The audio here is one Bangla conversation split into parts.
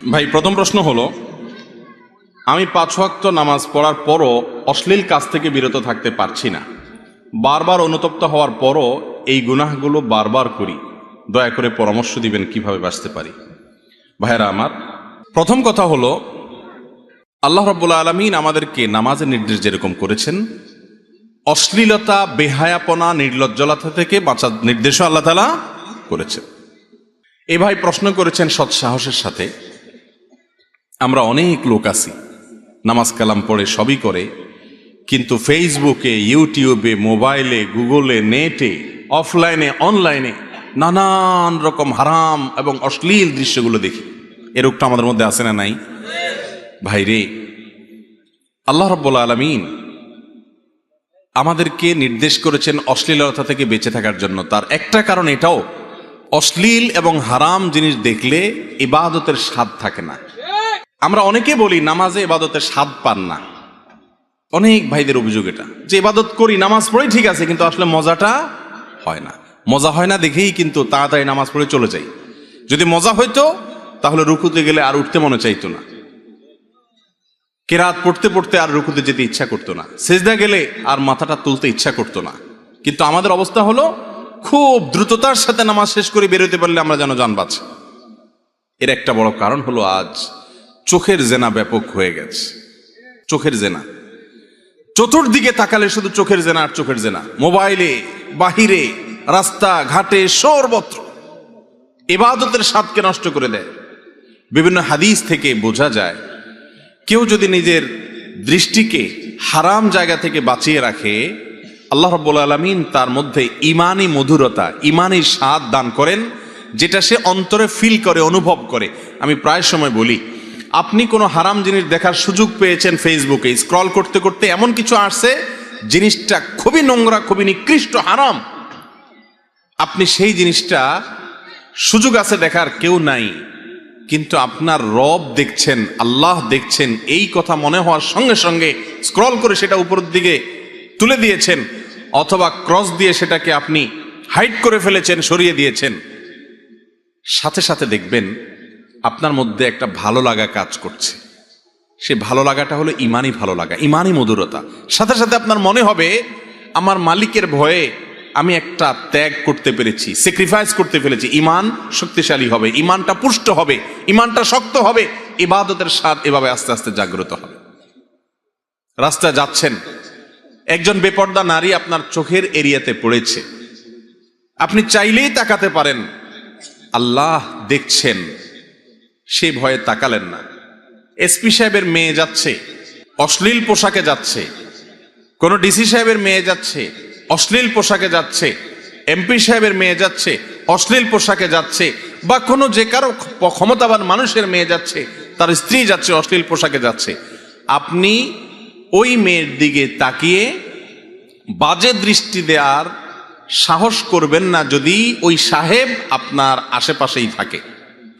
ভাই, প্রথম প্রশ্ন হলো, আমি 5 ওয়াক্ত নামাজ পড়ার পরও অশ্লীল কাজ থেকে বিরত থাকতে পারছি না। বারবার অনুতপ্ত হওয়ার পরও এই গুনাহগুলো বারবার করি। দয়া করে পরামর্শ দিবেন কিভাবে বাঁচতে পারি। ভাইরা আমার, প্রথম কথা হলো, আল্লাহ রাব্বুল আলামিন আমাদেরকে নামাজের নির্দেশ যেরকম করেছেন, অশ্লীলতা, বেহায়াপনা, নির্লজ্জলতা থেকে বাঁচার নির্দেশও আল্লাহ তাআলা করেছেন। এ ভাই প্রশ্ন করেছেন সৎ সাহসের সাথে। আমরা অনেক লোক আছি, নামাজ কালাম পড়ে সবই করে, কিন্তু ফেসবুকে, ইউটিউবে, মোবাইলে, গুগলে, নেটে, অফলাইনে, অনলাইনে নানান রকম হারাম এবং অশ্লীল দৃশ্যগুলো দেখি। এ রোগটা আমাদের মধ্যে আছে না নাই? ভাইরে, আল্লাহ রাব্বুল আলামিন আমাদেরকে নির্দেশ করেছেন অশ্লীলতা থেকে বেঁচে থাকার জন্য। তার একটা কারণ এটাও, অশ্লীল এবং হারাম জিনিস দেখলে ইবাদতের স্বাদ থাকে না। আমরা অনেকে বলি নামাজে ইবাদতের স্বাদ পান না। অনেক ভাইদের অভিযোগ এটা, যে ইবাদত করি, নামাজ পড়ি ঠিক আছে, কিন্তু আসলে মজাটা হয় না। মজা হয় না দেখেই কিন্তু তাড়াতাড়ি নামাজ পড়ে চলে যাই। যদি মজা হইতো তাহলে রুকুতে গেলে আর উঠতে মনে চাইতো না, কেরাত পড়তে পড়তে আর রুকুতে যেতে ইচ্ছা করতো না, সেজদা গেলে আর মাথাটা তুলতে ইচ্ছা করতো না। কিন্তু আমাদের অবস্থা হলো, খুব দ্রুততার সাথে নামাজ শেষ করে বেরোতে পারলে আমরা যেন জান বাঁচে। এর একটা বড় কারণ হলো, আজ চোখের জেনা ব্যাপক হয়ে গেছে। চোখের জেনা, চতুর্দিকে তাকালে শুধু চোখের জেনা আর চোখের জেনা। মোবাইলে, বাহিরে, রাস্তা ঘাটে, সর্বত্র ইবাদতের স্বাদকে নষ্ট করে দেয়। বিভিন্ন হাদিস থেকে বোঝা যায়, কেউ যদি নিজের দৃষ্টিকে হারাম জায়গা থেকে বাঁচিয়ে রাখে, আল্লাহ রাব্বুল আলামিন তার মধ্যে ইমানি মধুরতা, ইমানি স্বাদ দান করেন, যেটা সে অন্তরে ফিল করে, অনুভব করে। আমি প্রায় সময় বলি, আপনি কোনো হারাম জিনিস দেখার সুযোগ পেয়েছেন, ফেসবুকে স্ক্রল করতে করতে এমন কিছু আসছে, জিনিসটা খুবই নোংরা, খুবই নিকৃষ্ট, হারাম। আপনি সেই জিনিসটা সুযোগ আছে দেখার, কেউ নাই, কিন্তু আপনার রব দেখছেন, আল্লাহ দেখছেন, এই কথা মনে হওয়ার সঙ্গে সঙ্গে স্ক্রল করে সেটা উপরের দিকে তুলে দিয়েছেন, অথবা ক্রস দিয়ে সেটাকে আপনি হাইড করে ফেলেছেন, সরিয়ে দিয়েছেন। সাথে সাথে দেখবেন আপনার মধ্যে একটা ভালো লাগা কাজ করছে। সে ভালো লাগাটা হলো ইমানি ভালো লাগা, ইমানি মধুরতা। সাথে সাথে আপনার মনে হবে, আমার মালিকের ভয়ে আমি একটা ত্যাগ করতে পেরেছি, স্যাক্রিফাইস করতে পেরেছি। ইমান শক্তিশালী হবে, ইমানটা পুষ্ট হবে, ইমানটা শক্ত হবে, ইবাদতের স্বাদ এভাবে আস্তে আস্তে জাগ্রত হবে। রাস্তায় যাচ্ছেন, একজন বেপর্দা নারী আপনার চোখের এরিয়াতে পড়েছে, আপনি চাইলেই তাকাতে পারেন, আল্লাহ দেখছেন, সে ভয়ে তাকালেন না। এসপি সাহেবের মেয়ে যাচ্ছে, অশ্লীল পোশাকে যাচ্ছে, কোন ডিসি সাহেবের মেয়ে যাচ্ছে, অশ্লীল পোশাকে যাচ্ছে, এমপি সাহেবের মেয়ে যাচ্ছে, অশ্লীল পোশাকে যাচ্ছে, বা কোনো যে কারো ক্ষমতাবান মানুষের মেয়ে যাচ্ছে, তার স্ত্রী যাচ্ছে, অশ্লীল পোশাকে যাচ্ছে, আপনি ওই মেয়ের দিকে তাকিয়ে বাজে দৃষ্টি দেওয়ার সাহস করবেন না, যদি ওই সাহেব আপনার আশেপাশেই থাকে।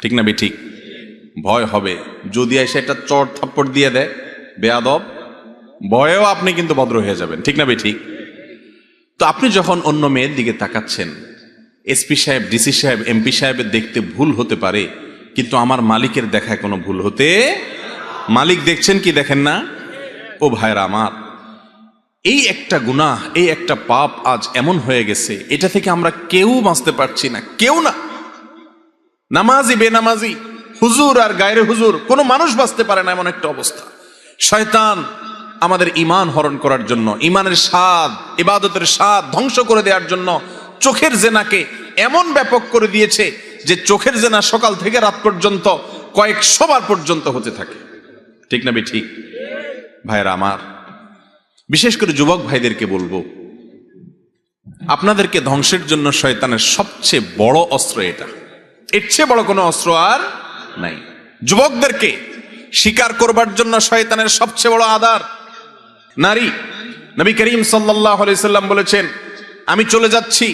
ঠিক না বেঠিক? ভয় হবে, যদি এসে একটা চড় থাপ্পড় দিয়ে দেয় বেয়াদব, ভয়েও আপনি কিন্তু ভদ্র হয়ে যাবেন। ঠিক না বেঠিক? তো আপনি যখন অন্য মেয়ের দিকে তাকাচ্ছেন, এসপি সাহেব, ডিসি সাহেব, এমপি সাহেবের দেখতে ভুল হতে পারে, কিন্তু আমার মালিকের দেখায় কোনো ভুল হতে, মালিক দেখছেন কি দেখেন না? ও ভাইরা আমার, এই একটা গুনাহ, এই একটা পাপ আজ এমন হয়ে গেছে, এটা থেকে আমরা কেউ বাঁচতে পারছি না, কেউ না। নামাজি, বেনামাজি, হুজুর আর গায়রে হুজুর, কোনো মানুষ বাঁচতে পারে না, এমন একটা অবস্থা। শয়তান আমাদের ঈমান হরণ করার জন্য, ঈমানের স্বাদ, ইবাদতের স্বাদ ধ্বংস করে দেওয়ার জন্য চোখের জেনাকে এমন ব্যাপক করে দিয়েছে যে চোখের জেনা সকাল থেকে রাত পর্যন্ত কয়েকশো বার পর্যন্ত হতে থাকে। ঠিক না ঠিক? ভাইরা আমার, বিশেষ করে যুবক ভাইদেরকে বলবো, আপনাদেরকে ধ্বংসের জন্য শয়তানের সবচেয়ে বড় অস্ত্র এটা, এর চেয়ে বড় কোনো অস্ত্র আর নাই। যুবকদেরকে শিকার করবার জন্য শয়তানের সবচেয়ে বড় আধার নারী। নবী করিম সাল্লাল্লাহু আলাইহি সাল্লাম বলেছেন, আমি চলে যাচ্ছি,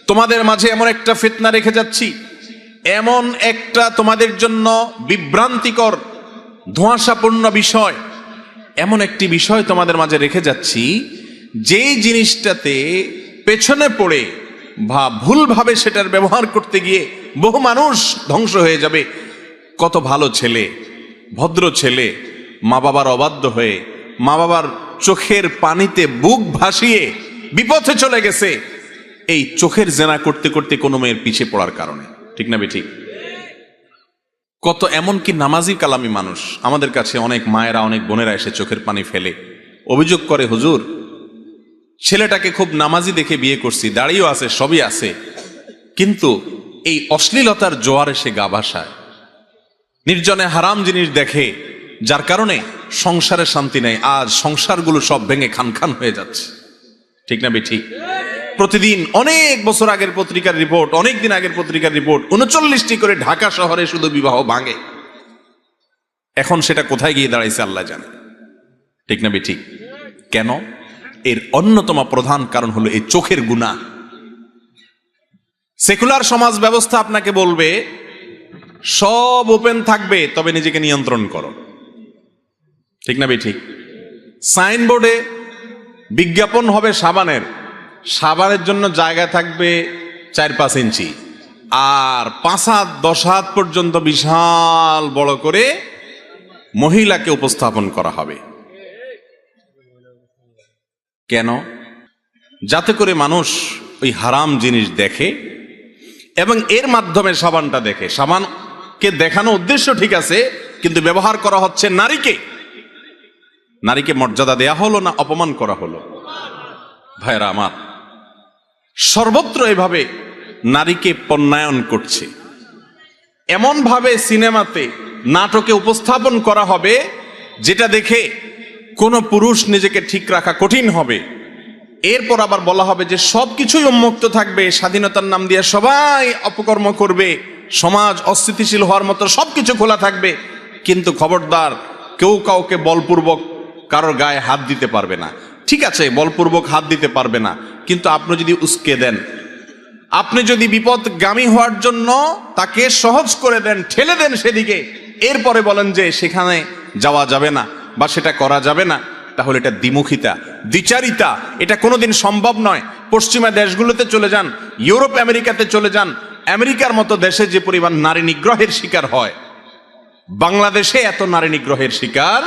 তোমাদের মাঝে এমন একটা ফিতনা রেখে যাচ্ছি, এমন একটা তোমাদের জন্য বিভ্রান্তিকর, ধোঁয়াশাপূর্ণ বিষয়, এমন একটি বিষয় তোমাদের মাঝে রেখে যাচ্ছি, যেই জিনিসটাতে পেছনে পড়ে বা ভুলভাবে সেটার ব্যবহার করতে গিয়ে বহু মানুষ ধ্বংস হয়ে যাবে। কত ভালো ছেলে, ভদ্র ছেলে, মা বাবার অবাধ্য হয়ে মা বাবার চোখের পানিতে বুক ভাসিয়ে বিপথে চলে গেছে এই চোখের জেনা করতে করতে কোনো মেয়ের পিছে পড়ার কারণে। ঠিক না বেঠিক? কত এমনকি নামাজি কালামি মানুষ আমাদের কাছে, অনেক মায়েরা অনেক বোনেরা এসে চোখের পানি ফেলে অভিযোগ করে, হুজুর ছেলেটাকে খুব নামাজি দেখে বিয়ে করছি, দাড়িও আছে, সবই আছে, কিন্তু এই অশ্লীলতার জোয়ারে সে গা ভাসায়, নির্জনে হারাম জিনিস দেখে, যার কারণে সংসারে শান্তি নেই। আজ সংসারগুলো সব ভেঙে খান খান হয়ে যাচ্ছে। ঠিক না বেঠিক? প্রতিদিন অনেক বছর আগের পত্রিকার রিপোর্ট, অনেক দিন আগের পত্রিকার রিপোর্ট, 39টি করে ঢাকা শহরে শুধু বিবাহ ভাঙে। এখন সেটা কোথায় গিয়ে দাঁড়াইছে আল্লাহ জানে। ঠিক না বেঠিক? কেন? এর অন্যতম প্রধান কারণ হলো এই চোখের গুনাহ। সেকুলার সমাজ ব্যবস্থা আপনাকে বলবে সব ওপেন থাকবে, তবে নিজেকে নিয়ন্ত্রণ করো। ঠিক না বেঠিক? সাইনবোর্ডে বিজ্ঞাপন হবে সাবানের, সাবানের জন্য জায়গা থাকবে 4-5 ইঞ্চি, আর 5 হাত 10 হাত পর্যন্ত বিশাল বড় করে মহিলাকে উপস্থাপন করা হবে। কেন? যাতে করে মানুষ ওই হারাম জিনিস দেখে এবং এর মাধ্যমে সাবানটা দেখে। সাবানকে দেখানো উদ্দেশ্য ঠিক আছে, কিন্তু ব্যবহার করা হচ্ছে নারীকে। নারীকে মর্যাদা দেয়া হলো না অপমান করা হলো? ভাইরা আমার, সর্বত্র এভাবে নারীকে পণ্যায়ন করছে। এমন ভাবে সিনেমাতে, নাটকে উপস্থাপন করা হবে যেটা দেখে কোনো পুরুষ নিজেকে ঠিক রাখা কঠিন হবে। এরপর আবার বলা হবে যে সবকিছুই উন্মুক্ত থাকবে, স্বাধীনতার নাম দিয়ে সবাই অপকর্ম করবে, সমাজ অস্থিতিশীল হওয়ার মতো সবকিছু খোলা থাকবে, কিন্তু খবরদার কেউ কাউকে বলপূর্বক কারোর গায়ে হাত দিতে পারবে না। ঠিক আছে, বলপূর্বক হাত দিতে পারবে না, কিন্তু আপনি যদি উস্কে দেন, আপনি যদি বিপদগামী হওয়ার জন্য তাকে সহজ করে দেন, ঠেলে দেন সেদিকে, এরপরে বলেন যে সেখানে যাওয়া যাবে না বা সেটা করা যাবে না, তাহলে এটা দ্বিমুখিতা, দ্বিচারিতা। এটা কোনোদিন সম্ভব নয়। পশ্চিমা দেশগুলোতে চলে যান, ইউরোপ আমেরিকাতে চলে যান, আমেরিকার মতো দেশে যে পরিমাণ নারী নিগ্রহের শিকার হয়, বাংলাদেশে এত নারী নিগ্রহের শিকার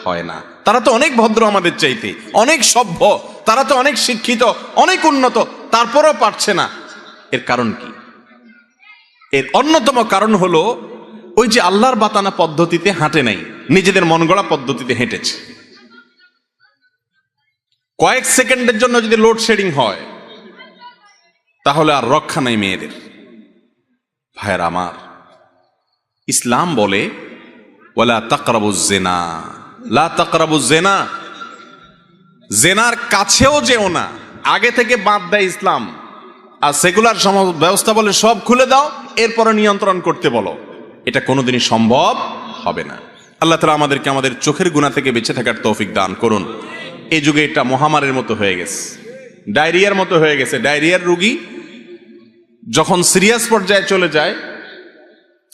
হয় না। তারা তো অনেক ভদ্র আমাদের চাইতে, অনেক সভ্য, তারা তো অনেক শিক্ষিত, অনেক উন্নত, তারপরও পারছে না। এর কারণ কি? এর অন্যতম কারণ হলো ওই যে আল্লাহর বাতানা পদ্ধতিতে হাঁটে নাই, নিজেদের মন গড়া পদ্ধতিতে হেঁটেছে। কয়েক সেকেন্ডের জন্য যদি লোডশেডিং হয় তাহলে আর রক্ষা নাই মেয়েদের। ভাইয়ের আমার, ইসলাম বলে ওয়ালা তাকরাবুজ জিনা, লা তাকরাবুজ জিনা, জেনার কাছেও যেও না, আগে থেকে বাদ দেয় ইসলাম। আর সেকুলার সমাজ ব্যবস্থা বলে সব খুলে দাও, এরপরে নিয়ন্ত্রণ করতে বলো। এটা কোনোদিনই সম্ভব হবে না। আল্লাহ তাআলা আমাদেরকে আমাদের চোখের গুনাহ থেকে বেঁচে থাকার তৌফিক দান করুন। এই যুগে এটা মহামারীর মতো হয়ে গেছে, ডায়রিয়ার মতো হয়ে গেছে। ডায়রিয়ার রোগী যখন সিরিয়াস পর্যায়ে চলে যায়,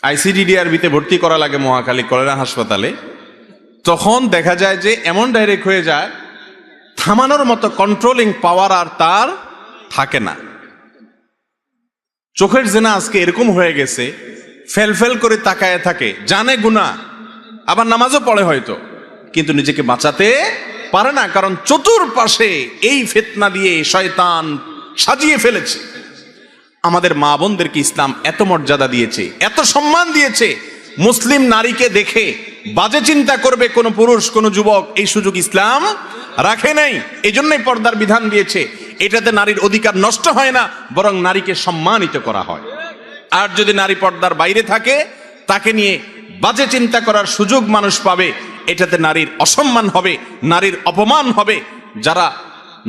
আইসিডিডিআরবিতে ভর্তি করা লাগে মহাখালী কলেরা হাসপাতালে, তখন দেখা যায় যে এমন ডাইরেক্ট হয়ে যায়, থামানোর মতো কন্ট্রোলিং পাওয়ার আর তার থাকে না। চোখের জেনা আজকে এরকম হয়ে গেছে, ফেল ফেল করে তাকায় থাকে, জানে গুনাহ, আবার নামাজও পড়ে হয়তো, কিন্তু নিজেকে বাঁচাতে পারে না, কারণ চতুর্পাশে এই ফিতনা দিয়ে শয়তান সাজিয়ে ফেলেছে। আমাদের মা বোনদেরকে ইসলাম এত মর্যাদা দিয়েছে, এত সম্মান দিয়েছে, মুসলিম নারীকে দেখে বাজে চিন্তা করবে কোন পুরুষ, কোন যুবক, এই সুযোগ ইসলাম রাখে নাই। এই জন্যই পর্দার বিধান দিয়েছে। এটাতে নারীর অধিকার নষ্ট হয় না, বরং নারীকে সম্মানিত করা হয়। আর যদি নারী পর্দার বাইরে থাকে, তাকে নিয়ে বাজে চিন্তা করার সুযোগ মানুষ পাবে, এটাতে নারীর অসম্মান হবে, নারীর অপমান হবে। যারা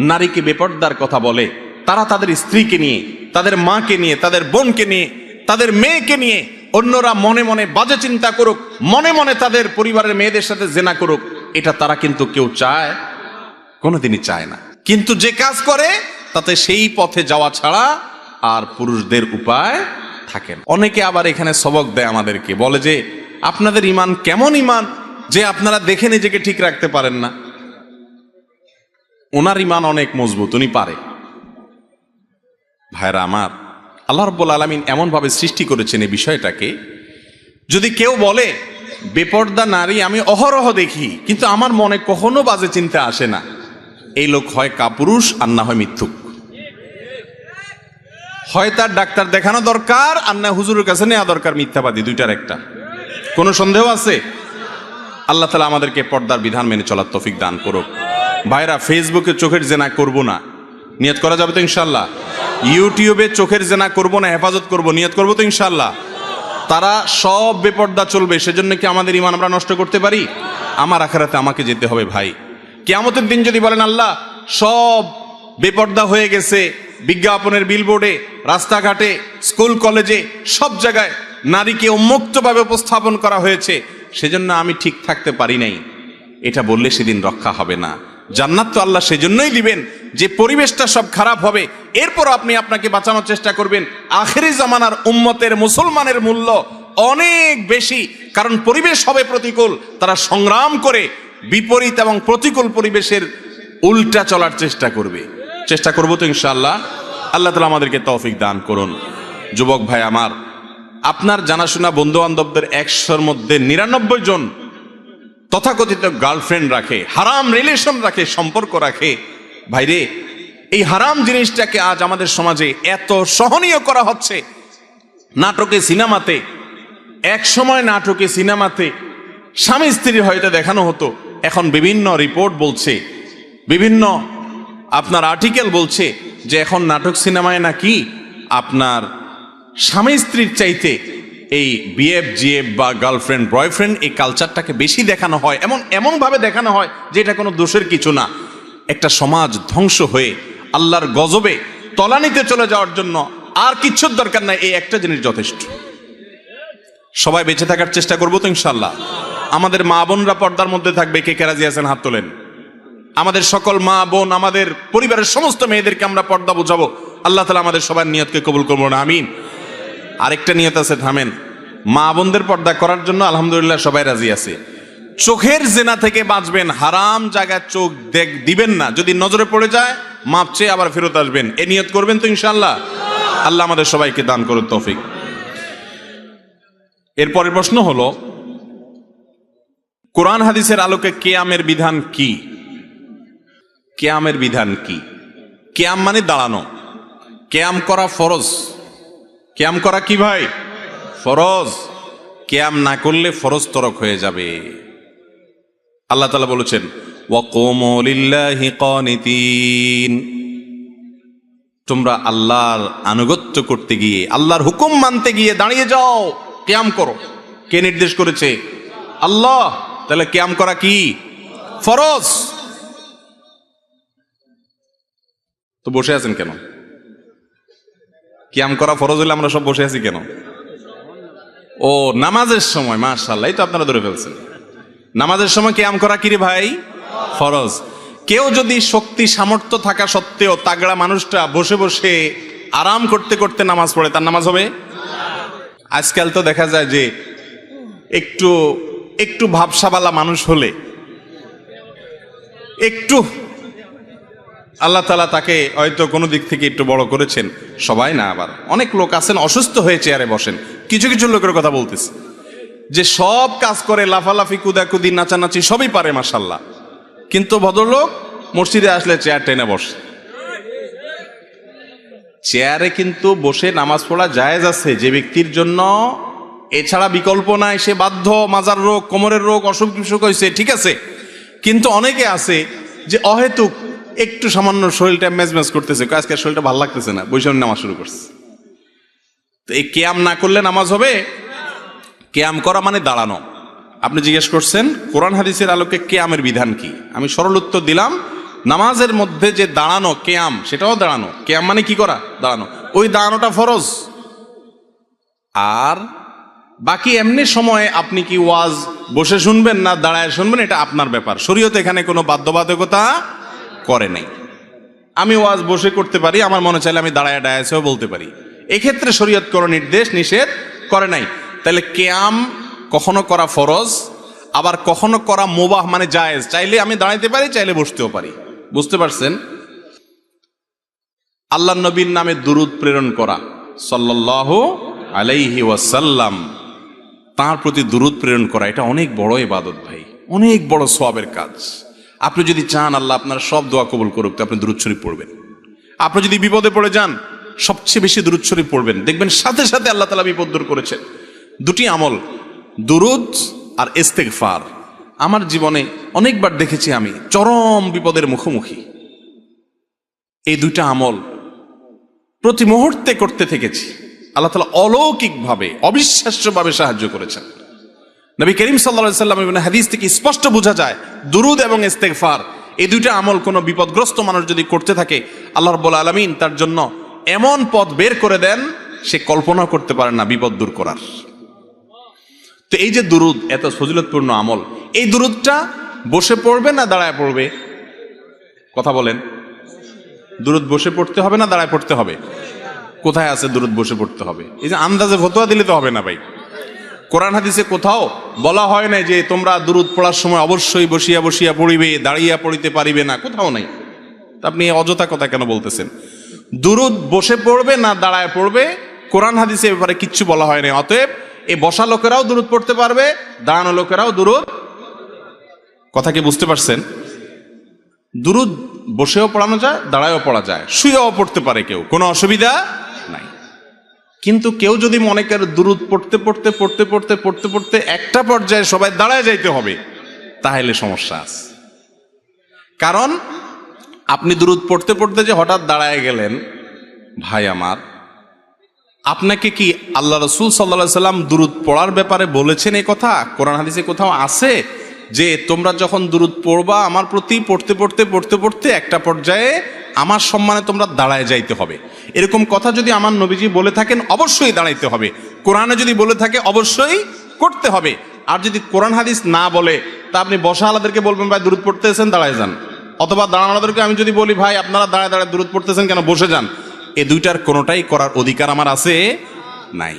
নারীকে বেপর্দার কথা বলে, তারা তাদের স্ত্রীকে নিয়ে, তাদের মাকে নিয়ে, তাদের বোনকে নিয়ে, তাদের মেয়েকে নিয়ে অন্যরা মনে মনে বাজে চিন্তা করুক, মনে মনে তাদের পরিবারের মেয়েদের সাথে জেনা করুক, এটা তারা কিন্তু কেউ চায়, কোনোদিনই চায় না। কিন্তু যে কাজ করে তাতে সেই পথে যাওয়া ছাড়া আর পুরুষদের উপায় থাকে না। অনেকে আবার এখানে সবক দেয় আমাদেরকে, বলে যে আপনাদের ঈমান কেমন ঈমান যে আপনারা দেখে নিজেকে ঠিক রাখতে পারেন না। ওনার ঈমান অনেক মজবুত, উনি পারে। ভাইরা আমার, আল্লাহ রাব্বুল আলামিন এমন ভাবে সৃষ্টি করেছেন এই বিষয়টাকে, যদি কেউ বলে বেপর্দা নারী আমি অহরহ দেখি কিন্তু আমার মনে কখনো বাজে চিন্তা আসে না, এই লোক হয় কাপুরুষ আর না হয় মিথ্যুক। হয় তার ডাক্তার দেখানো দরকার আর না হুজুরের কাছে নেওয়া দরকার মিথ্যাবাদী, দুইটার একটা। কোনো সন্দেহ আছে? আল্লাহ তাআলা আমাদেরকে পর্দার বিধান মেনে চলার তৌফিক দান করুক। ভাইরা, ফেসবুকে চোখের জেনা করব না, নিয়ত করা যাবে তো ইনশাআল্লাহ? ইউটিউবে চোখের জেনা করব না, হেফাজত করব, নিয়ত করব তো ইনশাআল্লাহ? তারা সব বেপর্দা চলবে, সেজন্য কি আমাদের ঈমান আমরা নষ্ট করতে পারি? আমার আখিরাতে আমাকে যেতে হবে ভাই। কিয়ামতের দিন যদি বলেন আল্লাহ সব বেপর্দা হয়ে গেছে, বিজ্ঞাপনের বিলবোর্ডে, রাস্তাঘাটে, স্কুল কলেজে, সব জায়গায় নারীকে উন্মুক্তভাবে উপস্থাপন করা হয়েছে, সেজন্য আমি ঠিক থাকতে পারি নাই, এটা বললে সেদিন রক্ষা হবে না। জান্নাত তো আল্লাহ সেজন্যই দিবেন যে পরিবেশটা সব খারাপ হবে, এরপর আপনি আপনাকে বাঁচানোর চেষ্টা করবেন। আখেরি জামানার উম্মতের মুসলমানের মূল্য অনেক বেশি, কারণ পরিবেশ হবে প্রতিকূল, তারা সংগ্রাম করে বিপরীত এবং প্রতিকূল পরিবেশের উল্টা চলার চেষ্টা করবে। চেষ্টা করবো তো ইনশাআল্লাহ? আল্লাহ তাআলা আমাদেরকে তৌফিক দান করুন। যুবক ভাই আমার, আপনার জানাশোনা বন্ধু বান্ধবদের 100-র মধ্যে 99 জন তথাকথিত গার্লফ্রেন্ড রাখে, হারাম রিলেশন রাখে, সম্পর্ক রাখে। ভাইরে, এই হারাম জিনিসটাকে আজ আমাদের সমাজে এত সহনীয় করা হচ্ছে। নাটকে, সিনেমাতে, এক সময় নাটকে, সিনেমাতে স্বামী স্ত্রী হয়তো দেখানো হতো, এখন বিভিন্ন রিপোর্ট বলছে, বিভিন্ন আপনার আর্টিকেল বলছে যে এখন নাটক সিনেমায় নাকি আপনার স্বামী স্ত্রীর চাইতে এই বিএফ জিএফ বা গার্লফ্রেন্ড বয়ফ্রেন্ড এই কালচারটাকে বেশি দেখানো হয়, এমনভাবে দেখানো হয় যে এটা কোনো দোষের কিছু না। একটা সমাজ ধ্বংস হয়ে আল্লাহর গজবে তলানিতে চলে যাওয়ার জন্য আর কিচ্ছুর দরকার নাই, এই একটা জিনিস যথেষ্ট। সবাই বেঁচে থাকার চেষ্টা করবো তো ইনশাল্লাহ? আমাদের মা বোনরা পর্দার মধ্যে থাকবে, কে কে রাজি আছেন হাত তোলেন। আমাদের সকল মা বোন, আমাদের পরিবারের সমস্ত মেয়েদেরকে আমরা পর্দা বোঝাবো। আল্লাহ তাআলা আমাদের সবার নিয়তকে কবুল করবো না, আমিন। আরেকটা নিয়ত আছে, থামেন। মা বোনদের পর্দা করার জন্য আলহামদুলিল্লাহ সবাই রাজি আছে। চোখের জেনা থেকে বাঁচবেন, হারাম জায়গায় চোখ দিবেন না, যদি নজরে পড়ে যায় মাপ চেয়ে আবার ফেরত আসবেন, এ নিয়ত করবেন তো ইনশাআল্লাহ? আল্লাহ আমাদের সবাইকে দান করুন তৌফিক। এরপরের প্রশ্ন হলো, কোরআন হাদিসের আলোকে কিয়ামের বিধান কি? কিয়ামের বিধান কি? কিয়াম মানে দাঁড়ানো, কিয়াম করা ফরজ। কিয়াম করা কি ভাই? ফরজ। কিয়াম না করলে ফরজ তরক হয়ে যাবে। আল্লাহ তাআলা বলেছেন ওয়াকুমু লিল্লাহি কানিতিন, তোমরা আল্লাহর আনুগত্য করতে গিয়ে, আল্লাহর হুকুম মানতে গিয়ে দাঁড়িয়ে যাও, কিয়াম করো। কে নির্দেশ করেছে? আল্লাহ। তাহলে কিয়াম করা কি? ফরজ। তো বসে আছেন কেন? কিয়াম করা ফরজ হলে আমরা সব বসে আছি কেন? ও, নামাজের সময়, মাশাআল্লাহ, এই তো আপনারা ধরে ফেলছেন। নামাজের সময় কিয়াম করা কি রে ভাই? ফরজ। কেউ যদি শক্তি সামর্থ্য থাকা সত্ত্বেও তাগড়া মানুষটা বসে বসে আরাম করতে করতে নামাজ পড়ে, তার নামাজ হবে? আজকাল তো দেখা যায় যে একটু একটু ভাবসাবালা মানুষ হলে, একটু আল্লাহ তাআলা তাকে হয়তো কোনো দিক থেকে একটু বড় করেছেন, সবাই না, আবার অনেক লোক আছেন অসুস্থ হয়ে চেয়ারে বসেন। কিছু কিছু লোকের কথা বলতেছে যে সব কাজ করে, লাফালাফি, কুদাকুদি, নাচানাচি সবই পারে মাশাআল্লাহ, কিন্তু ভদ্রলোক মসজিদে আসলে চেয়ার টেনে বসে। চেয়ারে কিন্তু বসে নামাজ পড়া জায়েজ আছে যে ব্যক্তির জন্য এছাড়া বিকল্প নাই, সে বাধ্য, মাজার রোগ, কোমরের রোগ, অসুখ বিসুখ হয়েছে, ঠিক আছে। কিন্তু অনেকে আছে যে অহেতুক একটু সামান্য শরীরটা মেজমেজ করতেছে, আজকে শরীরটা ভালো লাগতেছে না, বৈশাখ নামাজ শুরু করছে। তো এই কিয়াম না করলে নামাজ হবে? কিয়াম করা মানে দাঁড়ানো। আপনি জিজ্ঞেস করছেন কোরআন হাদিসের আলোকে কিয়ামের বিধান কি, আমি সরল উত্তর দিলাম, নামাজের মধ্যে যে দাঁড়ানো কিয়াম, সেটাও দাঁড়ানো। কিয়াম মানে কি করা? দাঁড়ানো। ওই দাঁড়ানোটা ফরজ। আর বাকি এমনি সময়ে আপনি কি ওয়াজ বসে শুনবেন না দাঁড়ায় শুনবেন, এটা আপনার ব্যাপার। শরীয়ত এখানে কোনো বাধ্যবাধকতা করে নাই। আমি ওয়াজ বসে করতে পারি, আমার মনে চাইলে আমি দাঁড়ায় ডায়াসেও বলতে পারি, এক্ষেত্রে শরীয়ত কোনো নির্দেশ নিষেধ করে নাই। তাহলে কিয়াম কখনো করা ফরজ, আবার কখনো করা মুবাহ মানে জায়েজ, চাইলে আমি দাঁড়াইতে পারি, চাইলে বসতেও পারি। বুঝতে পারছেন? আল্লাহ নবীর নামে দুরূদ প্রেরণ করা সাল্লাল্লাহু আলাইহি ওয়াসাল্লাম, তার প্রতি দুরূদ প্রেরণ করা, এটা অনেক বড় ইবাদত ভাই, অনেক বড় সওয়াবের কাজ। আপনি যদি চান আল্লাহ আপনার সব দোয়া কবুল করুক, তো আপনি দুরূদ শরীফ পড়বেন। আপনি যদি বিপদে পড়ে যান, সবচেয়ে বেশি দুরূদ শরীফ পড়বেন, দেখবেন সাথে সাথে আল্লাহ তাআলা বিপদ দূর করেছেন। দুটি আমল, দুরূদ আর ইস্তেগফার, আমার জীবনে অনেকবার দেখেছি আমি চরম বিপদের মুখোমুখি। এই দুইটা আমল প্রতি মুহূর্তে করতে থেকেছি, আল্লাহ তাআলা অলৌকিকভাবে, অবিশ্বাস্যভাবে সাহায্য করেছেন। নবী করিম সাল্লাল্লাহু আলাইহি ওয়াসাল্লামের হাদিস থেকে স্পষ্ট বোঝা যায়, দুরূদ এবং ইস্তেগফার এই দুইটা আমল কোনো বিপদগ্রস্ত মানুষ যদি করতে থাকে, আল্লাহ রাব্বুল আলামিন তার জন্য এমন পথ বের করে দেন, সে কল্পনা করতে পারে না বিপদ দূর করার। তো এই যে দুরূদ, এত ফজিলতপূর্ণ আমল, এই দুরূদটা বসে পড়বে না দাঁড়ায় পড়বে? কথা বলেন। দুরূদ বসে পড়তে হবে না দাঁড়ায় পড়তে হবে? কোথায় আছে দুরূদ বসে পড়তে হবে? এই যে আন্দাজে ফতোয়া দিলে তো হবে না ভাই। কোরআন হাদিসে কোথাও বলা হয় না যে তোমরা দুরূদ পড়ার সময় অবশ্যই বসিয়া বসিয়া পড়িবে, দাঁড়িয়া পড়িতে পারিবে না, কোথাও নাই। আপনি অযথা কথা কেন বলতেছেন? দুরূদ বসে পড়বে না দাঁড়ায় পড়বে, কোরআন হাদিসে ব্যাপারে কিচ্ছু বলা হয় না। অতএব এই বসা লোকেরাও দুরূদ পড়তে পারবে, দাঁড়ানো লোকেরাও দুরূদ। কথা কি বুঝতে পারছেন? দুরূদ বসেও পড়ানো যায়, দাঁড়ায়ও পড়া যায়, শুয়েও পড়তে পারে কেউ, কোনো অসুবিধা নাই। কিন্তু কেউ যদি মনে করে দুরূদ পড়তে পড়তে পড়তে পড়তে পড়তে পড়তে একটা পর্যায়ে সবাই দাঁড়ায় যাইতে হবে, তাহলে সমস্যা আছে। কারণ আপনি দুরূদ পড়তে পড়তে যে হঠাৎ দাঁড়ায় গেলেন, ভাই আমার, আপনাকে কি আল্লাহ রাসূল সাল্লাল্লাহু আলাইহি সাল্লাম দুরূদ পড়ার ব্যাপারে বলেছেন? এই কথা কোরআন হাদিসে কোথাও আছে যে তোমরা যখন দুরূদ পড়বা আমার প্রতি, পড়তে পড়তে পড়তে পড়তে একটা পর্যায়ে আমার সম্মানে তোমরা দাঁড়ায় যাইতে হবে? এরকম কথা যদি আমার নবীজি বলে থাকেন, অবশ্যই দাঁড়াইতে হবে। কোরআনে যদি বলে থাকে, অবশ্যই করতে হবে। আর যদি কোরআন হাদিস না বলে, তা আপনি বসা আলাদেরকে বলবেন ভাই দুরূদ পড়তেছেন, দাঁড়ায় যান। অথবা দাঁড়ানোদেরকে আমি যদি বলি ভাই আপনারা দাঁড়ায় দাঁড়ায় দুরূদ পড়তেছেন কেন, বসে যান। এই দুইটার কোনোটাই করার অধিকার আমার আছে নাই।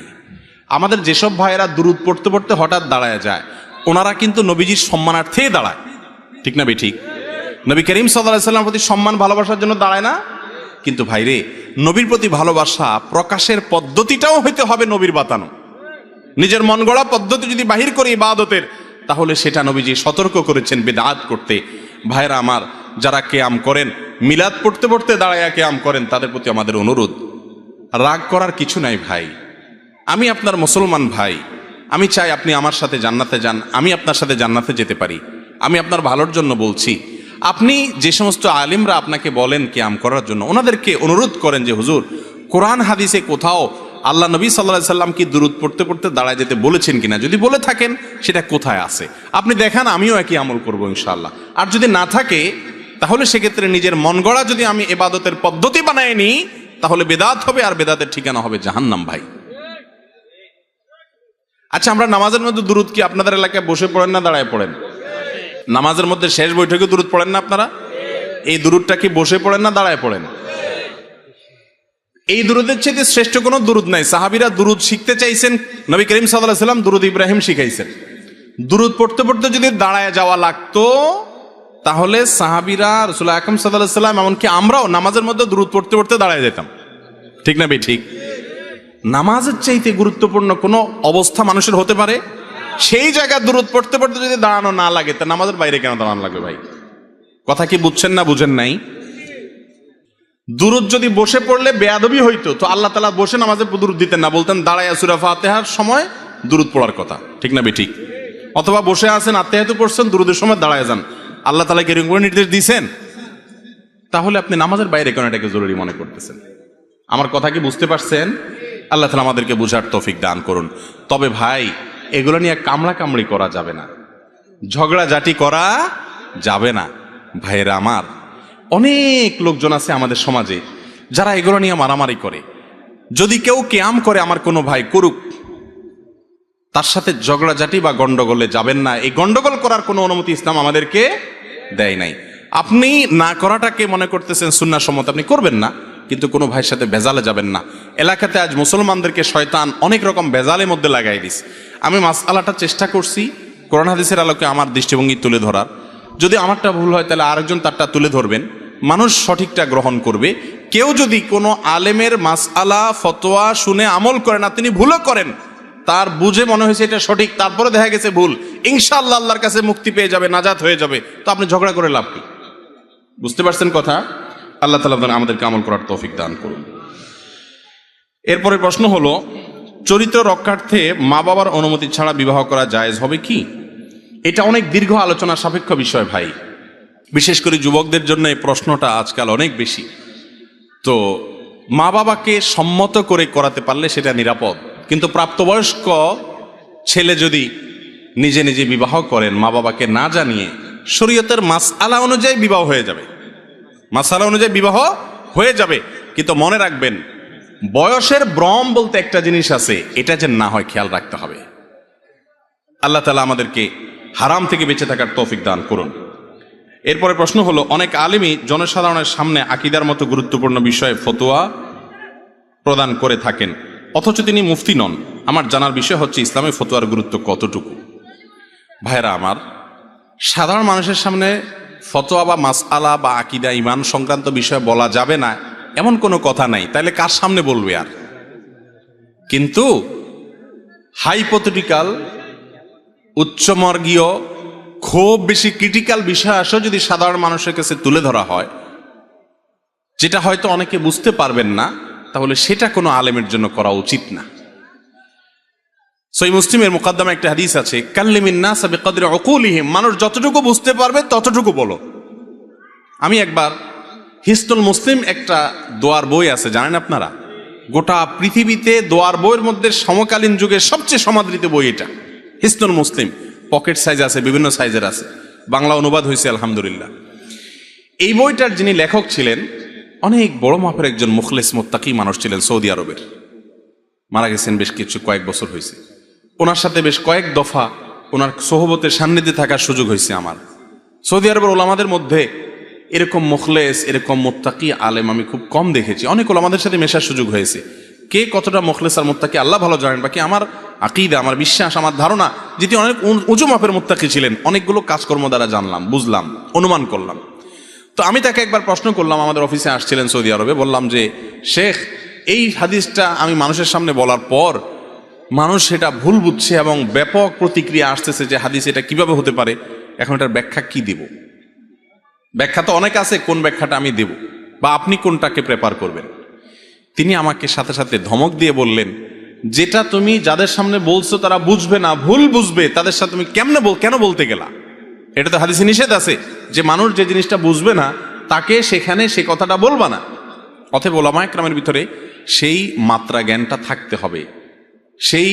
আমাদের যেসব ভাইয়েরা দুরূদ পড়তে পড়তে হঠাৎ দাঁড়ায় যায়, ওনারা কিন্তু নবীজির সম্মানার্থেই দাঁড়ায়, ঠিক না ঠিক? নবী করিম সাল্লাল্লাহু আলাইহি ওয়াসাল্লামের প্রতি সম্মান ভালোবাসার জন্য দাঁড়ায় না? কিন্তু ভাইরে, নবীর প্রতি ভালোবাসা প্রকাশের পদ্ধতিটাও হইতে হবে নবীর বাতানো। নিজের মন গড়া পদ্ধতি যদি বাহির করি ইবাদতের, তাহলে সেটা নবীজি সতর্ক করেছেন বিদআত করতে। ভাইরা আমার, যারা কিয়াম করেন, মিলাদ পড়তে পড়তে দাঁড়ায়া কিয়াম করেন, তাদের প্রতি আমাদের অনুরোধ, রাগ করার কিছু নাই ভাই। আমি আপনার মুসলমান ভাই, আমি চাই আপনি আমার সাথে জান্নাতে যান, আমি আপনার সাথে জান্নাতে যেতে পারি। আমি আপনার ভালোর জন্য বলছি। আপনি যে সমস্ত আলিমরা আপনাকে বলেন কিয়াম করার জন্য, ওনাদেরকে অনুরোধ করেন যে হুজুর, কোরআন হাদিসে কোথাও আল্লাহ নবী সাল্লাল্লাহু আলাইহি সাল্লাম কি দুরূদ পড়তে পড়তে দাঁড়ায় যেতে বলেছেন কিনা, যদি বলে থাকেন সেটা কোথায় আছে আপনি দেখান, আমিও একই আমল করবো ইনশাআল্লাহ। আর যদি না থাকে, তাহলে সেক্ষেত্রে নিজের মন গড়া যদি আমি ইবাদতের পদ্ধতি বানায় নিই, তাহলে বেদাত হবে, আর বেদাতের ঠিকানা হবে জাহান্নাম ভাই। আচ্ছা, আমরা নামাজের মধ্যে দুরূদ কি আপনাদের এলাকায় বসে পড়েন না দাঁড়ায় পড়েন? নামাজের মধ্যে শেষ বৈঠকে দুরূদ পড়েন না আপনারা? এই দুরূদটা কি বসে পড়েন না দাঁড়ায় পড়েন? এই দুরূদের চেয়ে শ্রেষ্ঠ কোনো দুরূদ নাই। সাহাবীরা দুরূদ শিখতে চাইছেন, নবী করিম সাল্লাল্লাহু আলাইহি ওয়াসাল্লাম দুরূদ ইব্রাহিম শিখাইছেন। দুরূদ পড়তে পড়তে যদি দাঁড়ায় যাওয়া লাগতো, তাহলে সাহাবীরা, রাসূল আকরাম সাল্লাল্লাহু আলাইহি ওয়াসাল্লাম, এমনকি আমরাও নামাজের মধ্যে দুরূদ পড়তে পড়তে দাঁড়ায় যেতাম, ঠিক না ভাই? ঠিক। নামাজের চাইতে গুরুত্বপূর্ণ কোনো অবস্থা মানুষের হতে পারে? সেই জায়গায় দুরূদ পড়তে পড়তে যদি দাঁড়ানো না লাগে, তা নামাজের বাইরে কেন দাঁড়ানো লাগবে ভাই? কথা কি বুঝছেন না বুঝেন নাই? দুরূদ যদি বসে পড়লে বেয়াদবি হইতো, তো আল্লাহ তাআলা বসে নামাজে দুরূদ দিতেন না, বলতেন দাঁড়ায়া সূরা ফাতিহার সময় দুরূদ পড়ার কথা, ঠিক না ভাই? ঠিক। অথবা বসে আছেন, আত্তাহিয়াতু পড়ছেন, দুরূদের সময় দাঁড়ায় যান। আল্লাহ তাআলা কি এরকম করে নির্দেশ দিয়েছেন? তাহলে আপনি নামাজের বাইরে কেন এটাকে জরুরি মনে করতেছেন? আমার কথা কি বুঝতে পারছেন? আল্লাহ তাআলা আমাদেরকে বুঝার তৌফিক দান করুন। তবে ভাই, এগুলো নিয়ে কামড়া কামড়ি করা যাবে না, ঝগড়াঝাটি করা যাবে না। ভাইয়েরা আমার, অনেক লোকজন আছে আমাদের সমাজে যারা এগুলো নিয়ে মারামারি করে। যদি কেউ কিয়াম করে, আমার কোনো ভাই করুক, তার সাথে ঝগড়াঝাটি বা গন্ডগোলে যাবেন না। এই গন্ডগোল করার কোনো অনুমতি ইসলাম আমাদেরকে দেয় নাই। আপনি না করাটাকে মনে করতেছেন সুন্নাহ সম্মত, আপনি করবেন না, কিন্তু কোনো ভাইয়ের সাথে ভেজালে যাবেন না। এলাকাতে আজ মুসলমানদেরকে শয়তান অনেক রকম ভেজালের মধ্যে লাগাই দিস। আমি মাসআলাটা চেষ্টা করছি কোরআন হাদিসের আলোকে আমার দৃষ্টিভঙ্গি তুলে ধরার। যদি আমারটা ভুল হয়, তাহলে আরেকজন তারটা তুলে ধরবেন, মানুষ সঠিকটা গ্রহণ করবে। কেউ যদি কোনো আলেমের মাসআলা ফতোয়া শুনে আমল করে না, তিনি ভুলও করেন, তার বুঝে মনে হয়েছে এটা সঠিক, তারপরে দেখা গেছে ভুল, ইনশাআল্লাহ আল্লাহর কাছে মুক্তি পেয়ে যাবে, নাজাত হয়ে যাবে, তো আপনি ঝগড়া করে লাভ কি? বুঝতে পারছেন কথা? আল্লাহ তাআলা আমাদেরকে আমল করার তৌফিক দান করুন। এরপরে প্রশ্ন হলো, চরিত্র রক্ষার্থে মা বাবার অনুমতি ছাড়া বিবাহ করা জায়েজ হবে কি? এটা অনেক দীর্ঘ আলোচনা সাপেক্ষ বিষয় ভাই, বিশেষ করে যুবকদের জন্য এই প্রশ্নটা আজকাল অনেক বেশি। তো মা বাবাকে সম্মত করে করাতে পারলে সেটা নিরাপদ, কিন্তু প্রাপ্তবয়স্ক ছেলে যদি নিজে নিজে বিবাহ করেন মা বাবাকে না জানিয়ে, শরীয়তের মাসআলা অনুযায়ী বিবাহ হয়ে যাবে, মাসআলা অনুযায়ী বিবাহ হয়ে যাবে, কিন্তু মনে রাখবেন বয়সের ভ্রম বলতে একটা জিনিস আছে, এটা যে না হয় খেয়াল রাখতে হবে। আল্লাহ তাআলা আমাদেরকে হারাম থেকে বেঁচে থাকার তৌফিক দান করুন। এরপরে প্রশ্ন হলো, অনেক আলেমই জনসাধারণের সামনে আকীদার মতো গুরুত্বপূর্ণ বিষয়ে ফতোয়া প্রদান করে থাকেন, অথচ তিনি মুফতি নন। আমার জানার বিষয় হচ্ছে ইসলামে ফতোয়ার গুরুত্ব কতটুকু? ভাইরা আমার, সাধারণ মানুষের সামনে ফতোয়া বা মাসআলা বা আকীদা ঈমান সংক্রান্ত বিষয় বলা যাবে না এমন কোনো কথা নাই, তাহলে কার সামনে বলবে আর? কিন্তু হাইপোথেটিক্যাল, উচ্চমার্গীয়, খুব বেশি ক্রিটিক্যাল বিষয় আসে যদি সাধারণ মানুষের কাছে তুলে ধরা হয়, যেটা হয়তো অনেকে বুঝতে পারবেন না, তাহলে সেটা কোনো আলেমের জন্য করা উচিত না। সহিহ মুসলিমের মুকাদ্দমে একটা হাদিস আছে, কাল্লিমিন নাস বিকদরি উকুলিহিম, মানুষ যতটুকু বুঝতে পারবে ততটুকু বলো। আমি একবার হিসনুল মুসলিম একটা দোয়ার বই আছে, জানেন আপনারা? গোটা পৃথিবীতে দোয়ার বইয়ের মধ্যে সমকালীন যুগের সবচেয়ে সমাদৃত বই এটা, হিসনুল মুসলিম। পকেট সাইজ আছে, বিভিন্ন সাইজের আছে, বাংলা অনুবাদ হয়েছে আলহামদুলিল্লাহ। এই বইটার যিনি লেখক ছিলেন অনেক বড় মাপের একজন মুখলেস মুত্তাকি মানুষ ছিলেন, সৌদি আরবের, মারা গেছেন বেশ কয়েক বছর হয়েছে। ওনার সাথে বেশ কয়েক দফা ওনার সোহবতের সান্নিধ্যে থাকার সুযোগ হয়েছে আমার। সৌদি আরবের ওলামাদের মধ্যে এরকম মুখলেস, এরকম মুত্তাকি আলেম আমি খুব কম দেখেছি। অনেক ওলামাদের সাথে মেশার সুযোগ হয়েছে। কে কতটা মুখলেস আর মুত্তাকি আল্লাহ ভালো জানেন, বাকি আমার আকীদা, আমার বিশ্বাস, আমার ধারণা, যেটি অনেক উঁচু মাপের মুত্তাকি ছিলেন, অনেকগুলো কাজকর্ম দ্বারা জানলাম, বুঝলাম, অনুমান করলাম। তো আমি তাকে একবার প্রশ্ন করলাম, আমাদের অফিসে আসছিলেন সৌদি আরবে, বললাম যে শেখ, এই হাদিসটা আমি মানুষের সামনে বলার পর মানুষ সেটা ভুল বুঝছে এবং ব্যাপক প্রতিক্রিয়া আসতেছে যে হাদিস এটা কিভাবে হতে পারে, এখন এটার ব্যাখ্যা কি দেব? ব্যাখ্যা তো অনেক আছে, কোন ব্যাখ্যাটা আমি দেব বা আপনি কোনটাকে প্রেফার করবেন? তিনি আমাকে সাথে সাথে ধমক দিয়ে বললেন, যেটা তুমি যাদের সামনে বলছো তারা বুঝবে না, ভুল বুঝবে, তাদের সাথে তুমি কেন বলতে গেলা? এটা তো হাদিসে নিষেধ আছে যে মানুষ যে জিনিসটা বুঝবে না তাকে সেখানে সে কথাটা বলবা না। অতএব ওলামায়ে কেরামের ভিতরে সেই মাত্রা জ্ঞানটা থাকতে হবে, সেই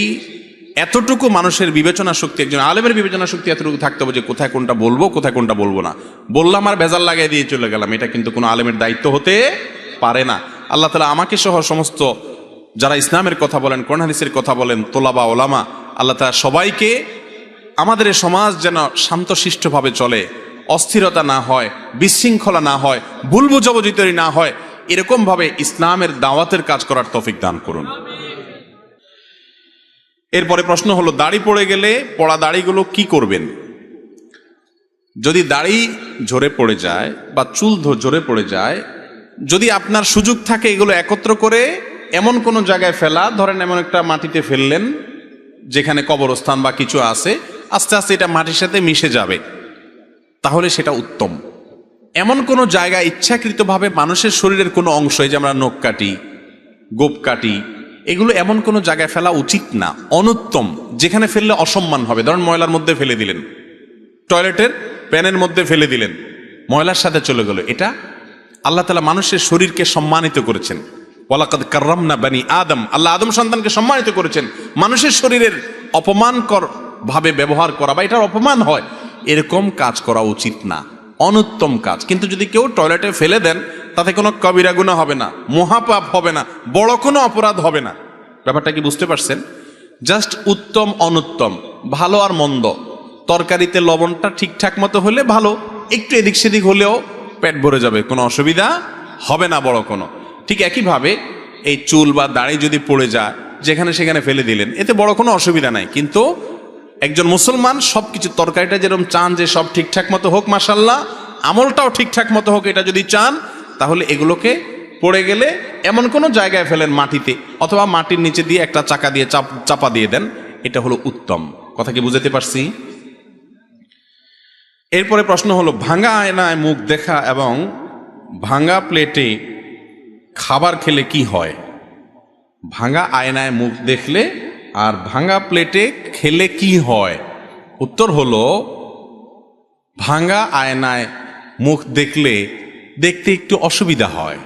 এতটুকু মানুষের বিবেচনা শক্তি, একজন আলেমের বিবেচনা শক্তি এতটুকু থাকতে হবে যে কোথায় কোনটা বলবো, কোথায় কোনটা বলবো না। বললাম আর ভেজাল লাগাই দিয়ে চলে গেলাম, এটা কিন্তু কোনো আলেমের দায়িত্ব হতে পারে না। আল্লাহ তাআলা আমাকে সহ সমস্ত যারা ইসলামের কথা বলেন, কোরআন হাদিসের কথা বলেন, তোলাবা ওলামা, আল্লাহ তাআলা সবাইকে, আমাদের সমাজ যেন শান্তশিষ্টভাবে চলে, অস্থিরতা না হয়, বিশৃঙ্খলা না হয়, ভুল বুঝাবুঝি তৈরি না হয়, এরকম ভাবে ইসলামের দাওয়াতের কাজ করার তৌফিক দান করুন। এরপরে প্রশ্ন হলো, দাড়ি পড়ে গেলে পড়া দাড়িগুলো কি করবেন? যদি দাড়ি ঝরে পড়ে যায় বা চুল ঝরে পড়ে যায়, যদি আপনার সুযোগ থাকে এগুলো একত্র করে এমন কোনো জায়গায় ফেলা, ধরেন এমন একটা মাটিতে ফেললেন যেখানে কবরস্থান বা কিছু আছে, আস্তে আস্তে এটা মাটির সাথে মিশে যাবে, তাহলে সেটা উত্তম। এমন কোনো জায়গায় ইচ্ছাকৃতভাবে মানুষের শরীরের কোনো অংশ, এই যে আমরা নখ কাটি, গোপ কাটি, এগুলো এমন কোনো জায়গায় ফেলা উচিত না, অনুত্তম। যেখানে ফেললে অসম্মান হবে, ধরেন ময়লার মধ্যে ফেলে দিলেন, টয়লেটের প্যানের মধ্যে ফেলে দিলেন, ময়লার সাথে চলে গেল। এটা আল্লাহ তাআলা মানুষের শরীরকে সম্মানিত করেছেন, ওয়ালাকাদ কাররামনা বানি আদম, আল্লাহ আদম সন্তানকে সম্মানিত করেছেন। মানুষের শরীরের অপমানকর ভাবে ব্যবহার করা বা এটার অপমান হয়, এরকম কাজ করা উচিত না, অনুত্তম কাজ। কিন্তু যদি কেউ টয়লেটে ফেলে দেন, তাতে কোনো কবিরা গুনাহ হবে না, মহাপাপ হবে না, বড় কোনো অপরাধ হবে না। ব্যাপারটা কি বুঝতে পারছেন? জাস্ট উত্তম অনুত্তম, ভালো আর মন্দ, তরকারিতে লবণটা ঠিকঠাক মতো হলে ভালো, একটু এদিক সেদিক হলেও পেট ভরে যাবে, কোনো অসুবিধা হবে না বড় কোনো। ঠিক একইভাবে এই চুল বা দাড়ি যদি পড়ে যায়, যেখানে সেখানে ফেলে দিলেন, এতে বড় কোনো অসুবিধা নাই। কিন্তু একজন মুসলমান সবকিছু, তরকারিটা যেরকম চান যে সব ঠিকঠাক মতো হোক, মাশাআল্লাহ, আমলটাও ঠিকঠাক মতো হোক, এটা যদি চান তাহলে এগুলোকে পড়ে গেলে এমন কোনো জায়গায় ফেলেন মাটিতে, অথবা মাটির নিচে দিয়ে একটা চাকা দিয়ে চাপা দিয়ে দেন, এটা হলো উত্তম। কথা কি বুঝাতে পারছি? এরপরে প্রশ্ন হলো, ভাঙা আয়নায় মুখ দেখা এবং ভাঙা প্লেটে খাবার খেলে কি হয়? ভাঙা আয়নায় মুখ দেখলে আর ভাঙা প্লেটে খেলে কি হয়? উত্তর হলো, ভাঙা আয়নায় মুখ দেখলে দেখতে একটু অসুবিধা হয়।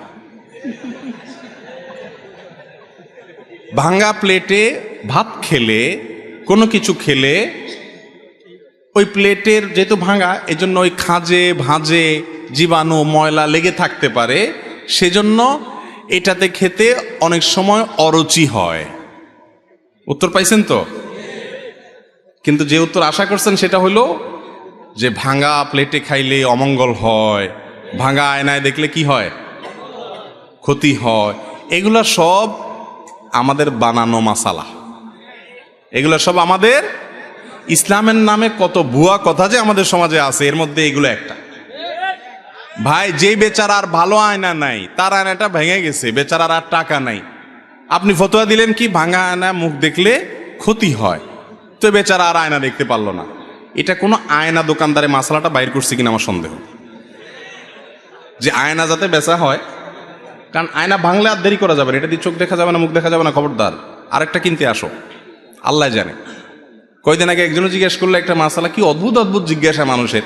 ভাঙা প্লেটে ভাত খেলে, কোনো কিছু খেলে, ওই প্লেটের যেহেতু ভাঙা, এজন্য ওই খাঁজে ভাঁজে জীবাণু ময়লা লেগে থাকতে পারে, সেজন্য এটাতে খেতে অনেক সময় অরুচি হয়। উত্তর পাইছেন তো? কিন্তু যে উত্তর আশা করছেন সেটা হলো যে ভাঙা প্লেটে খাইলে অমঙ্গল হয়, ভাঙা আয়নায় দেখলে কি হয়? ক্ষতি হয়। এগুলা সব আমাদের বানানো মাসালা, এগুলা সব আমাদের ইসলামের নামে কত ভুয়া কথা যে আমাদের সমাজে আছে, এর মধ্যে এগুলো একটা। ভাই, যে বেচারার ভালো আয়না নাই, তার আয়নাটা ভেঙে গেছে, বেচারার আর টাকা নাই, আপনি ফতোয়া দিলেন কি ভাঙা আয়না মুখ দেখলে ক্ষতি হয়, তো বেচারা আর আয়না দেখতে পারলো না। এটা কোনো আয়না দোকানদারে মাসালাটা বাইর করছে কিনা আমার সন্দেহ, যে আয়না যাতে বেচা হয়। কারণ আয়না ভাঙলে আর দেরি করা যাবে না, এটা দিয়ে চোখ দেখা যাবে না, মুখ দেখা যাবে না, খবরদার আরেকটা কিনতে আসো, আল্লাহ জানে। কয়দিন আগে একজনও জিজ্ঞেস করলো একটা মাসালা, কি অদ্ভুত অদ্ভুত জিজ্ঞাসা মানুষের,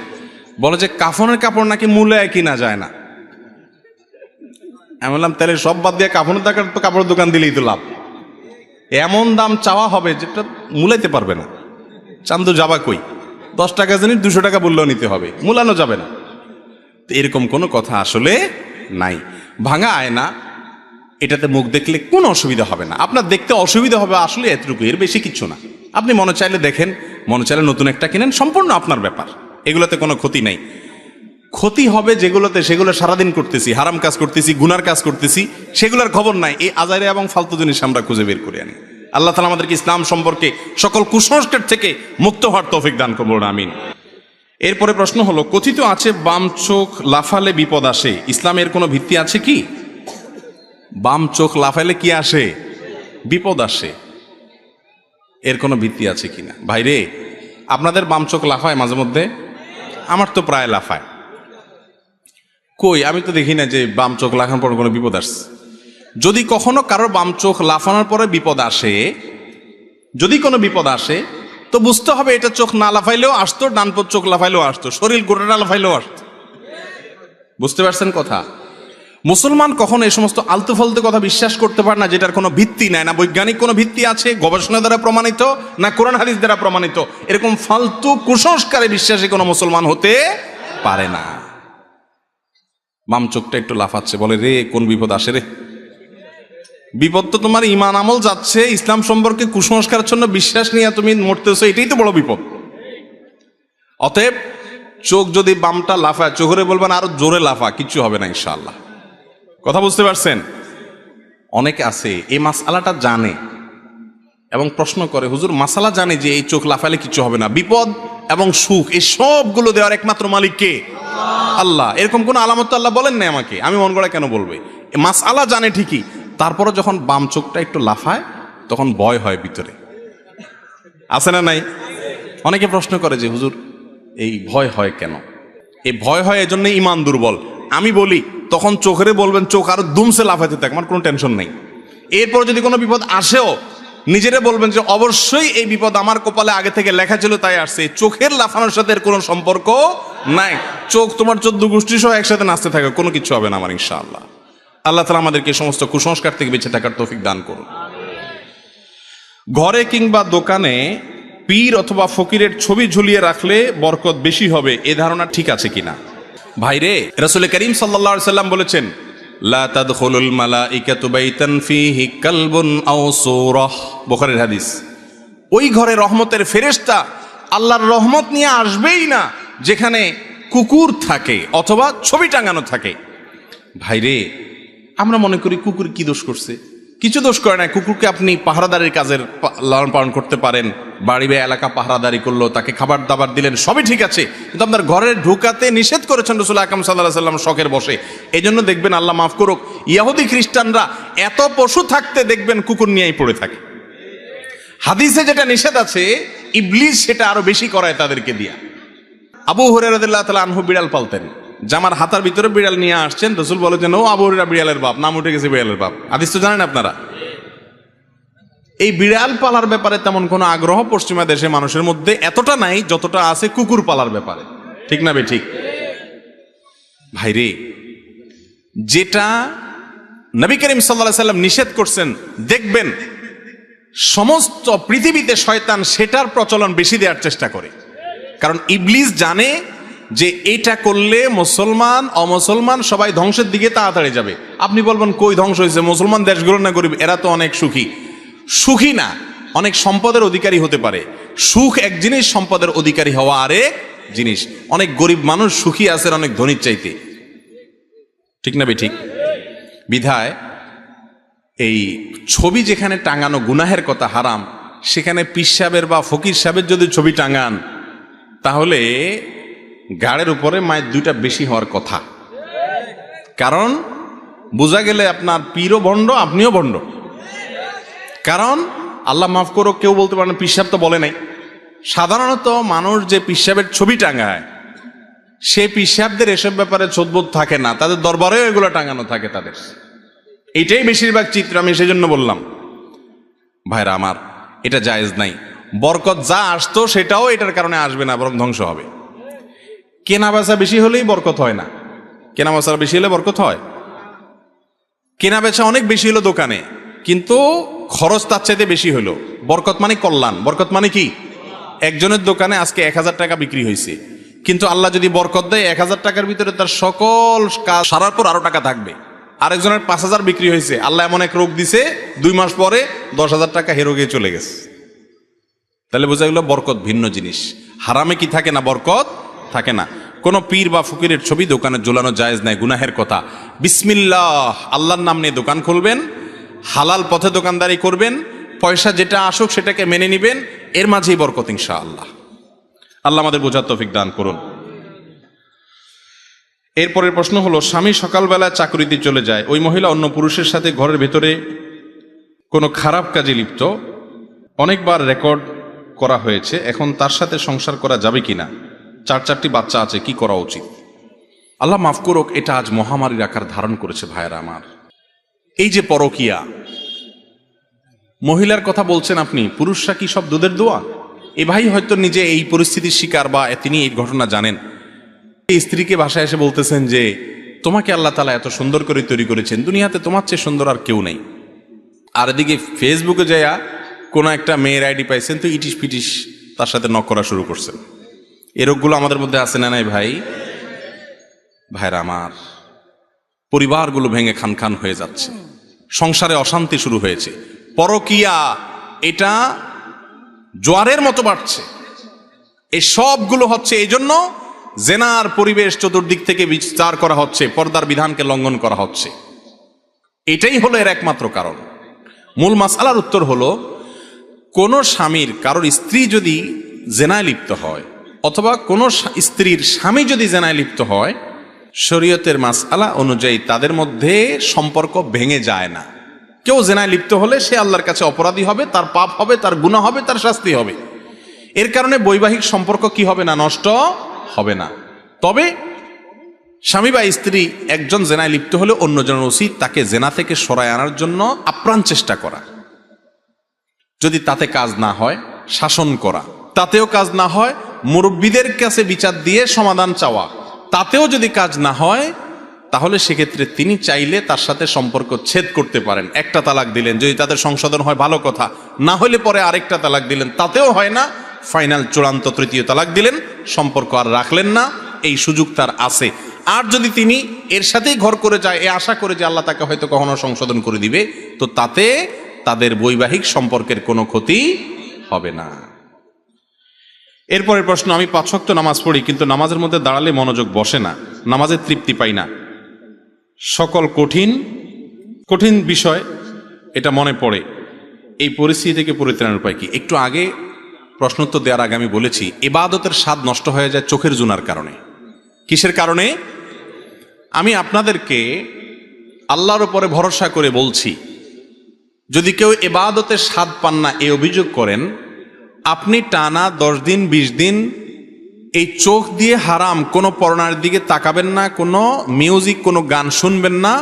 বলে যে কাফনের কাপড় নাকি মূল্যে কিনা যায় না। আমি বললাম, তাহলে সব বাদ দিয়ে কাফনের তো কাপড়ের দোকান দিলেই তো লাভ। এমন দাম চাওয়া হবে যেটা মূলাইতে পারবে না, চান্দু যাবা কই, 10 টাকা জিনিস 200 টাকা বললেও নিতে হবে, মূলানো যাবে না। তো এরকম কোনো কথা আসলে নাই। ভাঙা আয়না, এটাতে মুখ দেখলে কোনো অসুবিধা হবে না। আপনার দেখতে অসুবিধা হবে আসলে এতটুকু, এর বেশি কিচ্ছু না। আপনি মনে চাইলে দেখেন, মনে চাইলে নতুন একটা কিনেন, সম্পূর্ণ আপনার ব্যাপার, এগুলোতে কোনো ক্ষতি নাই। ক্ষতি হবে যেগুলোতে, সেগুলো সারাদিন করতেছি, হারাম কাজ করতেছি, গুনার কাজ করতেছি, সেগুলোর খবর নাই। এই আজারে এবং ফালতু জিনিস আমরা খুঁজে বের করে আনি। আল্লাহ তাআলা আমাদেরকে ইসলাম সম্পর্কে সকল কুসংস্কার থেকে মুক্ত হওয়ার তৌফিক দান করুন, আমিন। এরপরে প্রশ্ন হলো, কথিত আছে বাম চোখ লাফালে বিপদ আসে, ইসলামের কোনো ভিত্তি আছে কি? বাম চোখ লাফালে কি আসে? বিপদ আসে। এর কোনো ভিত্তি আছে কিনা? ভাইরে, আপনাদের বাম চোখ লাফায় মাঝে মধ্যে? আমার তো প্রায় লাফায়। কই, আমি তো দেখি না যে বাম চোখ লাফানোর পর কোনো বিপদ আসছে। যদি কখনো কারোর বাম চোখ লাফানোর পরে বিপদ আসে, যদি কোনো বিপদ আসে, তো বুঝতে হবে এটা চোখ না লাফাইলেও আসতো, ডান চোখ লাফাইলেও আসতো, শরীর গোটাটা লাফাইলেও আসতো। বুঝতে পারছেন কথা? মুসলমান কখনো এই সমস্ত আলতু ফালতু কথা বিশ্বাস করতে পারে না, যেটার কোনো ভিত্তি নাই, না বৈজ্ঞানিক কোনো ভিত্তি আছে, গবেষণা দ্বারা প্রমাণিত, না কোরআন হাদিস দ্বারা প্রমাণিত। এরকম ফালতু কুসংস্কারে বিশ্বাসী কোনো মুসলমান হতে পারে না। বাম চোখটা একটু লাফাচ্ছে, বলে রে কোন বিপদ আসে রে? বিপদ তো তোমার ইমান আমল যাচ্ছে, ইসলাম সম্পর্কে কুসংস্কারের জন্য বিশ্বাস নিয়ে তুমি মরতেছো, এটাই তো বড় বিপদ। অতএব চোখ যদি বামটা লাফায়, চোখরে বলবেন আরো জোরে লাফা, কিচ্ছু হবে না ইনশাআল্লাহ। কথা বুঝতে পারছেন? অনেকে আছে এই মাসআলাটা জানে এবং প্রশ্ন করে, হুজুর মাসালা জানে যে এই চোখ লাফালে কিছু হবে না, বিপদ এবং সুখ এই সবগুলো দেওয়ার একমাত্র মালিক কে? আল্লাহ। এরকম কোন আলামত আল্লাহ বলেন নাই আমাকে, আমি মন গড়া কেন বলবে? মাসআলা জানে ঠিকই, তারপরে যখন বাম চোখটা একটু লাফায় তখন ভয় হয় ভিতরে, আছে না নাই? অনেকে প্রশ্ন করে যে হুজুর এই ভয় হয় কেন? এই ভয় হয় এজন্য ইমান দুর্বল। আমি বলি তখন চোখেরে বলবেন চোখ আরো দুমসে লাফাইতে থাক, আমার কোনো টেনশন নেই। এরপর যদি কোনো বিপদ আসেও নিজেরে বলবেন যে অবশ্যই এই বিপদ আমার কপালে আগে থেকে লেখা ছিল তাই আসছে, চোখের লাফানোর সাথে এর কোনো সম্পর্ক নাই। চোখ তোমার 14 গোষ্ঠী সহ একসাথে নাচতে থাকে, কোনো কিছু হবে না আমার ইনশাআল্লাহ। আল্লাহ তাআলা আমাদেরকে সমস্ত কুসংস্কার থেকে বেঁচে থাকার তৌফিক দান করুন। ঘরে কিংবা দোকানে পীর অথবা ফকিরের ছবি ঝুলিয়ে রাখলে বরকত বেশি হবে, এ ধারণা ঠিক আছে কিনা? ভাইরে, রাসূল করিম সাল্লাল্লাহু আলাইহি সাল্লাম বলেছেন, লা তাদখুলুল মালাইকাতু বাইতান ফীহি কালবুন আও সূরাহ, বুখারীর হাদিস। ওই ঘরে রহমতের ফেরেশতা আল্লাহর রহমত নিয়ে আসবেই না যেখানে কুকুর থাকে অথবা ছবি টাঙানো থাকে। ভাইরে, আমরা মনে করি কুকুর কি দোষ করছে? কিছু দোষ করে না। কুকুরকে আপনি পাহারাদারির কাজের লালন পালন করতে পারেন, বাড়ি বা এলাকা পাহারাদারি করলো, তাকে খাবার দাবার দিলেন, সবই ঠিক আছে, কিন্তু আপনার ঘরে ঢুকাতে নিষেধ করেছেন রাসূল আকরাম সাল্লাল্লাহু আলাইহি ওয়াসাল্লাম শখের বসে। এই জন্য দেখবেন, আল্লাহ মাফ করুক, ইহুদি খ্রিস্টানরা এত পশু থাকতে দেখবেন কুকুর নিয়েই পড়ে থাকে। হাদিসে যেটা নিষেধ আছে, ইবলিস সেটা আরো বেশি করায় তাদেরকে দিয়া। আবু হুরায়রা রাদিয়াল্লাহু তাআলা আনহু বিড়াল পালতেন, জামার হাতার ভিতরে বিড়াল নিয়ে আসছেন, রাসূল বলেছেন, ও আবু হুরায়রা বিড়ালের বাপ, নাম উঠে গেছে বিড়ালের বাপ। হাদিস তো জানেন আপনারা। এই বিড়াল পালার ব্যাপারে তেমন কোনো আগ্রহ পশ্চিমা দেশে মানুষের মধ্যে এতটা নাই যতটা আছে কুকুর পালার ব্যাপারে, ঠিক না ঠিক? ভাইরে, যেটা নবী করিম সাল্লাল্লাহু আলাইহি সাল্লাম নিষেধ করছেন, দেখবেন সমস্ত পৃথিবীতে শয়তান সেটার প্রচলন বেশি দেওয়ার চেষ্টা করে। কারণ ইবলিস জানে যে এটা করলে মুসলমান অমুসলমান সবাই ধ্বংসের দিকে তাড়াতাড়ি যাবে। আপনি বলবেন, কই ধ্বংস হয়েছে? মুসলমান দেশগুলো না গরিব, এরা তো অনেক সুখী। সুখী না, অনেক সম্পদের অধিকারী হতে পারে। সুখ এক জিনিস, সম্পদের অধিকারী হওয়া আরেক জিনিস। অনেক গরিব মানুষ সুখী আছেন অনেক ধনীর চাইতে, ঠিক না ঠিক? বিধায় এই ছবি যেখানে টাঙানো গুনাহের কথা, হারাম, সেখানে পীর সাহেবের বা ফকির সাহেবের যদি ছবি টাঙান, তাহলে গাড়ের উপরে মায়ের দুইটা বেশি হওয়ার কথা। কারণ বোঝা গেলে আপনার পীরও ভণ্ড, আপনিও ভণ্ড। কারণ আল্লাহ মাফ করো, কেউ বলতে পারেন পীর সাহেব তো বলে নাই। সাধারণত মানুষ যে পীর সাহেবের ছবি টাঙায়, সে পীর সাহেবদের এসব ব্যাপারে ছোটবোধ থাকে না, তাদের দরবারেও এগুলো টাঙানো থাকে তাদের। এটাই বেশিরভাগ চিত্র। আমি সেজন্য বললাম, ভাইরা আমার, এটা জায়েজ নাই। বরকত যা আসতো সেটাও এটার কারণে আসবে না, বরং ধ্বংস হবে। কেনা বেচা বেশি হলেই বরকত হয় না। কেনা বেচা বেশি হলে বরকত হয়? কেনা বেচা অনেক বেশি হলো দোকানে, কিন্তু খরচ তার চাইতে বেশি হলো। বরকত মানে কল্যাণ। বরকত মানে কি? একজনের দোকানে আজকে 1000 টাকা বিক্রি হয়েছে, কিন্তু আল্লাহ যদি বরকত দেয়, 1000 টাকার ভিতরে তার সকল কাজ সারার পর আরো টাকা থাকবে। আরেকজনের 5000 বিক্রি হয়েছে, আল্লাহ এমন এক রোগ দিছে, 2 মাস পরে 10,000 টাকা হে রোগে চলে গেছে। তাহলে বোঝা গেল বরকত ভিন্ন জিনিস। হারামে কি থাকে না? বরকত থাকে না। কোনো পীর বা ফকিরের ছবি দোকানে ঝোলানো জায়েজ নাই, গুনাহের কথা। বিসমিল্লাহ, আল্লাহর নাম নিয়ে দোকান খুলবেন, হালাল পথে দোকানদারি করবেন, পয়সা যেটা আসুক সেটাকে মেনে নিবেন, এর মাঝেই বরকত ইনশাআল্লাহ। আল্লাহ আমাদের বোঝার তৌফিক দান করুন। এরপরের প্রশ্ন হলো, স্বামী সকালবেলা চাকরিতে চলে যায়, ওই মহিলা অন্য পুরুষের সাথে ঘরের ভেতরে কোনো খারাপ কাজে লিপ্ত, অনেকবার রেকর্ড করা হয়েছে, এখন তার সাথে সংসার করা যাবে কিনা? 4টি বাচ্চা আছে, কি করা উচিত? আল্লাহ মাফ করুক, এটা আজ মহামারীর আকার ধারণ করেছে ভাইয়েরা আমার। এই যে পরকিয়া, মহিলার কথা বলছেন আপনি, পুরুষরা কি সব দুধের দোয়া? এ ভাই হয়তো নিজে এই পরিস্থিতির শিকার, বা তিনি এই ঘটনা জানেন। স্ত্রীকে বাসায় এসে বলতেছেন যে, তোমাকে আল্লাহ তাআলা এত সুন্দর করে তৈরি করেছেন, দুনিয়াতে তোমার চেয়ে সুন্দর আর কেউ নেই। আর এদিকে ফেসবুকে যাইয়া কোনো একটা মেয়ের আইডি পাইছেন, তো ইটিস পিটিস তার সাথে নক করা শুরু করছেন। এই রোগগুলো আমাদের মধ্যে আছে না নাই ভাই? ভাইরা আমার, পরিবারগুলো ভেঙে খান খান হয়ে যাচ্ছে, সংসারে অশান্তি শুরু হয়েছে। পরকিয়া এটা জোয়ারের মতো বাড়ছে। এই সবগুলো হচ্ছে এই জন্য, জেনার পরিবেশ চতুর্দিক থেকে বিস্তার করা হচ্ছে, পর্দার বিধানকে লঙ্ঘন করা হচ্ছে। এটাই হলো এর একমাত্র কারণ। মূল মাসআলার উত্তর হলো, কোন স্বামীর কারোর স্ত্রী যদি জেনায় লিপ্ত হয়, অথবা কোন স্ত্রীর স্বামী যদি জেনায় লিপ্ত হয়, শরীয়তের মাসআলা অনুযায়ী তাদের মধ্যে সম্পর্ক ভেঙে যায় না। কেউ জেনায় লিপ্ত হলে সে আল্লাহর কাছে অপরাধী হবে, তার পাপ হবে, তার গুনাহ হবে, তার শাস্তি হবে। এর কারণে বৈবাহিক সম্পর্ক কি হবে না? নষ্ট হবে না। তবে স্বামী বা স্ত্রী একজন জেনায় লিপ্ত হলে অন্যজনের উচিত তাকে জেনা থেকে সরায় আনার জন্য আপ্রাণ চেষ্টা করা। যদি তাতে কাজ না হয়, শাসন করা। তাতেও কাজ না হয়, মুরব্বীদের কাছে বিচার দিয়ে সমাধান চাওয়া। তাতেও যদি কাজ না হয়, তাহলে সেক্ষেত্রে তিনি চাইলে তার সাথে সম্পর্ক ছেদ করতে পারেন। একটা তালাক দিলেন, যদি তাদের সংশোধন হয় ভালো কথা, না হলে পরে আরেকটা তালাক দিলেন, তাতেও হয় না, ফাইনাল চূড়ান্ত 3য় তালাক দিলেন, সম্পর্ক আর রাখলেন না। এই সুযোগ তার আছে। আর যদি তিনি এর সাথেই ঘর করে যায়, এ আশা করে যে আল্লাহ তাকে হয়তো কখনো সংশোধন করে দিবে, তো তাতে তাদের বৈবাহিক সম্পর্কের কোনো ক্ষতি হবে না। এরপরের প্রশ্ন, আমি 5 ওয়াক্ত নামাজ পড়ি, কিন্তু নামাজের মধ্যে দাঁড়ালে মনোযোগ বসে না, নামাজের তৃপ্তি পাই না। সকল কঠিন কঠিন বিষয় এটা মনে পড়ে। এই পরিস্থিতি থেকে পরিত্রাণের উপায় কি? একটু আগে প্রশ্নোত্তর দেওয়ার আগে আমি বলেছি ইবাদতের স্বাদ নষ্ট হয়ে যায় চোখের জুনার কারণে। কিসের কারণে? আমি আপনাদেরকে আল্লাহর উপরে ভরসা করে বলছি, যদি কেউ ইবাদতের স্বাদ পান না এই অভিযোগ করেন, আপনি টানা 10 দিন 20 দিন এই চোখ দিয়ে হারাম কোনো পর্নার দিকে তাকাবেন না, কোনো মিউজিক কোনো গান শুনবেন না,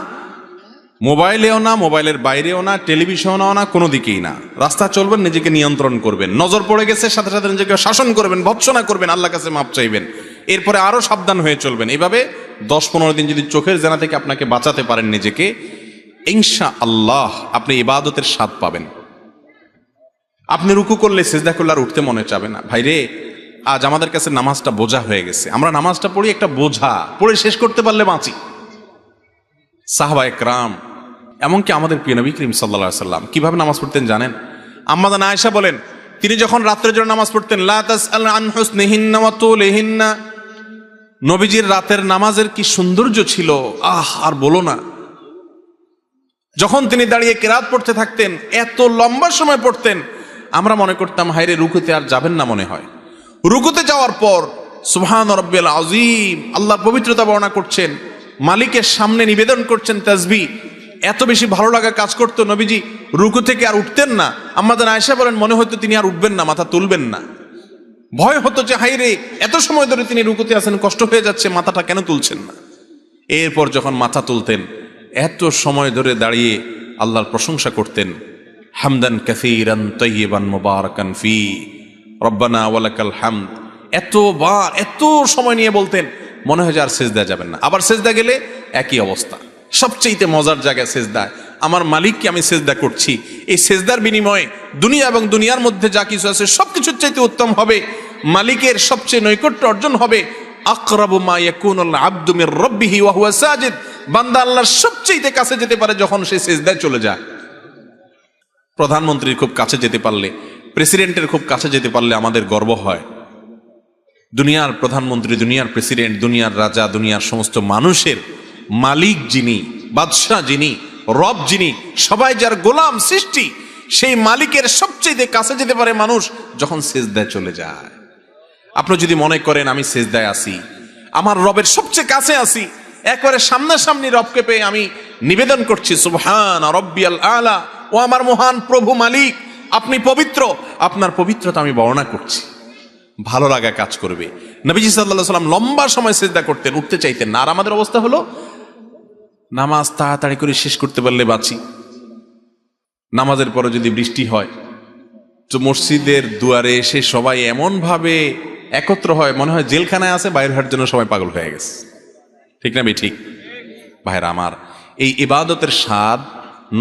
মোবাইলেও না, মোবাইলের বাইরেও না, টেলিভিশনেও না, কোনো দিকেই না। রাস্তা চলবেন, নিজেকে নিয়ন্ত্রণ করবেন, নজর পড়ে গেছে সাথে সাথে নিজেকে শাসন করবেন, ভৎসনা করবেন, আল্লাহর কাছে মাপ চাইবেন, এরপরে আরো সাবধান হয়ে চলবেন। এইভাবে 10-15 দিন যদি চোখের জেনা থেকে আপনাকে বাঁচাতে পারেন নিজেকে, ইনশাআল্লাহ আপনি ইবাদতের স্বাদ পাবেন। আপনি রুকু করলে সিজদা করলে আর উঠতে মনে চাবে না। ভাইরে, আজ আমাদের কাছে নামাজটা বোঝা হয়ে গেছে। আমরা নামাজটা পড়ি একটা বোঝা, পড়ে শেষ করতে পারলে বাঁচি। সাহাবায়ে কেরাম, এমনকি আমাদের প্রিয় নবী করিম সাল্লাল্লাহু আলাইহি সাল্লাম কিভাবে নামাজ পড়তেন জানেন? আম্মা জান আয়েশা বলেন, তিনি যখন রাত্রের জন্য নামাজ পড়তেন, লা তাসআল আন হুসনিহিন্না ওয়া তুলিহিন্না, নবীজির রাতের নামাজের কি সৌন্দর্য ছিল, আর বলো না। যখন তিনি দাঁড়িয়ে কেরাত পড়তে থাকতেন, এত লম্বা সময় পড়তেন, আমরা মনে করতাম হায়রে রুকুতে আর যাবেন না মনে হয়। রুকুতে যাওয়ার পর সুবহান রাব্বিয়াল আযীম, আল্লাহর পবিত্রতা বর্ণনা করছেন, মালিকের সামনে নিবেদন করছেন তাসবিহ। এত বেশি ভালো লাগা কাজ করতো, নবীজি রুকু থেকে আর উঠতেন না। আমাদের আয়েশা বলেন, মনে হয়তো তিনি আর উঠবেন না, মাথা তুলবেন না। ভয় হতো যে হায়রে এত সময় ধরে তিনি রুকুতে আছেন, কষ্ট হয়ে যাচ্ছে, মাথাটা কেন তুলছেন না। এরপর যখন মাথা তুলতেন, এত সময় ধরে দাঁড়িয়ে আল্লাহর প্রশংসা করতেন, হামদান কাসীরান তাইয়িবান মুবারাকান ফি রব্বানা ওয়ালাকাল হামদ। এতবার এত সময় নিয়ে বলতেন, মনে হয় যে আর সেজদা যাবেন না। আবার সেজদা গেলে একই অবস্থা। সবচেয়ে মজার জায়গা সেজদায়, আমার মালিককে আমি সেজদা করছি। এই সেজদার বিনিময়ে দুনিয়া এবং দুনিয়ার মধ্যে যা কিছু আছে সবকিছুর চাইতে উত্তম হবে, মালিকের সবচেয়ে নৈকট্য অর্জন হবে। আকরাবু মা ইয়াকুনুল আবদু মির রাব্বিহি ওয়া হুয়া সাজিদ, বান্দা আল্লাহর সবচেয়ে কাছে যেতে পারে যখন সে সেজদায় চলে যায়। প্রধানমন্ত্রীর খুব কাছে যেতে পারলে, প্রেসিডেন্টের খুব কাছে যেতে পারলে আমাদের গর্ব হয়। দুনিয়ার প্রধানমন্ত্রী, দুনিয়ার প্রেসিডেন্ট, দুনিয়ার রাজা, দুনিয়ার সমস্ত মানুষের মালিক যিনি, বাদশাহ যিনি, রব যিনি, সবাই যার গোলাম সৃষ্টি, সেই মালিকের সবচেয়ে কাছে যেতে পারে মানুষ যখন সেজদায় চলে যায়। আপনি যদি মনে করেন আমি সেজদায় আসি, আমার রবের সবচেয়ে কাছে আসি, একবারে সামনাসামনি রবকে পেয়ে আমি নিবেদন করছি সুবহান রাব্বিয়াল আলা, ও আমার মহান প্রভু মালিক, আপনি পবিত্র, আপনার পবিত্রতা আমি বর্ণনা করছি, ভালো লাগা কাজ করবে। নবীজি সাল্লাল্লাহু আলাইহি সাল্লাম লম্বা সময় সিজদা করতেন, উঠতে চাইতেন না। আর আমাদের অবস্থা হলো নামাজ তাড়াতাড়ি করে শেষ করতে পারলে বাঁচি। নামাজের পরে যদি বৃষ্টি হয় তো মসজিদের দুয়ারে এসে সবাই এমন ভাবে একত্র হয়, মনে হয় জেলখানায় আছে, বাইরে হওয়ার জন্য সবাই পাগল হয়ে গেছে। ঠিক না ঠিক? ভাইরা আমার, এই ইবাদতের স্বাদ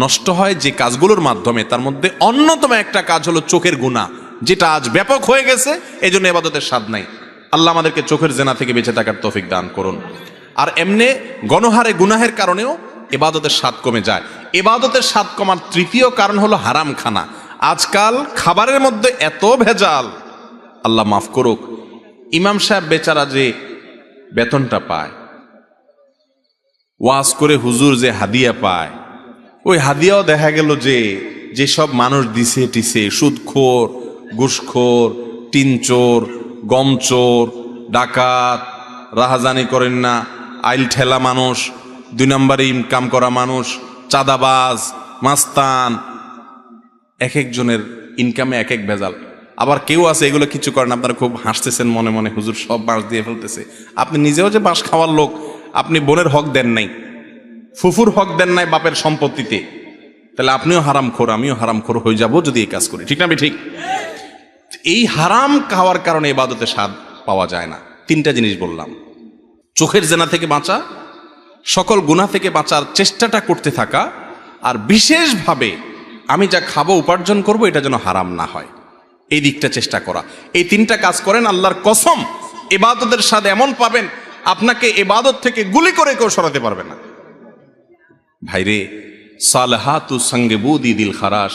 নষ্ট হয় যে কাজগুলোর মাধ্যমে, তার মধ্যে অন্যতম একটা কাজ হলো চোখের গুনাহ, যেটা আজ ব্যাপক হয়ে গেছে। এই জন্য ইবাদতের স্বাদ নাই। আল্লাহ আমাদেরকে চোখের জেনা থেকে বেঁচে থাকার তৌফিক দান করুন। আর এমনি গণহারে গুনাহের কারণেও ইবাদতের স্বাদ কমে যায়। ইবাদতের স্বাদ কমার তৃতীয় কারণ হলো হারাম খানা। আজকাল খাবারের মধ্যে এত ভেজাল, আল্লাহ মাফ করুক। ইমাম সাহেব বেচারা যে বেতনটা পায়, ওয়াজ করে হুজুর যে হাদিয়া পায়, ওই হাদিয়াও দেখা গেল যে যেসব মানুষ দিছে টিছে, সুদখোর, ঘুষখোর, টিনচোর, গমচোর, ডাকাত, রাহাজানি করেন না, আইল ঠেলা মানুষ, 2 নম্বরে ইনকাম করা মানুষ, চাঁদাবাজ, মাস্তান, এক একজনের ইনকামে এক এক ভেজাল। আবার কেউ আছে এগুলো কিছু করেন, আপনারা খুব হাসতেছেন মনে মনে, হুজুর সব বাঁশ দিয়ে ফেলতেছে। আপনি নিজেও যে বাঁশ খাওয়ার লোক, আপনি বোনের হক দেন নাই, ফুফুর হক দেন নাই বাপের সম্পত্তিতে, তাহলে আপনিও হারামখোর, আমিও হারামখোর হয়ে যাব যদি এই কাজ করি। ঠিক না ঠিক? এই হারাম খাওয়ার কারণে ইবাদতে স্বাদ পাওয়া যায় না। 3টা জিনিস বললাম, চোখের জেনা থেকে বাঁচা, সকল গুনাহ থেকে বাঁচার চেষ্টাটা করতে থাকা, আর বিশেষভাবে আমি যা খাবো উপার্জন করব এটা যেন হারাম না হয়, এই দিকটা চেষ্টা করা। এই 3টা কাজ করেন, আল্লাহর কসম ইবাদতের স্বাদ এমন পাবেন, আপনাকে ইবাদত থেকে গুলি করে কেউ সরাতে পারবে না। ভাইরে, সালহাতু সঙ্গে বুদি দিল খারাস,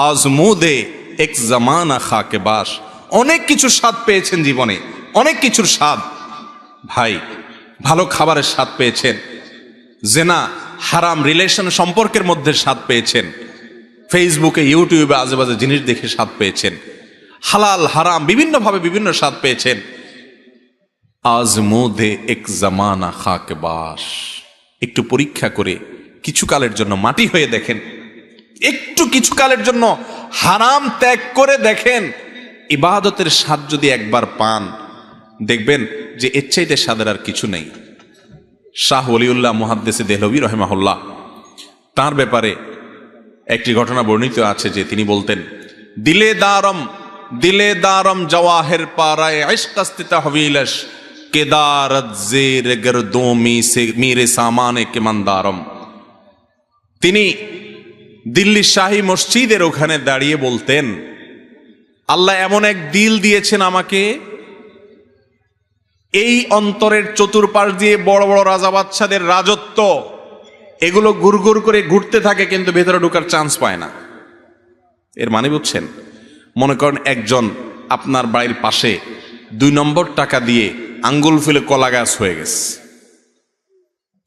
আজমুদে এক জামানা খাকে বাস। অনেক কিছু স্বাদ পেয়েছেন জীবনে, অনেক কিছুর স্বাদ। ভাই, ভালো খাবারের স্বাদ পেয়েছেন, জেনা হারাম রিলেশন সম্পর্কের মধ্যে স্বাদ পেয়েছেন, ফেসবুকে ইউটিউবে আজেবাজে জিনিস দেখে স্বাদ পেয়েছেন, হালাল হারাম বিভিন্নভাবে বিভিন্ন স্বাদ পেয়েছেন। আজ মোদে এক জামানা খাকে বাস, একটু পরীক্ষা করে কিছু কালের জন্য মাটি হয়ে দেখেন, একটু কিছু কালের জন্য হারাম ত্যাগ করে দেখেন, ইবাদতের স্বাদ যদি একবার পান, দেখবেন যে এর চাইতে স্বাদের আর কিছু নেই। শাহ ওলিউল্লাহ মুহাদ্দিসে দেহলভী রহিমাহুল্লাহ, তার ব্যাপারে একটি ঘটনা বর্ণিত আছে যে তিনি বলতেন, দিলে দারম জওয়াহের পারায় ইশকাস্তি তাহবিলশ কেদারত জের গরদোমি সে মেরে সামানে কেমানদারম। তিনি দিল্লি শাহী মসজিদের ওখানে দাঁড়িয়ে বলতেন, আল্লাহ এমন এক দিল দিয়েছেন আমাকে, এই অন্তরের চতুর্পাশ দিয়ে বড় বড় রাজা বাদশাদের রাজত্ব, এগুলো গুড়গুড় করে ঘুরতে থাকে কিন্তু ভেতরে ঢোকার চান্স পায় না। এর মানে বুঝছেন? মনে করেন একজন আপনার বাড়ির পাশে 2 নম্বর টাকা দিয়ে আঙ্গুল ফুলে কলা গাছ হয়ে গেছে,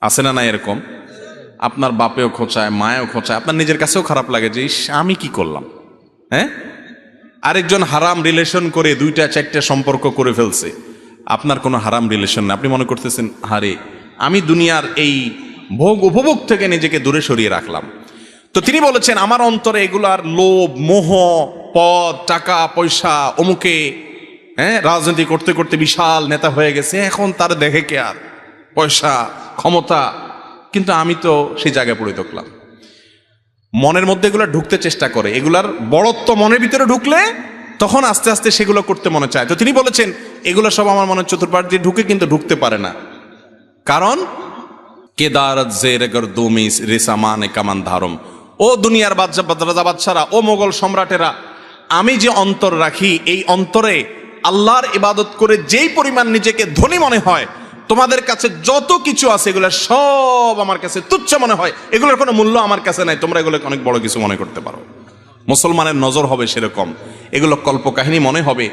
আছে না? না এরকম আপনার বাপেও খোঁচায়, মায়েও খোঁচায়, আপনার নিজের কাছেও খারাপ লাগে যে আমি কি করলাম। হ্যাঁ, আরেকজন হারাম রিলেশন করে 2টা-4টা সম্পর্ক করে ফেলছে, আপনার কোনো হারাম রিলেশন না, আপনি মনে করতেছেন আরে আমি দুনিয়ার এই ভোগ উপভোগ থেকে নিজেকে দূরে সরিয়ে রাখলাম। তো তিনি বলেছেন আমার অন্তরে এগুলার লোভ, মোহ, পদ, টাকা পয়সা, অমুকে রাজনীতি করতে করতে বিশাল নেতা হয়ে গেছে, এখন তার দেখে কে আর পয়সা ক্ষমতা, কিন্তু আমি তো সেই জায়গায় পড়ে থাকলাম। মনের মধ্যে এগুলো ঢুকতে চেষ্টা করে, এগুলার বড়ত্ব মনের ভিতরে ঢুকলে তখন আস্তে আস্তে সেগুলো করতে মনে চায়। তো তিনি বলেছেন এগুলো সব আমার মনের চতুর্পাশ দিয়ে ঢুকে কিন্তু ঢুকতে পারে না, কারণ কেদারত জের গরদোমি রেসামানে কামান ধারম। ও দুনিয়ার রাজা বাদশারা, ও মোগল সম্রাটেরা, আমি যে অন্তর রাখি, এই অন্তরে আল্লাহর ইবাদত করে যেই পরিমাণ নিজেকে ধনী মনে হয়, তোমাদের কাছে যত কিছু আছে এগুলো সব আমার কাছে তুচ্ছ মনে হয়, এগুলোর কোনো মূল্য আমার কাছে নাই, তোমরা এগুলোকে অনেক বড় কিছু মনে করতে পারো। মুসলমানের নজর হবে সেরকম, এগুলো কল্পকাহিনী মনে হবে।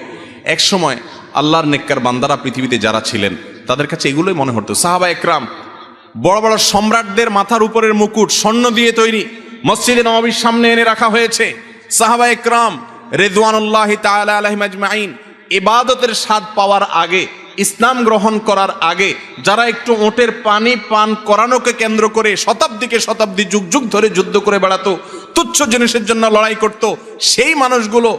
এক সময় আল্লাহর নেককার বান্দারা পৃথিবীতে যারা ছিলেন তাদের কাছে এগুলোই মনে হতো। সাহাবা একরাম, বড় বড় সম্রাটদের মাথার উপরের মুকুট স্বর্ণ দিয়ে তৈরি, মসজিদে নববীর সামনে এনে রাখা হয়েছে। সাহাবা একরাম রিদওয়ানুল্লাহি তাআলা আলাইহিম আজমাইন ইবাদতের স্বাদ পাওয়ার আগে, ইসলাম গ্রহণ করার আগে যারা একটু ওটের পানি পান করানোকে কেন্দ্র করে শতাব্দীকে শতাব্দী যুগ যুগ ধরে যুদ্ধ করে বেড়াতো, তুচ্ছ জিনিসের জন্য লড়াই করত, সেই মানুষগুলো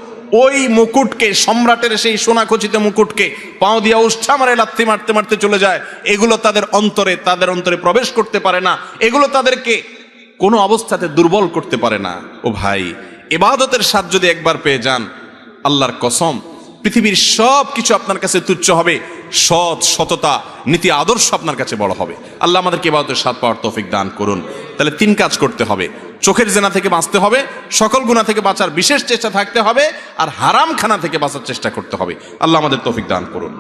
ওই মুকুটকে, সম্রাটের সেই সোনাখচিত মুকুটকে পাও দিয়া উষ্ঠা মারে লাথি মারতে মারতে চলে যায়। এগুলো তাদের অন্তরে প্রবেশ করতে পারে না, এগুলো তাদেরকে কোনো অবস্থাতে দুর্বল করতে পারে না। ও ভাই, ইবাদতের স্বাদ যদি একবার পেয়ে যান, আল্লাহর কসম পৃথিবীর সব কিছু আপনার কাছে তুচ্ছ হবে, সততা নীতি আদর্শ আপনার কাছে বড় হবে। আল্লাহ আমাদেরকে ইবাদতের স্বাদ পাওয়ার তৌফিক দান করুন। তাহলে 3 কাজ করতে হবে, চোখের জেনা থেকে বাঁচতে হবে, সকল গুনাহ থেকে বাঁচার বিশেষ চেষ্টা থাকতে হবে, আর হারাম খানা থেকে বাঁচার চেষ্টা করতে হবে। আল্লাহ আমাদের তৌফিক দান করুন।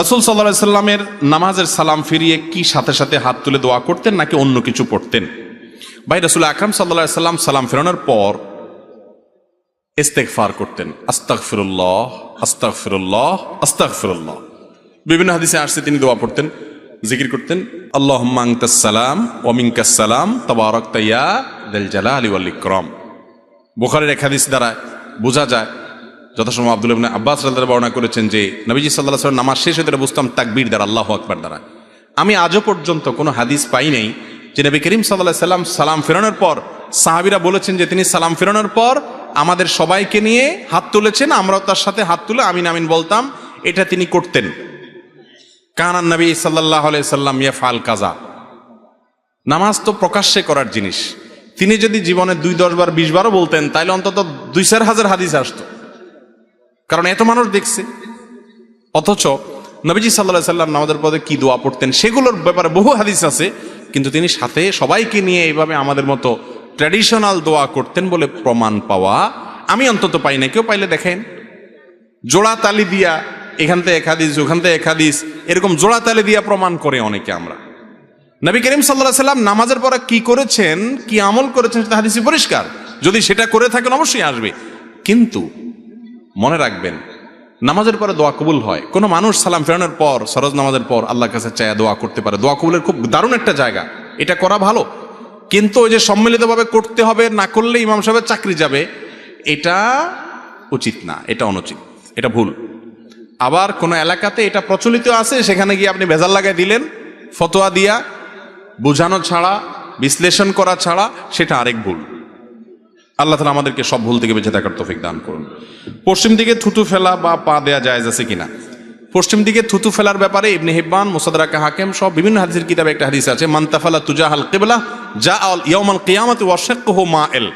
রাসূল সাল্লাল্লাহু আলাইহি সাল্লামের নামাজের সালাম ফিরিয়ে কি সাথে সাথে হাত তুলে দোয়া করতেন নাকি অন্য কিছু পড়তেন? ভাই, রাসূল আকরাম সাল্লাল্লাহু আলাইহি সাল্লাম সালাম ফেরানোর পর ইস্তেগফার করতেন, আস্তাগফিরুল্লাহ আস্তাগফিরুল্লাহ আস্তাগফিরুল্লাহ। বিভিন্ন হাদিসে আসছে তিনি দোয়া পড়তেন, জিকির করতেন, আল্লাহুম্মা আনতাস সালাম ওয়া মিনকাস সালাম তাবারাকতা ইয়া যাল জালালি ওয়াল ইকরাম। বুখারীর এক হাদিস দ্বারা বোঝা যায়, যথাসময় আব্দুল্লাহ ইবনে আব্বাস রাদিয়াল্লাহু আনহু বর্ণনা করেছেন যে নবীজি সাল্লাল্লাহু আলাইহি ওয়াসাল্লাম নামাজ শেষ হতে বুঝতাম তাকবীর দ্বারা, আল্লাহু আকবার দ্বারা। আমি আজও পর্যন্ত কোনো হাদিস পাই নাই যে নবী করিম সাল্লাল্লাহু আলাইহি সাল্লাম সালাম ফেরানোর পর সাহাবীরা বলেছেন যে তিনি সালাম ফেরানোর পর আমাদের সবাইকে নিয়ে হাত তুলেছেন, আমরাও তার সাথে হাত তুলে আমিন আমিন বলতাম। এটা তিনি করতেন। কানান নবী সাল্লাল্লাহু আলাইহি সাল্লাম ইয়াফআল কাজা। নামাজ তো প্রকাশ্যে করার জিনিস, তিনি যদি জীবনে 2, 10 বার 20 বারও বলতেন তাহলে অন্তত 2-4 হাজার হাদিস আসতো, কারণ এত মানুষ দেখছে। অথচ নবীজি সাল্লাল্লাহু আলাইহি সাল্লাম নামাজের পরে কি দোয়া পড়তেন সেগুলোর ব্যাপারে বহু হাদিস আছে, কিন্তু তিনি সাথে সবাইকে নিয়ে এইভাবে আমাদের মতো ট্র্যাডিশনাল দোয়া করতেন বলে প্রমাণ পাওয়া আমি অন্তত পাই না। কেউ পাইলে দেখেন। জোড়া তালি দিয়া এখান থেকে এক হাদিস, ওখান থেকে এক হাদিস, এরকম জোড়া তালি দিয়া প্রমাণ করে অনেকে আমরা। নবী করিম সাল্লাল্লাহু আলাইহি সাল্লাম নামাজের পরে কি করেছেন, কি আমল করেছেন সেটা হাদিসে পরিষ্কার। যদি সেটা করে থাকেন অবশ্যই আসবে, কিন্তু মনে রাখবেন নামাজের পরে দোয়া কবুল হয়। কোনো মানুষ সালাম ফেরানোর পর, ফরজ নামাজের পর আল্লাহর কাছে চায়া দোয়া করতে পারে। দোয়া কবুলের খুব দারুণ একটা জায়গা, এটা করা ভালো। কিন্তু ওই যে সম্মিলিতভাবে করতে হবে, না করলে ইমাম সাহেবের চাকরি যাবে, এটা উচিত না, এটা অনুচিত, এটা ভুল। আবার কোনো এলাকাতে এটা প্রচলিত আছে, সেখানে গিয়ে আপনি ভেজাল লাগাই দিলেন, ফতোয়া দিয়া বোঝানো ছাড়া, বিশ্লেষণ করা ছাড়া, সেটা আরেক ভুল। আল্লাহ তাআলা আমাদেরকে সব ভুল থেকে বেঁচে থাকার তৌফিক দান করুন। পশ্চিম দিকে থুতু ফেলা বা পা দেয়া জায়েজ আছে কিনা? পশ্চিম দিকে থুতু ফেলার ব্যাপারে ইবনে হিব্বান, মুসাদরাকে হাকিম সব বিভিন্ন হাদিসের কিতাবে একটা হাদিস আছে, মান তাফালা তুজাহাল কিবলা জাআল ইয়াউমাল কিয়ামাতি ওয়া শাক্কুহু মাইল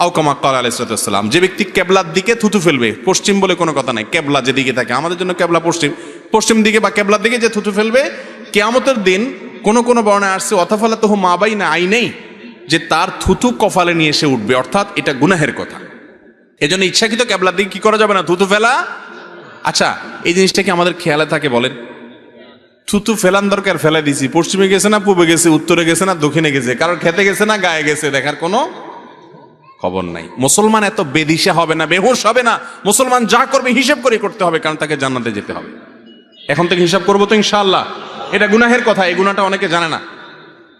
আও কামা ক্বালা আলাইহিস সালাতু ওয়াস সালাম। যে ব্যক্তি কিবলার দিকে থুতু ফেলবে, পশ্চিম বলে কোনো কথা নাই, কিবলা যেদিকে থাকে, আমাদের জন্য কিবলা পশ্চিম, পশ্চিম দিকে বা কিবলার দিকে যে থুতু ফেলবে, কিয়ামতের দিন কোন কোন বর্ণনায় আসছে ওয়াতাফালাতুহু মা বাইনা আইনাই, যে তার থুতু কপালে নিয়ে এসে উঠবে, অর্থাৎ এটা গুনাহের কথা। এজন্য ইচ্ছাকৃত কিবলার দিকে কি করা যাবে না, থুতু ফেলা। আচ্ছা, এই জিনিসটা কি আমাদের খেয়ালে থাকে বলেন? থুতু ফেলান দরকার, ফেলে দিছি, পশ্চিমে গেছে না পূবে গেছে, উত্তরে গেছে না দক্ষিণে গেছে, কারোর খেতে গেছে না গায়ে গেছে, দেখার কোনো খবর নাই। মুসলমান এত বেদিশা হবে না, বেহুশ হবে না। মুসলমান যা করবে হিসাব করে করতে হবে, কারণ তাকে জান্নাতে যেতে হবে। এখন থেকে হিসাব করবো তো ইনশাআল্লাহ। এটা গুনাহের কথা, এই গুনাহটা অনেকে জানে না।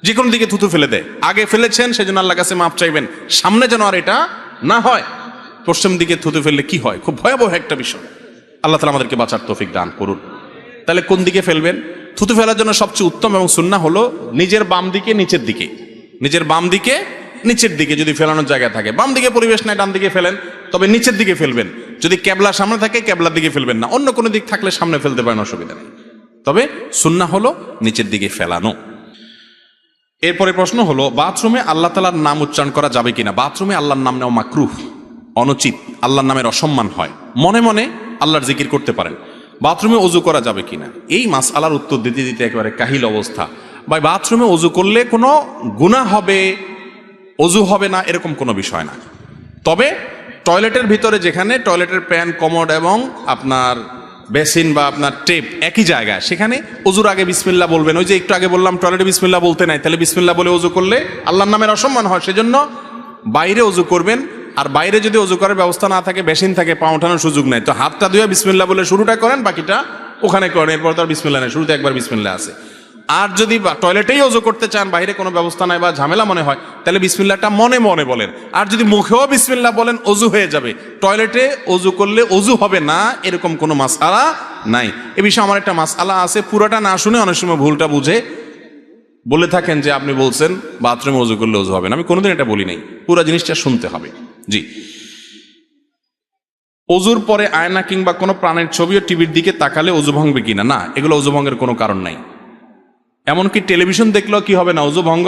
যে কোনো দিকে থুতু ফেলে দেয়, আগে ফেলেছেন সেজন্য আল্লাহর কাছে মাপ চাইবেন, সামনে যেন আর এটা না হয়। পশ্চিম দিকে থুতু ফেললে কি হয়, খুব ভয়াবহ একটা বিষয়। আল্লাহ তাআলা আমাদেরকে বাঁচার তৌফিক দান করুন। তাহলে কোন দিকে ফেলবেন? থুতু ফেলার জন্য সবচেয়ে উত্তম এবং সুন্নাহ হলো নিজের বাম দিকে নিচের দিকে, নিজের বাম দিকে নিচের দিকে যদি ফেলানোর জায়গা থাকে। বাম দিকে পরিবেশ নাই, ডান দিকে ফেলেন, তবে নিচের দিকে ফেলবেন। যদি কেবলা সামনে থাকে কেবলার দিকে ফেলবেন না, অন্য কোনো দিক থাকলে সামনে ফেলতে পারেন, অসুবিধা নেই, তবে সুন্নাহ হলো নিচের দিকে ফেলানো। এরপরে প্রশ্ন হলো, বাথরুমে আল্লাহ তাআলার নাম উচ্চারণ করা যাবে কিনা? বাথরুমে আল্লাহর নাম নেওয়া মাকরুহ, অনুচিত, আল্লাহর নামের অসম্মান হয়। মনে মনে আল্লাহর জিকির করতে পারেন। বাথরুমে অজু করা যাবে কিনা, এই মাসআলার উত্তর দিতে দিতে একেবারে কাহিল অবস্থা। বা বাথরুমে অজু করলে কোনো গুনাহ হবে, অজু হবে না, এরকম কোনো বিষয় না। তবে টয়লেটের ভিতরে, যেখানে টয়লেটের প্যান, কমোড এবং আপনার বেসিন বা আপনার টেপ একই জায়গায়, সেখানে অজুর আগে বিসমিল্লাহ বলবেন। ওই যে একটু আগে বললাম টয়লেটে বিসমিল্লাহ বলতে নাই, তাহলে বিসমিল্লাহ বলে অজু করলে আল্লাহর নামের অসম্মান হয়, সেজন্য বাইরে অজু করবেন। আর বাইরে যদি অজু করার ব্যবস্থা না থাকে, বেসিন থাকে, পা ওঠানোর সুযোগ নেই, তো হাতটা ধুয়ে বিসমিল্লাহ বলে শুরুটা করেন, বাকিটা ওখানে করেন। এরপর তো আর বিসমিল্লাহ নেই, শুরুতে একবার বিসমিল্লাহ আছে। আর যদি টয়লেটেই অজু করতে চান, বাইরে কোনো ব্যবস্থা নাই বা ঝামেলা মনে হয়, তাহলে বিসমিল্লাহটা মনে মনে বলেন। আর যদি মুখেও বিসমিল্লাহ বলেন, অজু হয়ে যাবে। টয়লেটে অজু করলে অজু হবে না, এরকম কোনো মাসআলা নাই। এ বিষয়ে আমার একটা মাসআলা আছে, পুরোটা না শুনে অনেক সময় ভুলটা বুঝে বলে থাকেন যে আপনি বলছেন বাথরুমে অজু করলে অজু হবে না। আমি কোনোদিন এটা বলি নাই, পুরো জিনিসটা শুনতে হবে। জি, অজুর পরে আয়না কিংবা কোনো প্রাণের ছবিও টিভির দিকে তাকালে অজু ভাঙবে কিনা? না, এগুলো অজু ভঙ্গের কোনো কারণ নাই। এমনকি টেলিভিশন দেখলেও কি হবে না, অজু ভঙ্গ।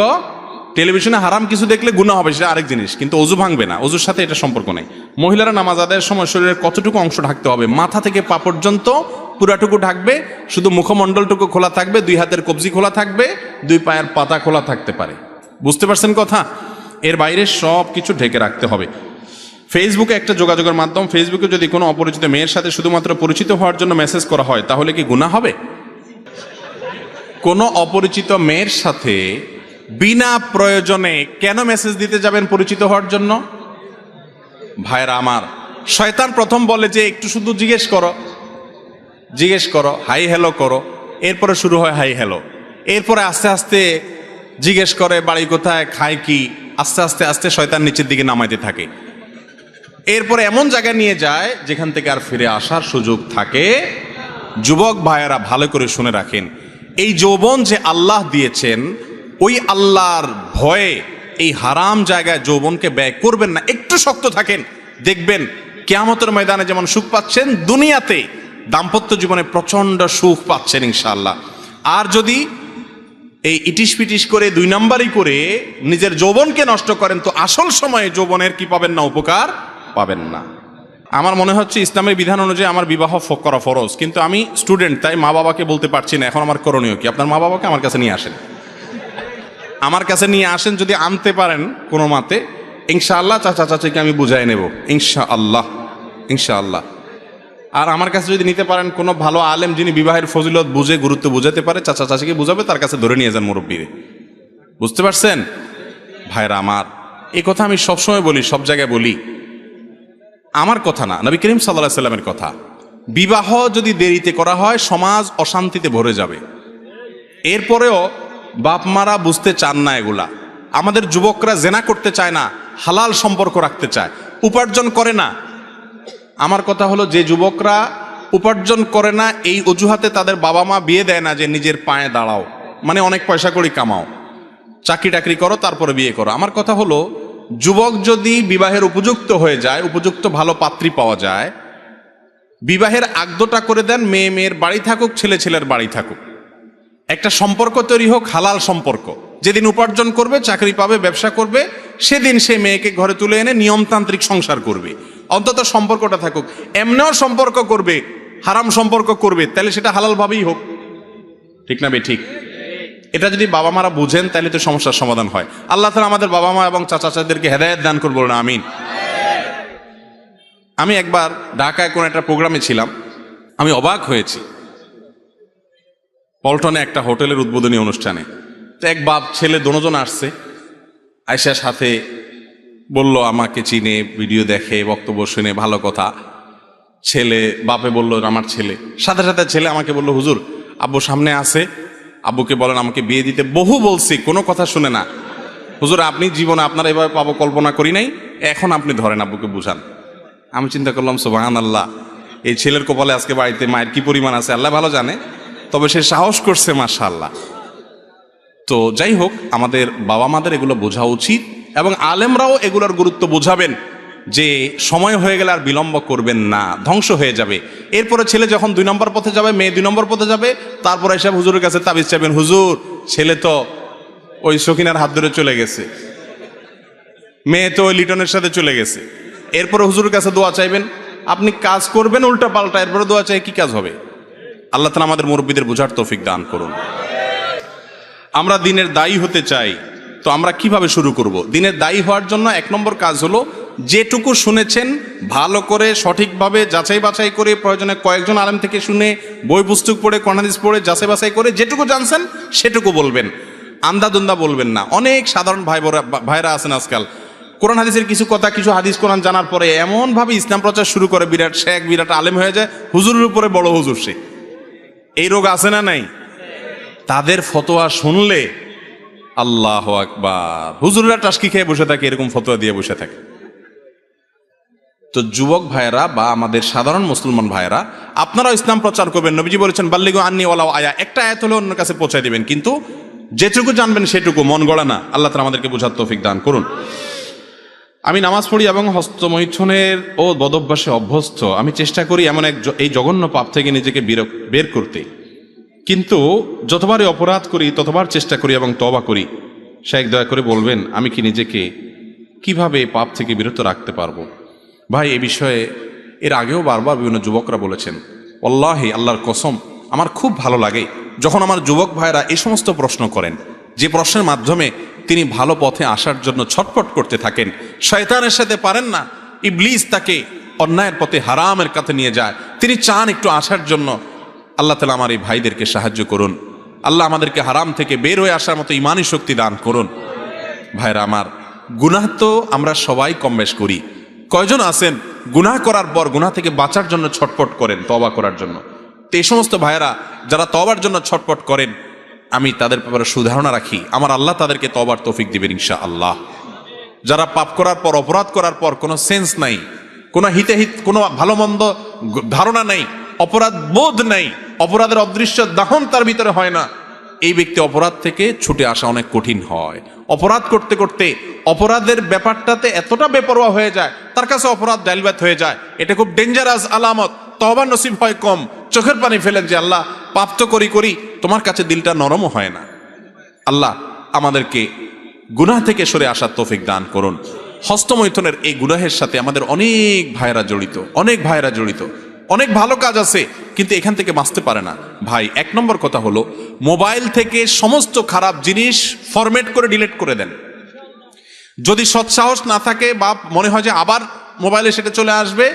টেলিভিশনে হারাম কিছু দেখলে গুনাহ হবে, সেটা আরেক জিনিস, কিন্তু অজু ভাঙবে না, অজুর সাথে এটা সম্পর্ক নেই। মহিলারা নামাজ আদায়ের সময় শরীরের কতটুকু অংশ ঢাকতে হবে? মাথা থেকে পা পর্যন্ত পুরাটুকু ঢাকবে, শুধু মুখমণ্ডলটুকু খোলা থাকবে, দুই হাতের কবজি খোলা থাকবে, দুই পায়ের পাতা খোলা থাকতে পারে। বুঝতে পারছেন কথা? এর বাইরে সব কিছু ঢেকে রাখতে হবে। ফেসবুকে একটা যোগাযোগের মাধ্যম, ফেসবুকে যদি কোনো অপরিচিত মেয়ের সাথে শুধুমাত্র পরিচিত হওয়ার জন্য মেসেজ করা হয়, তাহলে কি গুনাহ হবে? কোনো অপরিচিত মেয়ের সাথে বিনা প্রয়োজনে কেন মেসেজ দিতে যাবেন পরিচিত হওয়ার জন্য? ভাইরা আমার, শয়তান প্রথম বলে যে একটু শুধু জিজ্ঞেস করো, হাই হ্যালো করো, এরপরে শুরু হয় হাই হ্যালো, এরপরে আস্তে আস্তে জিজ্ঞেস করে বাড়ি কোথায়, খায় কি, আস্তে আস্তে আস্তে শয়তান নিচের দিকে নামাইতে থাকে। এরপরে এমন জায়গায় নিয়ে যায় যেখান থেকে আর ফিরে আসার সুযোগ থাকে। যুবক ভাইয়েরা ভালো করে শুনে রাখেন, এই যৌবন যে আল্লাহ দিয়েছেন, ওই আল্লাহর ভয়ে এই হারাম জায়গায় যৌবনকে ব্যয় করবেন না। একটু শক্ত থাকেন, দেখবেন কিয়ামতের ময়দানে যেমন সুখ পাচ্ছেন, দুনিয়াতে দাম্পত্য জীবনে প্রচন্ড সুখ পাচ্ছেন ইনশাআল্লাহ। আর যদি এই ইটিস পিটিস করে দুই নাম্বারই করে নিজের যৌবনকে নষ্ট করেন, তো আসল সময়ে যৌবনের কি পাবেন না, উপকার পাবেন না। আমার মনে হচ্ছে ইসলামের বিধান অনুযায়ী আমার বিবাহ করা ফরজ, কিন্তু আমি স্টুডেন্ট, তাই মা বাবাকে বলতে পারছি না। এখন আমার করণীয় কি? আপনার মা বাবাকে আমার কাছে নিয়ে আসেন, আমার কাছে নিয়ে আসেন। যদি আনতে পারেন কোনো মতে, ইনশাআল্লাহ চাচা চাচিকে আমি বুঝাই নেব, ইনশাআল্লাহ। আর আমার কাছে যদি নিতে পারেন কোনো ভালো আলেম, যিনি বিবাহের ফজিলত বুঝে, গুরুত্ব বুঝাতে পারে, চাচা চাচিকে বুঝাবে, তার কাছে ধরে নিয়ে যান মুরব্বীরে। বুঝতে পারছেন ভাইরা আমার? এই কথা আমি সবসময় বলি, সব জায়গায় বলি, আমার কথা না, নবী করিম সাল্লাল্লাহু আলাইহি সাল্লামের কথা। বিবাহ যদি দেরিতে করা হয়, সমাজ অশান্তিতে ভরে যাবে। এরপরেও বাপ মারা বুঝতে চান না এগুলা। আমাদের যুবকরা জেনা করতে চায় না, হালাল সম্পর্ক রাখতে চায়, উপার্জন করে না। আমার কথা হলো, যে যুবকরা উপার্জন করে না এই অজুহাতে তাদের বাবা মা বিয়ে দেয় না যে নিজের পায়ে দাঁড়াও, মানে অনেক পয়সা করে কামাও, চাকরি টাকরি করো তারপরে বিয়ে করো। আমার কথা হলো, যুবক যদি বিবাহের উপযুক্ত হয়ে যায়, উপযুক্ত ভালো পাত্রী পাওয়া যায়, বিবাহের আগদটা করে দেন, মেয়ে মেয়ের বাড়ি থাকুক, ছেলে ছেলের বাড়ি থাকুক, একটা সম্পর্ক তৈরি হোক, হালাল সম্পর্ক। যেদিন উপার্জন করবে, চাকরি পাবে, ব্যবসা করবে, সেদিন সে মেয়েকে ঘরে তুলে এনে নিয়মতান্ত্রিক সংসার করবে, অন্তত সম্পর্কটা থাকুক। এমনিও সম্পর্ক করবে, হারাম সম্পর্ক করবে, তাহলে সেটা হালাল ভাবেই হোক, ঠিক না বে ঠিক? এটা যদি বাবা মারা বুঝেন তাহলে তো সমস্যার সমাধান হয়। আল্লাহ তাআলা আমাদের বাবা মা এবং চাচা চাচাদেরকে হেদায়েত দান করবো না, আমিন। আমি একবার ঢাকায় কোন একটা প্রোগ্রামে ছিলাম, আমি অবাক হয়েছি। পল্টনে একটা হোটেলের উদ্বোধনী অনুষ্ঠানে, তো এক বাপ ছেলে দুজন আসছে, আয়েশার সাথে বলল আমাকে চিনে, ভিডিও দেখে, বক্তব্য শুনে, ভালো কথা। ছেলে বাপে বলল আমার ছেলে, সাথে সাথে ছেলে আমাকে বলল, হুজুর আব্বু সামনে আছে, আব্বুকে বলেন আমাকে বিয়ে দিতে। বহু বলছি, কোনো কথা শুনে না। হুজুর আপনি জীবনে আপনার এভাবে পাবো কল্পনা করি নাই, এখন আপনি ধরেন আব্বুকে বুঝান। আমি চিন্তা করলাম সুবহানাল্লাহ, এই ছেলের কপালে আজকে বাড়িতে মায়ের কি পরিমাণ আছে আল্লাহ ভালো জানে, তবে সে সাহস করছে, মাশাআল্লাহ। তো যাই হোক, আমাদের বাবা মাদের এগুলো বোঝা উচিত, এবং আলেমরাও এগুলোর গুরুত্ব বোঝাবেন যে সময় হয়ে গেলে আর বিলম্ব করবেন না, ধ্বংস হয়ে যাবে। এরপরে ছেলে যখন 2 নম্বর পথে যাবে, মেয়ে 2 নম্বর পথে যাবে, তারপরে এসব হুজুরের কাছে তাবিজ চাইবেন, হুজুর ছেলে তো ওই সকিনার হাত ধরে চলে গেছে, মেয়ে তো ওই লিটনের সাথে চলে গেছে। এরপরে হুজুরের কাছে দোয়া চাইবেন, আপনি কাজ করবেন উল্টা পাল্টা, এরপরে দোয়া চাই, কি কাজ হবে? আল্লাহ তাআলা আমাদের মুরব্বীদের বোঝার তৌফিক দান করুন। আমরা দিনের দায়ী হতে চাই, তো আমরা কিভাবে শুরু করব? দিনের দায়ী হওয়ার জন্য 1 নম্বর কাজ হলো, যেটুকু শুনেছেন ভালো করে সঠিকভাবে যাচাই বাছাই করে, প্রয়োজনে কয়েকজন আলেম থেকে শুনে, বই পুস্তক পড়ে, কোরআন হাদিস পড়ে যাচাই বাছাই করে যেটুকু জানছেন সেটুকু বলবেন, আন্দাদুন্দা বলবেন না। অনেক সাধারণ ভাইরা আছেন আজকাল, কোরআন হাদিসের কিছু কথা, কিছু হাদিস কোরআন জানার পরে এমনভাবে ইসলাম প্রচার শুরু করে, বিরাট শেখ, বিরাট আলেম হয়ে যায়, হুজুরের উপরে বড় হুজুর সে। এই রোগ আছে না নাই? তাদের ফতোয়া শুনলে আল্লাহু আকবার, হুজুররা টাসকি খেয়ে বসে থাকে, এরকম ফতোয়া দিয়ে বসে থাকে। তো যুবক ভাইয়েরা বা আমাদের সাধারণ মুসলমান ভাইয়েরা, আপনারাও ইসলাম প্রচার করবেন। নবীজি বলেছেন বাল্লিগু আন্নি ওয়ালাউ আয়া, একটা আয়াত হলে অন্যের কাছে পৌঁছায় দিবেন, কিন্তু যেটুকু জানবেন সেটুকু, মন গড়া না। আল্লাহ তাআলা আমাদেরকে বোঝার তৌফিক দান করুন। আমি নামাজ পড়ি এবং হস্তমৈথুনের ও বদভ্যাসে অভ্যস্ত। আমি চেষ্টা করি এমন এই জঘন্য পাপ থেকে নিজেকে বের করতে, কিন্তু যতবারই অপরাধ করি ততবার চেষ্টা করি এবং তওবা করি। শেখ দয়া করে বলবেন আমি কি নিজেকে কিভাবে এই পাপ থেকে বিরত রাখতে পারবো? ভাই, এ বিষয়ে এর আগেও বারবার বিভিন্ন যুবকরা বলেছেন। ওয়াল্লাহি, আল্লাহর কসম, আমার খুব ভালো লাগে যখন আমার যুবক ভাইরা এই সমস্ত প্রশ্ন করেন, যে প্রশ্নের মাধ্যমে তিনি ভালো পথে আসার জন্য ছটফট করতে থাকেন। শয়তানের সাথে পারেন না, ইবলিস তাকে অন্যায়ের পথে, হারামের কাছে নিয়ে যায়, তিনি চান একটু আসার জন্য। আল্লাহ তাআলা আমার এই ভাইদেরকে সাহায্য করুন। আল্লাহ আমাদেরকে হারাম থেকে বের হয়ে আসার মতো ইমানি শক্তি দান করুন। ভাইরা আমার, গুনাহ তো আমরা সবাই কম বেশ করি। কয়জন আছেন গুনাহ করার পর গুনাহ থেকে বাঁচার জন্য ছটফট করেন, তওবা করার জন্য? তো এই সমস্ত ভাইয়েরা যারা তওবার জন্য ছটফট করেন, আমি তাদের ব্যাপারে সুধারণা রাখি, আমার আল্লাহ তাদেরকে তওবার তৌফিক দিবেন ইনশাআল্লাহ। যারা পাপ করার পর, অপরাধ করার পর কোনো সেন্স নাই, কোনো হিতাহিত, কোনো ভালো মন্দ ধারণা নেই, অপরাধ বোধ নেই, অপরাধের অদৃশ্য দাহন তার ভিতরে হয় না, এই ব্যক্তি অপরাধ থেকে ছুটে আসা অনেক কঠিন হয়। অপরাধ করতে করতে অপরাধের ব্যাপারটাতে এতটা বেপরোয়া হয়ে যায়, তার কাছে অপরাধ ডাইলবাত হয়ে যায়। এটা খুব ডেঞ্জারাস আলামত। তওবা নসিব হয় কম, চোখের পানি ফেলেন যে আল্লাহ পাপ তো করি, তোমার কাছে দিলটা নরমও হয় না। আল্লাহ আমাদেরকে গুনাহ থেকে সরে আসার তৌফিক দান করুন। হস্তমৈথুনের এই গুনাহের সাথে আমাদের অনেক ভাইরা জড়িত, অনেক ভালো কাজ আছে, কিন্তু এখান থেকে বাঁচতে পারে না। ভাই, 1 নম্বর কথা হলো, মোবাইল থেকে সমস্ত খারাপ জিনিস ফরম্যাট করে ডিলিট করে দেন। যদি সৎসাহস না থাকে বা মনে হয় যে আবার মোবাইলে সেটা চলে আসবে,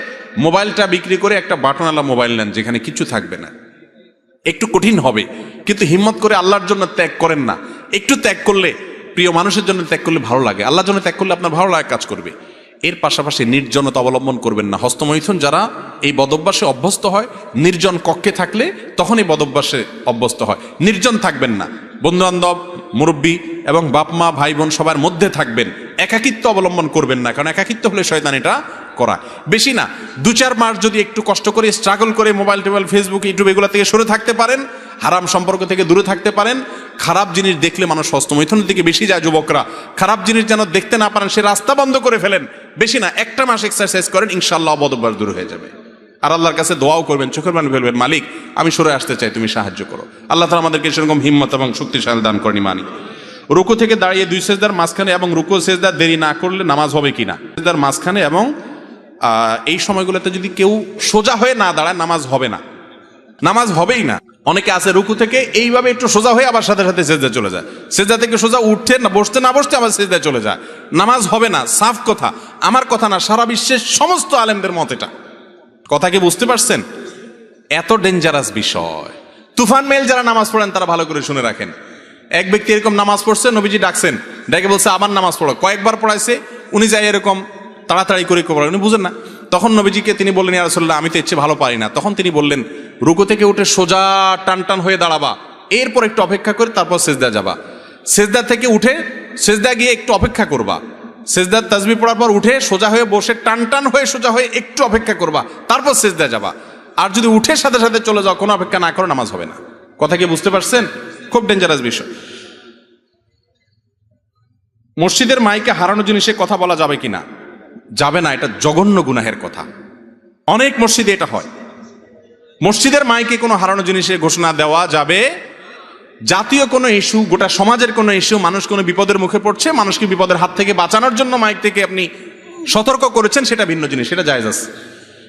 মোবাইলটা বিক্রি করে একটা বাটনওয়ালা মোবাইল নেন, যেখানে কিছু থাকবে না। একটু কঠিন হবে, কিন্তু হিম্মত করে আল্লাহর জন্য ত্যাগ করেন না। একটু ত্যাগ করলে, প্রিয় মানুষের জন্য ত্যাগ করলে ভালো লাগে, আল্লাহর জন্য ত্যাগ করলে আপনার ভালো লাগে কাজ করবে। এর পাশাপাশি নির্জনতা অবলম্বন করবেন না। হস্তমৈথুন যারা এই বদভ্যাসে অভ্যস্ত হয়, নির্জন কক্ষে থাকলে তখন এই বদভ্যাসে অভ্যস্ত হয়। নির্জন থাকবেন না, বন্ধুবান্ধব, মুরব্বী এবং বাপ মা ভাই বোন সবার মধ্যে থাকবেন। একাকিত্ব অবলম্বন করবেন না, কারণ একাকিত্ব হলে শয়তান এটা করা। বেশি না, 2-4 মাস যদি একটু কষ্ট করে স্ট্রাগল করে মোবাইল টোবাইল ফেসবুক ইউটিউব এগুলো থেকে সরে থাকতে পারেন, হারাম সম্পর্ক থেকে দূরে থাকতে পারেন। খারাপ জিনিস দেখলে মানুষ হস্তমৈথুনের দিকে বেশি যায়। যুবকরা খারাপ জিনিস যেন দেখতে না পারেন সে রাস্তা বন্ধ করে ফেলেন। বেশি না, 1টা মাস এক্সারসাইজ করেন, ইনশাআল্লাহ বদভ্যাস দূর হয়ে যাবে। আর আল্লাহর কাছে দোয়াও করবেন, চোখের পানি ফেলবেন, মালিক আমি সরে আসতে চাই, তুমি সাহায্য করো। আল্লাহ তাআলা আমাদেরকে সেরকম হিম্মত এবং শক্তিশালী দান করেন। মানি রুকু থেকে দাঁড়িয়ে 2 সেজদার মাঝখানে এবং রুকু সেজদা দেরি না করলে নামাজ হবে কিনা? সেজদার মাঝখানে এবং এই সময়গুলোতে যদি কেউ সোজা হয়ে না দাঁড়ায় নামাজ হবে না, নামাজ হবেই না। অনেকে আছে রুকু থেকে এইভাবে একটু সোজা হয়ে আবার সাথে সাথে সেজদা চলে যায়, সেজদা থেকে সোজা উঠতে না বসতে আবার সেজদা চলে যায়, নামাজ হবে না। সাফ কথা, আমার কথা না, সারা বিশ্বের সমস্ত আলেমদের মত এটা। কথা কি বুঝতে পারছেন? এত ডেঞ্জারাস বিষয়। তুফান মেল যারা নামাজ পড়েন তারা ভালো করে শুনে রাখেন। এক ব্যক্তি এরকম নামাজ পড়ছে, নবীজি ডাকছেন, ডেকে বলছে আবার নামাজ পড়ো। কয়েকবার পড়াইছে, উনি যাই এরকম তাড়াতাড়ি করে পড়েন, উনি বুঝেন না। তখন নবীজিকে তিনি বললেন, ইয়া রাসূলুল্লাহ আমি তো এর চেয়ে ভালো পারি না। তখন তিনি বললেন, রুকু থেকে উঠে সোজা টান টান হয়ে দাঁড়াবা, এরপর একটু অপেক্ষা করে তারপর সেজদা যাবা। সেজদা থেকে উঠে সেজদা গিয়ে একটু অপেক্ষা করবা, সেজদার তাসবিহ পড়ার পর উঠে সোজা হয়ে বসে টান টান হয়ে সোজা হয়ে একটু অপেক্ষা করবা, তারপর সেজদা যাবা। আর যদি উঠে সাথে সাথে চলে যাও, কোনো অপেক্ষা না করে, নামাজ হবে না। কথা কি বুঝতে পারছেন? খুব ডেঞ্জারাস বিষয়। মসজিদের মাইকে হারানো জিনিসে কথা বলা যাবে কিনা? যাবে না, এটা জঘন্য গুনাহের কথা। অনেক মসজিদে এটা হয়। মসজিদের মাইকে কোনো হারানো জিনিসের ঘোষণা দেওয়া যাবে। জাতীয় কোনো ইস্যু, গোটা সমাজের কোনো ইস্যু, মানুষ কোনো বিপদের মুখে পড়ছে, মানুষকে বিপদের হাত থেকে বাঁচানোর জন্য মাইক থেকে আপনি সতর্ক করেছেন, সেটা ভিন্ন জিনিস, সেটা জায়েজ আছে।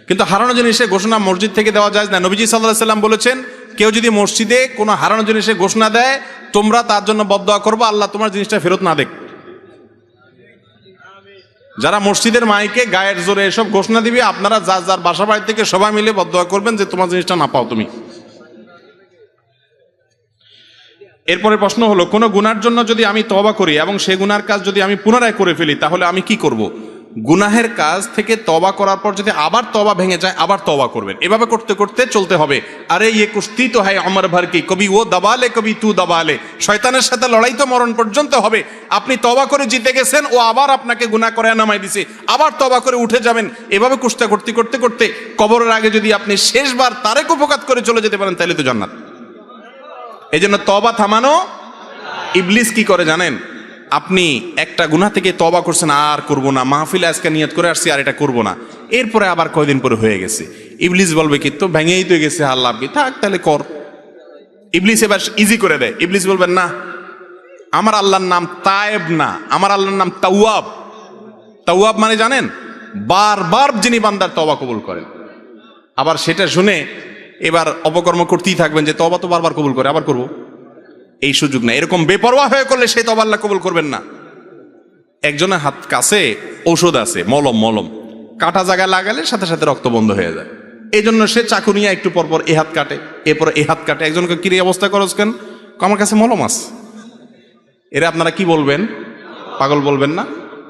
কিন্তু হারানো জিনিসের ঘোষণা মসজিদ থেকে দেওয়া যায় না। নবীজি সাল্লাল্লাহু আলাইহি সাল্লাম বলেছেন, কেউ যদি মসজিদে কোনো হারানো জিনিসের ঘোষণা দেয়, তোমরা তার জন্য বদদোয়া করবে, আল্লাহ তোমার জিনিসটা ফেরত না দেখ। যারা মসজিদের মাইকে গায়ের জোরে এসব ঘোষণা দিবে, আপনারা যার যার বাসা বাড়ি থেকে সবাই মিলে বদদোয়া করবেন যে তোমার জিনিসটা না পাও তুমি। এরপরে প্রশ্ন হলো, কোনো গুনার জন্য যদি আমি তওবা করি এবং সেই গুনার কাজ যদি আমি পুনরায় করে ফেলি, তাহলে আমি কি করব? গুনাহের কাজ থেকে তওবা করার পর যদি আবার তওবা ভেঙে যায়, আবার তওবা করবেন। এভাবে করতে করতে চলতে হবে। আরে ইয়ে কুস্তি তো হয় অমর ভর কি, কবি ও দাবালে কবি তু দাবালে। শয়তানের সাথে লড়াই তো মরণ পর্যন্ত হবে। আপনি তওবা করে জিতে গেছেন, ও আবার আপনাকে গুনাহ করে নামাই দিছে, আবার তওবা করে উঠে যাবেন। এভাবে কুস্তা করতে করতে করতে কবরের আগে যদি আপনি শেষবার তারেক উপকাত করে চলে যেতে পারেন, তাহলে তো জান্নাত। এই জন্য তওবা থামানো। ইবলিস কি করে জানেন? আপনি একটা গুনাহ থেকে তওবা করছেন, আর করব না, মাহফিলে আজকে নিয়ত করে আসছি আর এটা করব না, এরপরে আবার কয়দিন পরে হয়ে গেছে। ইবলিস বলবে কি, তো ভেঙেই তো গেছে, আল্লাহ কি, থাক তাহলে কর। ইবলিস এবার ইজি করে দেয়। ইবলিস বলবেন না, আমার আল্লাহর নাম তায়েব না, আমার আল্লাহর নাম তাওয়াব। তাওয়াব মানে জানেন? বারবার যিনি বান্দার তওবা কবুল করেন। আবার সেটা শুনে এবার অপকর্ম করতেই থাকবেন যে তওবা তো বারবার কবুল করে, আবার করব। এই সুযোগ না। এরকম বেপরোয়া হয়ে করলে সে তওবা আল্লাহ কবুল করবেন না। একজনের হাত কাছে ঔষধ আছে, মলম, কাটা জায়গায় লাগালে সাথে সাথে রক্ত বন্ধ হয়ে যায়। এই জন্য সে চাকু নিয়ে একটু পরপর এ হাত কাটে, এরপরে এ হাত কাটে। একজনকে কি অবস্থা করছ কেন? আমার কাছে মলম আছে। এরা আপনারা কি বলবেন? পাগল বলবেন না?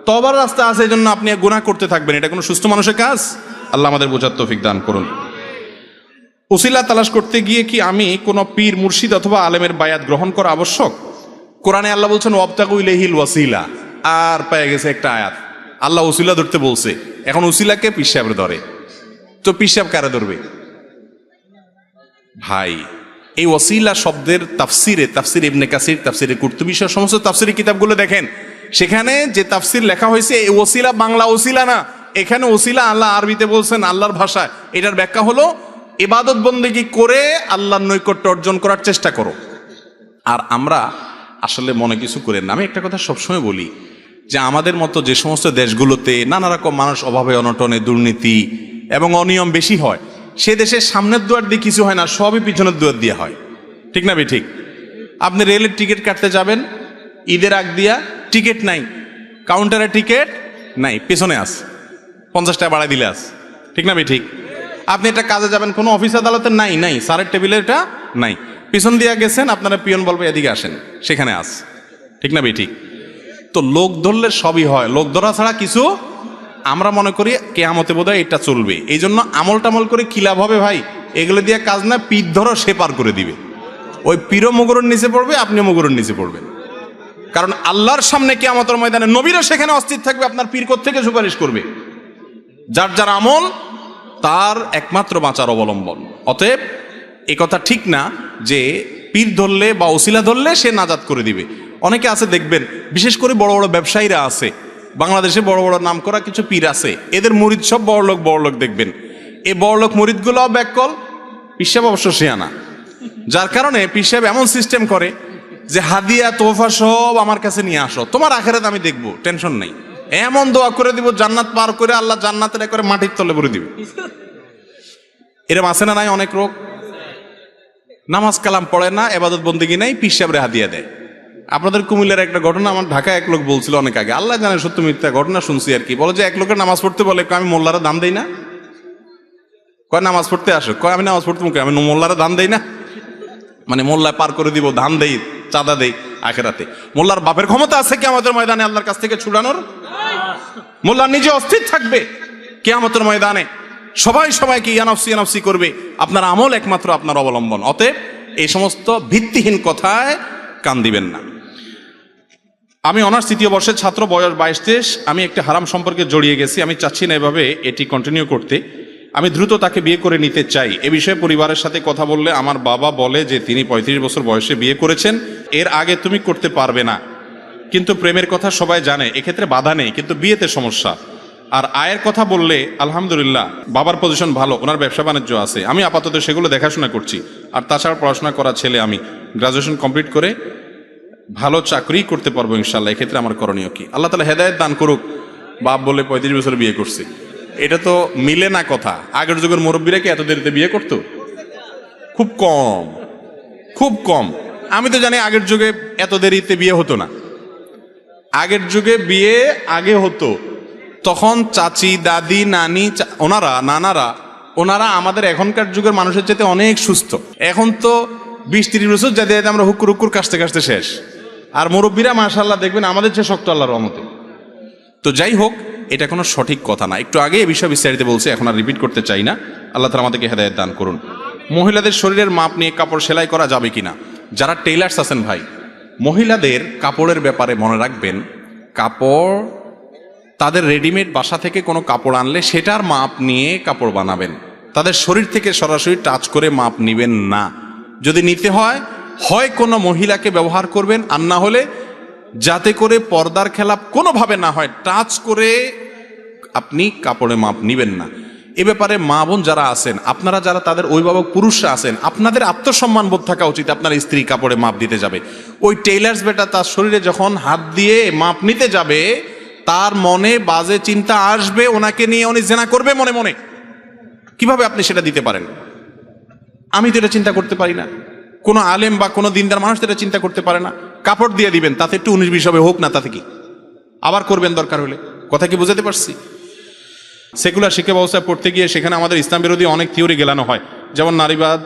তওবার রাস্তা আছে, এই জন্য আপনি গুনাহ করতে থাকবেন, এটা কোনো সুস্থ মানুষের কাজ? আল্লাহ আমাদের বোঝার তৌফিক দান করুন। উসিলা তালাশ করতে গিয়ে কি আমি কোনো পীর, মুর্শিদ অথবা আলেমের বায়াত গ্রহণ করা আবশ্যক? কোরআনে আল্লাহ বলছেন ওয়াবতাগু ইলাইহিল ওয়াসিলা, আর পেয়ে গেছে একটা আয়াত, আল্লাহ উসিলা ধরতে বলছে। এখন উসিলাকে পীর সাহেব ধরে, তো পীর সাহেব কারে ধরবে? ভাই, এই ওয়াসিলা শব্দের তাফসির ইবনে কাসির, তাফসিরে কুরতুবী সহ সমস্ত তাফসিরি কিতাবগুলো দেখেন, সেখানে যে তাফসির লেখা হয়েছে, এই ওসিলা বাংলা ওসিলা না, এখানে ওসিলা আল্লাহ আরবিতে বলছেন, আল্লাহর ভাষায়। এটার ব্যাখ্যা হলো ইবাদত বন্দেগী করে আল্লাহর নৈকট্য অর্জন করার চেষ্টা করো। আর আমরা আসলে মনে কিছু করেন না। আমি একটা কথা সবসময় বলি যে আমাদের মতো যে সমস্ত দেশগুলোতে নানা রকম মানুষ অভাবে অনটনে, দুর্নীতি এবং অনিয়ম বেশি হয়, সে দেশের সামনের দুয়ার দিয়ে কিছু হয় না, সবই পিছনের দুয়ার দিয়ে হয়। ঠিক না ঠিক? আপনি রেলের টিকিট কাটতে যাবেন, ঈদের আগ দিয়া টিকিট নাই, কাউন্টারে টিকিট নাই, পেছনে আস, 50 টাকা বাড়াই দিলে আস। ঠিক না ঠিক? আপনি এটা কাজে যাবেন, কোনো অফিস আদালতে নাই, স্যারের টেবিলে এটা নাই, পিছন দিয়ে গেছেন, আপনারা পিয়ন বলবে এদিকে আসেন, সেখানে আস। ঠিক না ঠিক? তো লোক ধরলে সবই হয়, লোক ধরা ছাড়া কিছু আমরা মনে করি কেয়ামতে বোধহয় এটা চলবে, এই জন্য আমল টামল করে কি লাভ হবে ভাই? এগুলো দিয়ে কাজ না, পীর ধরো সে পার করে দিবে। ওই পীরও মুগুরের নিচে পড়বে, আপনিও মুগুরের নিচে পড়বেন। কারণ আল্লাহর সামনে কিয়ামতের ময়দানে নবীরা সেখানে অস্থির থাকবে, আপনার পীর কোত্থেকে সুপারিশ করবে? যার যার আমল তার একমাত্র বাঁচার অবলম্বন। অতএব এ কথা ঠিক না যে পীর ধরলে বা ওসিলা ধরলে সে নাজাত করে দিবে। অনেকে আছে দেখবেন, বিশেষ করে বড় বড় ব্যবসায়ীরা আছে, বাংলাদেশে বড় বড় নাম করা কিছু পীর আছে, এদের মুরিদ সব বড়লোক দেখবেন। এই বড়লোক মুরিদগুলো ব্যাককল, পিসাব অবশ্য শিয়ানা। যার কারণে পিসাব এমন সিস্টেম করে যে হাদিয়া তোফা সব আমার কাছে নিয়ে আসো, তোমার আখেরাত আমি দেখবো, টেনশন নেই। এমন দোয়া করে দিব জান্নাত পার করে আল্লাহ জান্নাতের করে মাটির তলে ভরে দিবে। এরম আছে না নাই? অনেক লোক নামাজ কালাম পড়ে না, এবাদত বন্দেগী নাই, পিসাবরে হাদিয়া দেয়। আপনাদের কুমিল্লার একটা ঘটনা আমার ঢাকা এক লোক বলছিল অনেক আগে, আল্লাহ জানে সত্য মিথ্যা, ঘটনা শুনছি আর কি। বলে যে এক লোকের নামাজ পড়তে বলে, আমি মোল্লারা দান দেই না। কয় নামাজ পড়তে আসো? কয় আমি নামাজ পড়তে মুখে, আমি মোল্লারা দান দেই না। মানে মোল্লায় পার করে দিব, ধান দেই, চাঁদা দেই আখেরাতে। মোল্লার বাপের ক্ষমতা আছে কিয়ামতের ময়দানে আল্লাহর কাছ থেকে ছুড়ানোর? মোল্লা নিজে অস্থির থাকবে কিয়ামতের ময়দানে, সবাই সবাইকে ইয়ানফসি করবে। আপনার আমল একমাত্র আপনার অবলম্বন। অতএব এই সমস্ত ভিত্তিহীন কথায় কান দিবেন না। আমি অনার্স তৃতীয় বর্ষের ছাত্র, বয়স 22-23। আমি একটি হারাম সম্পর্কে জড়িয়ে গেছি। আমি চাচ্ছি না এভাবে এটি কন্টিনিউ করতে। আমি দ্রুত তাকে বিয়ে করে নিতে চাই। এ বিষয়ে পরিবারের সাথে কথা বললে আমার বাবা বলে যে তিনি 35 বছর বয়সে বিয়ে করেছেন, এর আগে তুমি করতে পারবে না। কিন্তু প্রেমের কথা সবাই জানে, এক্ষেত্রে বাধা নেই, কিন্তু বিয়েতে সমস্যা। আর আয়ের কথা বললে আলহামদুলিল্লাহ বাবার পজিশন ভালো, ওনার ব্যবসা বাণিজ্য আছে, আমি আপাতত সেগুলো দেখাশোনা করছি। আর তাছাড়া পড়াশোনা করা ছেলে, আমি গ্রাজুয়েশন কমপ্লিট করে ভালো চাকরি করতে পারবো ইনশাল্লাহ। এক্ষেত্রে আমার করণীয় কি? আল্লাহ তাআলা হেদায়েত দান করুক। বাপ বলে 35 বছর বিয়ে করছে, এটা তো মিলে না কথা। আগের যুগের মুরব্বীরা কি এত দেরিতে বিয়ে করতো? খুব কম। আমি তো জানি আগের যুগে এত দেরিতে বিয়ে হতো না। আগের যুগে বিয়ে আগে হতো, তখন চাচি, দাদি, নানি, ওনারা আমাদের এখনকার যুগের মানুষের চাইতে অনেক সুস্থ। এখন তো 20-30 বছর যাতে আমরা হুকুর কাশতে শেষ। আর মুরব্বীরা মাশাআল্লাহ দেখবেন আমাদের চেয়ে শক্ত আল্লাহর রহমতে। তো যাই হোক, এটা কোনো সঠিক কথা না। একটু আগে এই বিষয়ে বিস্তারিত বলছি, এখন আর রিপিট করতে চাই না। আল্লাহ তাআলা আমাদেরকে হেদায়েত দান করুন। মহিলাদের শরীরের মাপ নিয়ে কাপড় সেলাই করা যাবে কিনা? যারা টেইলার্স আছেন ভাই, মহিলাদের কাপড়ের ব্যাপারে মনে রাখবেন, কাপড় তাদের রেডিমেড বাসা থেকে কোনো কাপড় আনলে সেটার মাপ নিয়ে কাপড় বানাবেন। তাদের শরীর থেকে সরাসরি টাচ করে মাপ নেবেন না। যদি নিতে হয় কোনো মহিলাকে ব্যবহার করবেন, আর না হলে যাতে করে পর্দার খেলাপ কোনোভাবে না হয়, টাচ করে আপনি কাপড়ে মাপ নিবেন না। এ ব্যাপারে মা বোন যারা আছেন, আপনারা যারা তাদের অভিভাবক পুরুষরা আছেন, আপনাদের আত্মসম্মান বোধ থাকা উচিত। আপনার স্ত্রী কাপড়ে মাপ দিতে যাবে, ওই টেইলার্স বেটা তার শরীরে যখন হাত দিয়ে মাপ নিতে যাবে, তার মনে বাজে চিন্তা আসবে, ওনাকে নিয়ে উনি জেনা করবে মনে মনে। কিভাবে আপনি সেটা দিতে পারেন? আমি তো এটা চিন্তা করতে পারি না, কোনো আলেম বা কোনো দিনদার মানুষ এটা চিন্তা করতে পারে না। কাপড় দিয়ে দিবেন, তাতে একটু 19-20 হবে, হোক না, তাতে কি? আবার করবেন দরকার হলে। কথা কি বুঝাতে পারছি? সেকুলার শিক্ষা ব্যবস্থায় পড়তে গিয়ে সেখানে আমাদের ইসলাম বিরোধী অনেক থিওরি গেলানো হয়, যেমন নারীবাদ,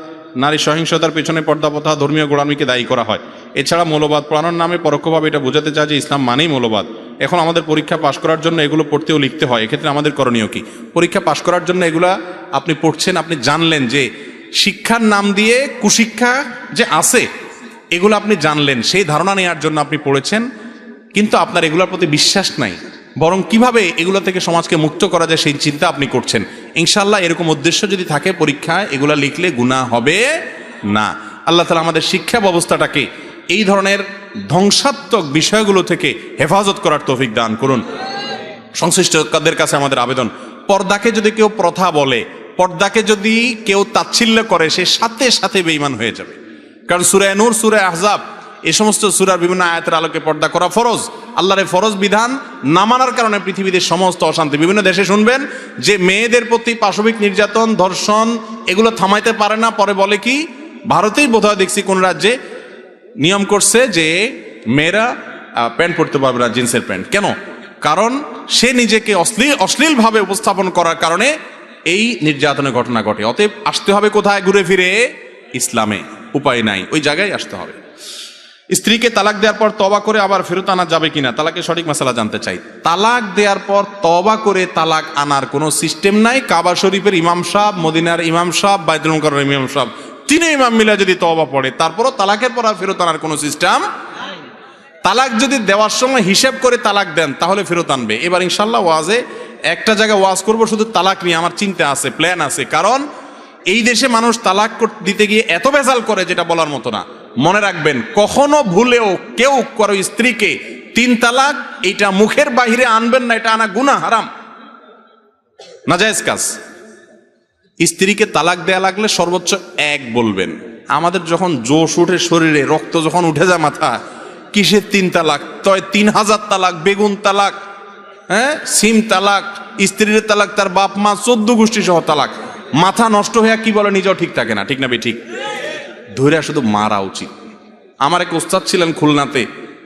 নারী সহিংসতার পেছনে পর্দা প্রথা, ধর্মীয় গোড়ামিকে দায়ী করা হয়। এছাড়া মৌলবাদ পড়ানোর নামে পরোক্ষভাবে এটা বোঝাতে চায় যে ইসলাম মানেই মৌলবাদ। এখন আমাদের পরীক্ষা পাশ করার জন্য এগুলো পড়তেও লিখতে হয়। এক্ষেত্রে আমাদের করণীয় কি? পরীক্ষা পাশ করার জন্য এগুলা আপনি পড়ছেন, আপনি জানলেন যে শিক্ষার নাম দিয়ে কুশিক্ষা যে আছে, এগুলো আপনি জানলেন, সেই ধারণা নেওয়ার জন্য আপনি পড়েছেন, কিন্তু আপনার এগুলোর প্রতি বিশ্বাস নাই, বরং কিভাবে এগুলো থেকে সমাজকে মুক্ত করা যায় সেই চিন্তা আপনি করছেন। ইনশাআল্লাহ এরকম উদ্দেশ্য যদি থাকে, পরীক্ষায় এগুলা লিখলে গুনাহ হবে না। আল্লাহ তাআলা আমাদের শিক্ষা ব্যবস্থাটাকে এই ধরনের ধ্বংসাত্মক বিষয়গুলো থেকে হেফাজত করার তৌফিক দান করুন। সংশ্লিষ্টদের কাছে আমাদের আবেদন, পর্দাকে যদি কেউ প্রথা বলে, পর্দাকে যদি কেউ তাচ্ছিল্য করে, সে সাথে সাথে বেঈমান হয়ে যাবে। কারণ সূরা নূর, সূরা আহজাব, এই সমস্ত সূরার বিভিন্ন আয়াতের আলোকে পর্দা করা ফরজ। আল্লাহর এই ফরজ বিধান না মানার কারণে পৃথিবীতে সমস্ত অশান্তি। বিভিন্ন দেশে শুনবেন যে মেয়েদের প্রতি পাশবিক নির্যাতন, ধর্ষণ, এগুলো থামাইতে পারে না। পরে বলে কি, ভারতেই বোধহয় দেখছি কোন রাজ্যে নিয়ম করছে যে মেয়েরা প্যান্ট পরতে পারবে না, জিন্সের প্যান্ট। কেন? কারণ সে নিজেকে অশ্লীলভাবে উপস্থাপন করার কারণে এই নির্যাতনের ঘটনা ঘটে। অতএব আসতে হবে কোথায়? ঘুরে ফিরে ইসলামে। উপায় নাই, ওই জায়গায় আসতে হবে। স্ত্রীকে তালাক দেওয়ার পর তওবা করে আবার ফেরত আনা যাবে কিনা, তালাকের সঠিক মাসালা জানতে চাই। তালাক দেওয়ার পর তওবা করে তালাক আনার কোনো সিস্টেম নাই। কাবা শরীফের ইমাম সাহেব, মদিনার ইমাম সাহেব, বাইতুল মুকাররমের ইমাম সাহেব, তিনে ইমাম মিলে যদি তওবা পড়ে তারপরও তালাকের পর আর ফেরত আনার কোনো সিস্টেম। তালাক যদি দেওয়ার সময় হিসাব করে তালাক দেন তাহলে ফেরত আনবে। এবার ইনশাল্লাহ ওয়াজে একটা জায়গায় ওয়াজ করব শুধু তালাক নিয়ে, আমার চিন্তা আছে, প্ল্যান আছে। কারণ এই দেশে মানুষ তালাক দিতে গিয়ে এত ভেজাল করে যেটা বলার মতো না। মনে রাখবেন, কখনো ভুলেও কেউ কারো স্ত্রীকে 3 তালাক এটা মুখের বাহিরে আনবেন না, এটা আনা গুনাহ, হারাম, নাজায়েজ কাজ। স্ত্রীকে তালাক দেয়া লাগলে সর্বোচ্চ 1 বলবেন। আমাদের যখন জোশ উঠে শরীরে, রক্ত যখন উঠে যায় মাথা, কিসের 3 তালাক? তয় 3000 তালাক, বেগুন তালাক, হ্যাঁ, সিম তালাক, স্ত্রীর তালাক, তার বাপ মা 14 গোষ্ঠী সহ তালাক। মাথা নষ্ট হয়ে কি বলে নিজেও ঠিক থাকে না, ঠিক না ঠিক? ধৈর্য শুধু মারা উচিত। আমার এক ওস্তাদ ছিলেন খুলনাতে,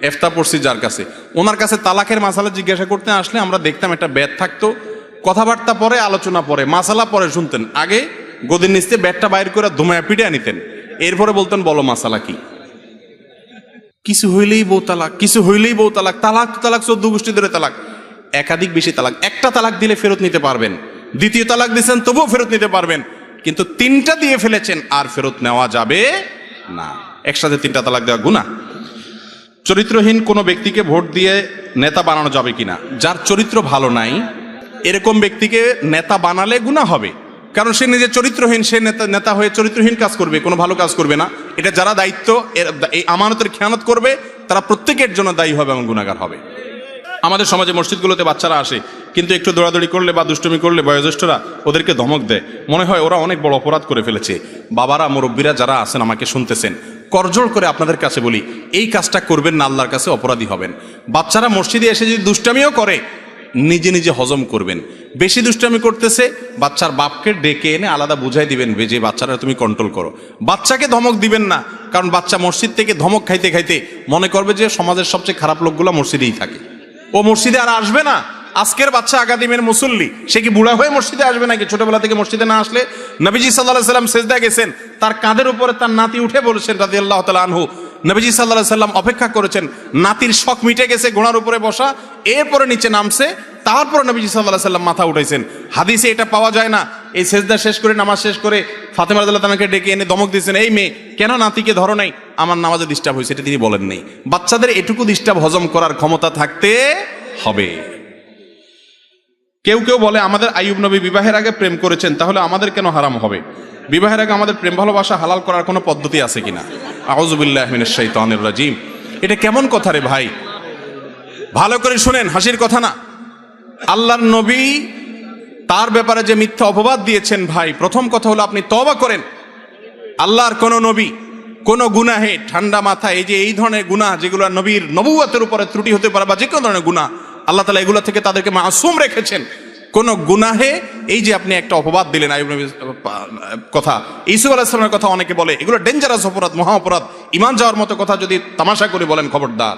এফতা পড়ছি যার কাছে, ওনার কাছে তালাকের মাসালা জিজ্ঞাসা করতে আসলে আমরা দেখতাম একটা ব্যাট থাকতো, কথাবার্তা পরে, আলোচনা পরে, মাসালা পরে শুনতেন। আগে গদির নিচে ব্যাটটা বাইর করে ধুমায়া পিটে নিতেন, এরপরে বলতেন বলো মাসালা কি। কিছু হইলেই বউ তালাক, কিছু হইলেই বউ তালাক, তালাক তালাক 14 গোষ্ঠী ধরে তালাক। একাধিক বেশি তালাক, একটা তালাক দিলে ফেরত নিতে পারবেন, দ্বিতীয় তালাক দিয়েছেন তবুও ফেরত নিতে পারবেন, কিন্তু 3টা দিয়ে ফেলেছেন আর ফেরত নেওয়া যাবে না। একসাথে 3টা তালাক দেওয়া গুনাহ। চরিত্রহীন কোনো ব্যক্তিকে ভোট দিয়ে নেতা বানানো যাবে কিনা? যার চরিত্র ভালো নাই এরকম ব্যক্তিকে নেতা বানালে গুনাহ হবে। কারণ সে নিজে চরিত্রহীন, সে নেতা হয়ে চরিত্রহীন কাজ করবে, কোনো ভালো কাজ করবে না। এটা যারা দায়িত্ব, এই আমানতের খেয়ানত করবে, তারা প্রত্যেকের জন্য দায়ী হবে এবং গুনাহগার হবে। আমাদের সমাজে মসজিদগুলোতে বাচ্চারা আসে, কিন্তু একটু দৌড়াদৌড়ি করলে বা দুষ্টুমি করলে বয়োজ্যেষ্ঠরা ওদেরকে ধমক দেয়, মনে হয় ওরা অনেক বড় অপরাধ করে ফেলেছে। বাবারা, মুরব্বীরা যারা আছেন আমাকে শুনতেছেন, করজোড় করে আপনাদের কাছে বলি, এই কাজটা করবেন না, আল্লাহর কাছে অপরাধী হবেন। বাচ্চারা মসজিদে এসে যদি দুষ্টামিও করে, নিজে নিজে হজম করবেন। বেশি দুষ্টামি করতেছে, বাচ্চার বাপকে ডেকে এনে আলাদা বুঝাই দিবেন যে বাচ্চারা তুমি কন্ট্রোল করো। বাচ্চাকে ধমক দিবেন না, কারণ বাচ্চা মসজিদ থেকে ধমক খাইতে খাইতে মনে করবে যে সমাজের সবচেয়ে খারাপ লোকগুলো মসজিদেই থাকে, ও মসজিদে আর আসবে না। আজকের বাচ্চা আগামীর মুসল্লি, সে কি বুড়া হয়ে মসজিদে আসবে নাকি? ছোটবেলা থেকে মসজিদে না আসলে, নবীজি সাল্লাল্লাহু আলাইহি সাল্লাম সেজদা গেছেন, তার কাঁধের উপরে তার নাতি উঠে বলেছেন রাদিয়াল্লাহু তাআলা আনহু, নবীজি সাল্লাল্লাহু আলাইহি সাল্লাম অপেক্ষা করেছেন, নাতির শখ মিটে গেছে, ঘোড়ার উপরে বসা, এরপরে নিচে নামছে, তারপরে নবীজি সাল্লাল্লাহু আলাইহি সাল্লাম মাথা উঠাইছেন। হাদিসে এটা পাওয়া যায় না। এই সেজদা শেষ করে, নামাজ শেষ করে ফাতেমা রাদিয়াল্লাহু তাআলাকে ডেকে এনে ধমক দিয়েছেন, এই মেয়ে কেন নাতিকে ধরো নাই, আমার নামাজে ডিস্টার্ব হয়েছে, এটা তিনি বলেন নাই। বাচ্চাদের এটুকু ডিস্টার্ব হজম করার ক্ষমতা থাকতে হবে। কেউ কেউ বলে আমাদের আইয়ুব নবী বিবাহের আগে প্রেম করেছেন, তাহলে আমাদের কেন হারাম হবে? বিবাহের আগে আমাদের প্রেম ভালোবাসা হালাল করার কোনো পদ্ধতি আছে কিনা? আউযু বিল্লাহি মিনাশ শাইতানির রাজিম। এটা কেমন কথা রে ভাই? ভালো করে শুনেন, হাসির কথা না। আল্লাহর নবী তার ব্যাপারে যে মিথ্যা অপবাদ দিয়েছেন ভাই, প্রথম কথা হলো আপনি তওবা করেন। আল্লাহর কোন নবী কোন গুনাহে ঠান্ডা মাথা, এই যে এই ধরনের গুনাহ যেগুলো নবীর নবুয়তের উপরে ত্রুটি হতে পারে বা যে কোনো ধরনের গুনাহ, আল্লাহ তাআলা এগুলো থেকে তাদেরকে মাসুম রেখেছেন। কোন গুনাহে এই যে আপনি একটা অপবাদ দিলেন আইয়ুব নবীর কথা, ইউসুফ আলাইহিস সালামের কথা অনেকে বলে, এগুলো ডেঞ্জারাস অপরাধ, মহা অপরাধ, ঈমান যাওয়ার মতো কথা যদি তামাশা করে বলেন, খবরদার।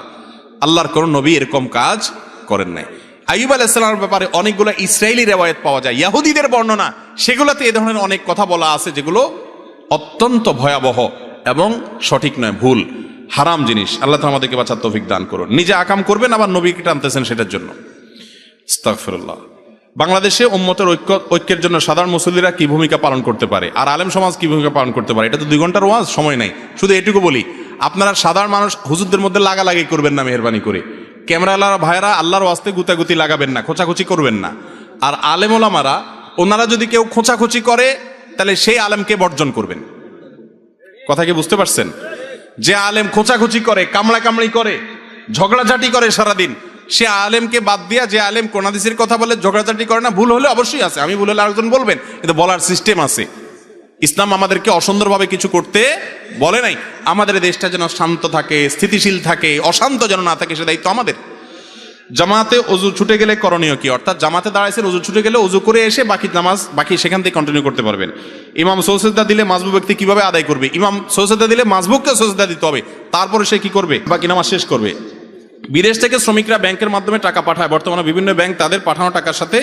আল্লাহর কোন নবী এরকম কাজ করেন নাই। আইয়ুব আলাইহিস সালামের ব্যাপারে অনেকগুলো ইসরায়েলি রিওয়ায়াত পাওয়া যায়, ইহুদিদের বর্ণনা, সেগুলোতে এই ধরনের অনেক কথা বলা আছে যেগুলো অত্যন্ত ভয়াবহ এবং সঠিক নয়, ভুল, হারাম জিনিস। আল্লাহ তাআলা আমাদেরকে বাঁচার তৌফিক দান করুন। নিজে আকাম করবেন, আবার নবীকে টানতেছেন সেটার জন্য। আস্তাগফিরুল্লাহ। বাংলাদেশে উম্মতের ঐক্যের জন্য সাধারণ মুসল্লিরা কি ভূমিকা পালন করতে পারে, আর আলেম সমাজ কি ভূমিকা পালন করতে পারে? এটা তো 2 ঘন্টার ওয়াজ, সময় নাই। শুধু এটুকু বলি, আপনারা সাধারণ মানুষ হুজুরদের মধ্যে লাগালাগি করবেন না, মেহেরবানি করে। ক্যামেরাওয়ালা ভাইরা আল্লাহর ওয়াস্তে গুতাগুতি লাগাবেন না, খোঁচাখুচি করবেন না। আর আলেম ওলামারা, ওনারা যদি কেউ খোঁচাখুচি করে তাহলে সেই আলেমকে বর্জন করবেন। কথা কি বুঝতে পারছেন? যে আলেম খোঁচাখুচি করে, কামড়া কামড়ি করে, ঝগড়াঝাটি করে সারাদিন, সে আলেমকে বাদ দিয়া যে আলেম কোন হাদিসের কথা বলে, ঝগড়াঝাটি করে না, ভুল হলে অবশ্যই আছে, আমি ভুল হলে আরেকজন বলবেন, কিন্তু বলার সিস্টেম আছে। ইসলাম আমাদেরকে অসুন্দরভাবে কিছু করতে বলে নাই। আমাদের দেশটা যেন শান্ত থাকে, স্থিতিশীল থাকে, অশান্ত যেন না থাকে, সে দায়িত্ব আমাদের। জামাতে অজু ছুটে গেলে করণীয় কি? অর্থাৎ জামাতে দাঁড়াইছেন, অজু ছুটে গেলে অজু করে এসে বাকি নামাজ সেখান থেকে কন্টিনিউ করতে পারবেন। ইমাম সজদা দিলে মাজবুক ব্যক্তি কিভাবে আদায় করবে? ইমাম সজদা দিলে মাজবুককে সজদা দিতে হবে, তারপরে সে কি করবে? বাকি নামাজ শেষ করবে। বিদেশ থেকে শ্রমিকরা ব্যাংকের মাধ্যমে টাকা পাঠায়, বর্তমানে বিভিন্ন ব্যাংক তাদের পাঠানো টাকার সাথে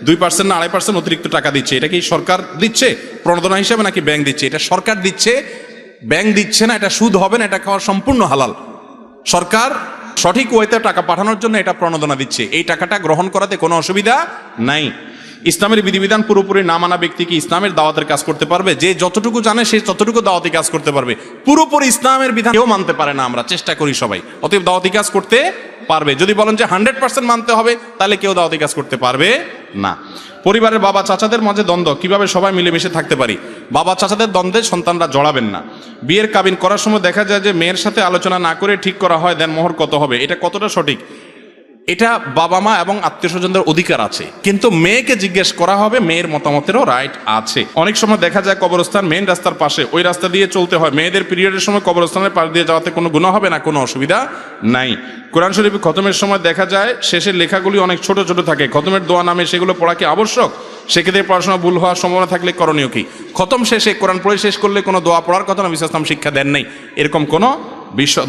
2% না 2.5% অতিরিক্ত টাকা দিচ্ছে। এটা কি সরকার দিচ্ছে প্রণোদনা হিসাবে, নাকি ব্যাংক দিচ্ছে? এটা সরকার দিচ্ছে, ব্যাংক দিচ্ছে না। এটা সুদ হবে না, এটা খাওয়া সম্পূর্ণ হালাল। সরকার সঠিক ওয়েতে টাকা পাঠানোর জন্য এটা প্রণোদনা দিচ্ছে, এই টাকাটা গ্রহণ করাতে কোনো অসুবিধা নাই। ইসলামের বিধিবিধান পুরোপুরি না মানা ব্যক্তি কি ইসলামের দাওয়াতের কাজ করতে পারবে? যে যতটুকু জানে সে ততটুকু দাওয়াতি কাজ করতে পারবে। পুরোপুরি ইসলামের বিধান কেউ মানতে পারে না, আমরা চেষ্টা করি সবাই, অতএব দাওয়াতি কাজ করতে পারবে। যদি বলেন যে 100% মানতে হবে, তাহলে কেউ দাওয়াতি কাজ করতে পারবে না। পরিবারের বাবা চাচাদের মাঝে দ্বন্দ্ব, কিভাবে সবাই মিলেমিশে থাকতে পারি? বাবা চাচাদের দ্বন্দ্বে সন্তানরা জড়াবেন না। বিয়ের কাবিন করার সময় দেখা যায় যে মেয়ের সাথে আলোচনা না করে ঠিক করা হয়, দেন মোহর কত হবে, এটা কতটা সঠিক? এটা বাবা মা এবং আত্মীয় স্বজনদের অধিকার আছে, কিন্তু মেয়েকে জিজ্ঞেস করা হবে, মেয়ের মতামতেরও রাইট আছে। অনেক সময় দেখা যায় কবরস্থান মেইন রাস্তার পাশে, ওই রাস্তা দিয়ে চলতে হয়, মেয়েদের পিরিয়ডের সময় কবরস্থানের পাশ দিয়ে যাওয়াতে কোনো গুনাহ হবে না, কোনো অসুবিধা নাই। কোরআন শরীফ খতমের সময় দেখা যায় শেষের লেখাগুলি অনেক ছোট ছোট থাকে, খতমের দোয়া নামে সেগুলো পড়া কি আবশ্যক? সেক্ষেত্রে পড়াশোনা ভুল হওয়ার সম্ভাবনা থাকলে করণীয় কি? খতম শেষে কোরআন পড়ে শেষ করলে কোনো দোয়া পড়ার কথা নবী সাল্লাল্লাহু আলাইহি ওয়াসাল্লাম শিক্ষা দেন নাই, এরকম কোনো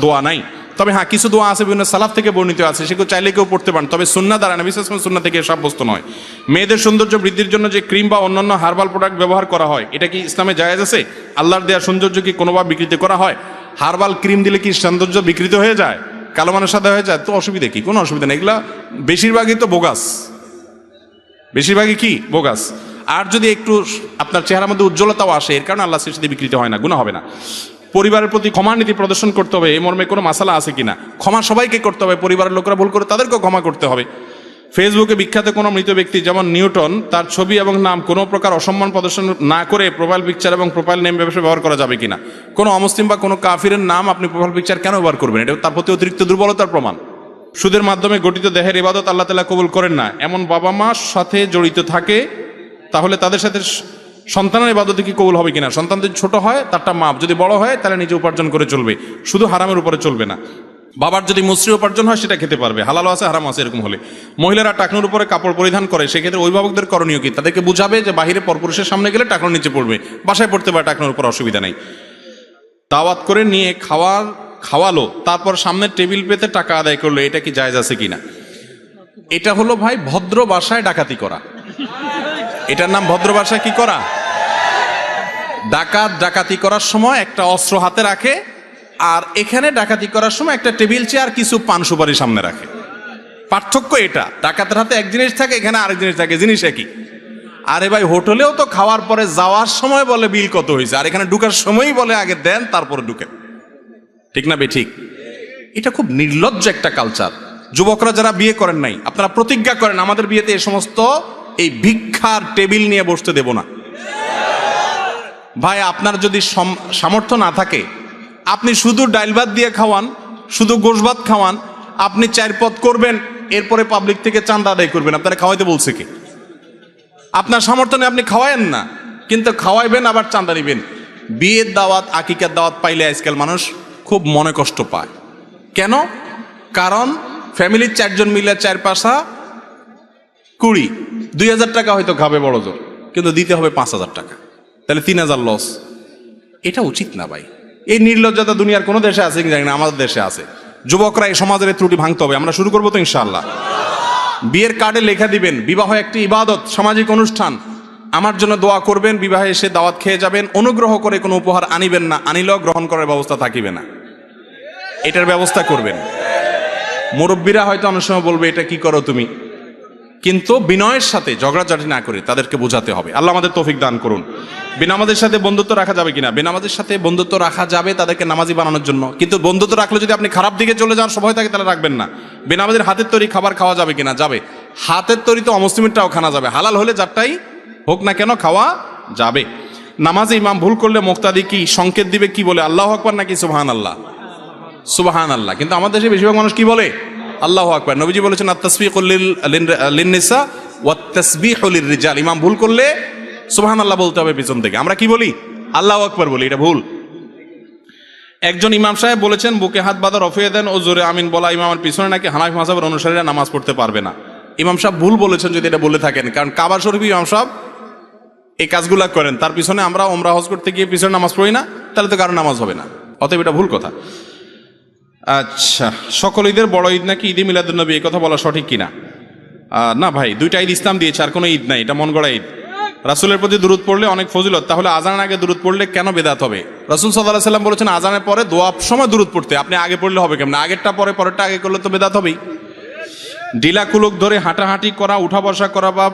দোয়া নাই। তবে হ্যাঁ, কিছু দোয়া আছে বিভিন্ন সালাফ থেকে বর্ণিত আছে, সেগুলো চাইলে কেউ পড়তে পারেন, তবে সুন্নাহ দ্বারা নবী সাল্লাল্লাহু আলাইহি ওয়াসাল্লাম সুন্নাহ থেকে সাব্যস্ত নয়। মেয়েদের সৌন্দর্য বৃদ্ধির জন্য যে ক্রিম বা অন্যান্য হার্বাল প্রোডাক্ট ব্যবহার করা হয়, এটা কি ইসলামে জায়েজ আছে? আল্লাহর দেয়া সৌন্দর্য কি কোনোভাবে বিকৃত করা হয়? হার্বাল ক্রিম দিলে কি সৌন্দর্য বিকৃত হয়ে যায়, কালো মানুষ সাদা হয়ে যায়? তো অসুবিধা কি? কোনো অসুবিধা নেই, এগুলা বেশিরভাগই তো বোগাস, বেশিরভাগই কি বোগাস। আর যদি একটু আপনার চেহারার মধ্যে উজ্জ্বলতাও আসে, এর কারণে আল্লাহ সৃষ্টি বিকৃত হয় না, গুনাহ হবে না। পরিবারের প্রতি ক্ষমা নীতি প্রদর্শন করতে হবে, এই মর্মে কোনো মাসালা আছে কিনা? ক্ষমা সবাইকে করতে হবে, পরিবারের লোকেরা ভুল করে তাদেরকেও ক্ষমা করতে হবে। ফেসবুকে বিখ্যাত কোনো মৃত ব্যক্তি যেমন নিউটন, তার ছবি এবং নাম কোনো প্রকার অসম্মান প্রদর্শন না করে প্রোফাইল পিকচার এবং প্রোফাইল নেম ব্যবসায় ব্যবহার করা যাবে কিনা? কোনো অমুসলিম বা কোনো কাফিরের নাম আপনি প্রোফাইল পিকচার কেন ব্যবহার করবেন? এটা তার প্রতি অতিরিক্ত দুর্বলতার প্রমাণ। সুদের মাধ্যমে গঠিত দেহের ইবাদত আল্লাহ তাআলা কবুল করেন না, এমন বাবা মার সাথে জড়িত থাকে, তাহলে তাদের সাথে সন্তানের ইবাদতে কি কবুল হবে কিনা? সন্তান যদি ছোট হয় তারটা মাপ, যদি বড় হয় তাহলে নিজে উপার্জন করে চলবে, শুধু হারামের উপরে চলবে না। বাবার যদি মুসরি উপার্জন হয় সেটা খেতে পারবে, হালালও আছে হারাম আছে, এরকম হলে। মহিলারা টাকনুর উপরে কাপড় পরিধান করে, সেক্ষেত্রে অভিভাবকদের করণীয় কি? তাদেরকে বুঝাবে যে বাহিরে পরপুরুষের সামনে গেলে টাকনুর নিচে পড়বে, বাসায় পড়তে পারে টাকনুর উপর, অসুবিধা নেই। দাওয়াত করে নিয়ে খাওয়ালো, তারপর সামনের টেবিল পেতে টাকা আদায় করলো, এটা কি জায়েজ আছে কিনা? এটা হলো ভাই ভদ্র ভাষায় ডাকাতি করা, এটার নাম ভদ্র ভাষায় কি করা? ডাকাতি করার সময় একটা অস্ত্র হাতে রাখে, আর এখানে ডাকাতি করার সময় একটা টেবিল চেয়ার কিছু পান সুপারি সামনে রাখে। পার্থক্য এটা, ডাকাতের হাতে এক জিনিস থাকে, এখানে আরেক জিনিস থাকে, জিনিস একই। আরে ভাই, হোটেলেও তো খাওয়ার পরে যাওয়ার সময় বলে বিল কত হয়েছে, আর এখানে ঢুকার সময়ই বলে আগে দেন তারপরে ঢুকেন, ঠিক না বে ঠিক? এটা খুব নির্লজ্জ একটা কালচার। যুবকরা যারা বিয়ে করেন নাই, আপনারা প্রতিজ্ঞা করেন আমাদের বিয়েতে এই সমস্ত এই ভিক্ষার টেবিল নিয়ে বসতে দেব না। ভাই, আপনার যদি সামর্থ্য না থাকে, আপনি শুধু ডাইল ভাত দিয়ে খাওয়ান, শুধু গোশ ভাত খাওয়ান, আপনি 4 পদ করবেন, এরপরে পাবলিক থেকে চাঁদা আদায় করবেন। আপনারা খাওয়াইতে বলছে কি? আপনার সামর্থ্য নেই, আপনি খাওয়ায়েন না, কিন্তু খাওয়াইবেন আবার চাঁদা নিবেন। বিয়ের দাওয়াত, আকিকার দাওয়াত পাইলে আজকাল মানুষ খুব মনে কষ্ট পায়। কেন? কারণ ফ্যামিলির 4 জন মিলে 4 পাশা 20, 2000 টাকা হয়তো খাবে বড় জোর, কিন্তু দিতে হবে 5000 টাকা, তাহলে 3000 লস। এটা উচিত না ভাই। এই নির্লজ্জতা দুনিয়ার কোনো দেশে আছে কি জানি না, আমাদের দেশে আছে। যুবকরা এই সমাজের ত্রুটি ভাঙতে হবে। আমরা শুরু করবো তো ইনশাআল্লাহ। বিয়ের কার্ডে লেখা দিবেন, বিবাহ একটি ইবাদত, সামাজিক অনুষ্ঠান, আমার জন্য দোয়া করবেন, বিবাহে এসে দাওয়াত খেয়ে যাবেন, অনুগ্রহ করে কোনো উপহার আনিবেন না, আনিলেও গ্রহণ করার ব্যবস্থা থাকিবে না, এটার ব্যবস্থা করবেন। মুরব্বীরা হয়তো অনেক সময় বলবে এটা কি করো তুমি, কিন্তু বিনয়ের সাথে ঝগড়াঝাটি না করে তাদেরকে বোঝাতে হবে। আল্লাহ আমাদের তৌফিক দান করুন। বেনামাজের সাথে বন্ধুত্ব রাখা যাবে কিনা? বেনামাজের সাথে বন্ধুত্ব রাখা যাবে তাদেরকে নামাজি বানানোর জন্য, কিন্তু বন্ধুত্ব রাখলে যদি আপনি খারাপ দিকে চলে যাওয়ার সময় থাকে তাহলে রাখবেন না। বেনামাজের হাতের তৈরি খাবার খাওয়া যাবে কিনা? যাবে। হাতের তৈরি তো অমুসলিমেরটাও খানা যাবে, হালাল হলে যারটাই হোক না কেন খাওয়া যাবে। নামাজে ইমাম ভুল করলে মুক্তাদি কি সংকেত দিবে, কি বলে? আল্লাহু আকবার নাকি সুবহানাল্লাহ? সুবহানাল্লাহ। কিন্তু আমাদের দেশে বেশিরভাগ মানুষ কি বলে? আল্লাহু আকবার। নবীজি বলেছেন আত-তাসবিহু লিন-নিসা ওয়াত-তাসবিহু লির-রিজাল। ইমাম ভুল করলে সুবহানাল্লাহ বলতে হবে পিছন থেকে, আমরা কি বলি? আল্লাহু আকবার বলি, এটা ভুল। একজন ইমাম সাহেব বলেছেন বুকে হাত বাঁধা, রফিয়ে দেন ও জোরে আমিন বলা ইমামের পিছনে নাকি হানাফি মাযহাবের অনুসারীরা নামাজ পড়তে পারবে না। ইমাম সাহেব ভুল বলেছেন যদি এটা বলে থাকেন, কারণ কাবা শরীফে ইমাম সাহেব এই কাজগুলা করেন, তার পিছনে আমরা ওমরা হজ করতে গিয়ে পিছনে নামাজ পড়ি না, তাহলে তো কারো নামাজ হবে না, অতএব এটা ভুল কথা। আচ্ছা, সকল ঈদের বড় ঈদ নাকি ঈদে মিলাদুন্নবী, এই কথা বলা সঠিক কিনা? না ভাই, 2টা ঈদ ইসলাম দিয়েছে, আর কোনো ঈদ নাই, এটা মন গড়া ঈদ। রাসূলের প্রতি দুরূদ পড়লে অনেক ফজিলত, তাহলে আজানের আগে দুরূদ পড়লে কেন বেদাত হবে? রাসূল সাল্লাল্লাহু আলাইহি সাল্লাম বলেছেন আজানের পরে দোয়া সময় দুরূদ পড়তে। আপনি আগে পড়লে হবে কেমন? আগেরটা পরে, পরেরটা আগে করলে তো বেদাত হবেই। ঢিলা কুলুক ধরে হাঁটাহাঁটি করা, উঠা বসা করা বা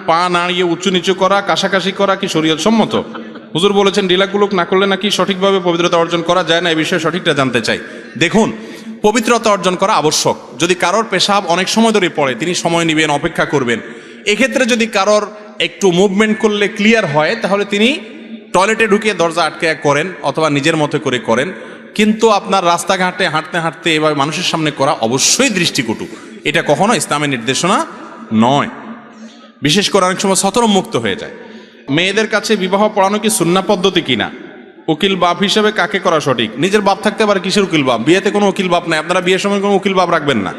পা নাড়িয়ে উঁচু নিচু করা, কাশাকাশি করা কি শরীয়ত সম্মত? হুজুর বলেছেন ঢিলা কুলুক না করলে নাকি সঠিকভাবে পবিত্রতা অর্জন করা যায় না। এই বিষয়ে সঠিকটা জানতে চাই। দেখুন, পবিত্রতা অর্জন করা আবশ্যক। যদি কারোর পেশাব অনেক সময় ধরে পড়ে, তিনি সময় নেবেন, অপেক্ষা করবেন। এক্ষেত্রে যদি কারোর একটু মুভমেন্ট করলে ক্লিয়ার হয়, তাহলে তিনি টয়লেটে ঢুকিয়ে দরজা আটকে করেন অথবা নিজের মতো করে করেন। কিন্তু আপনার রাস্তাঘাটে হাঁটতে হাঁটতে এভাবে মানুষের সামনে করা অবশ্যই দৃষ্টিকটু। এটা কখনো ইসলামের নির্দেশনা নয়। বিশেষ করে অনেক সময় সতরমুক্ত হয়ে যায়। মেয়েদের কাছে বিবাহ পড়ানো কি সুন্নাহ পদ্ধতি কিনা? উকিল বাপ হিসেবে কাকে করা সঠিক? নিজের বাপ থাকতে পারে, কিসের উকিল বাপ? বিয়েতে কোনো উকিল বাপ নাই, আপনারা বিয়ের সময় কোনো উকিল বাপ রাখবেন না।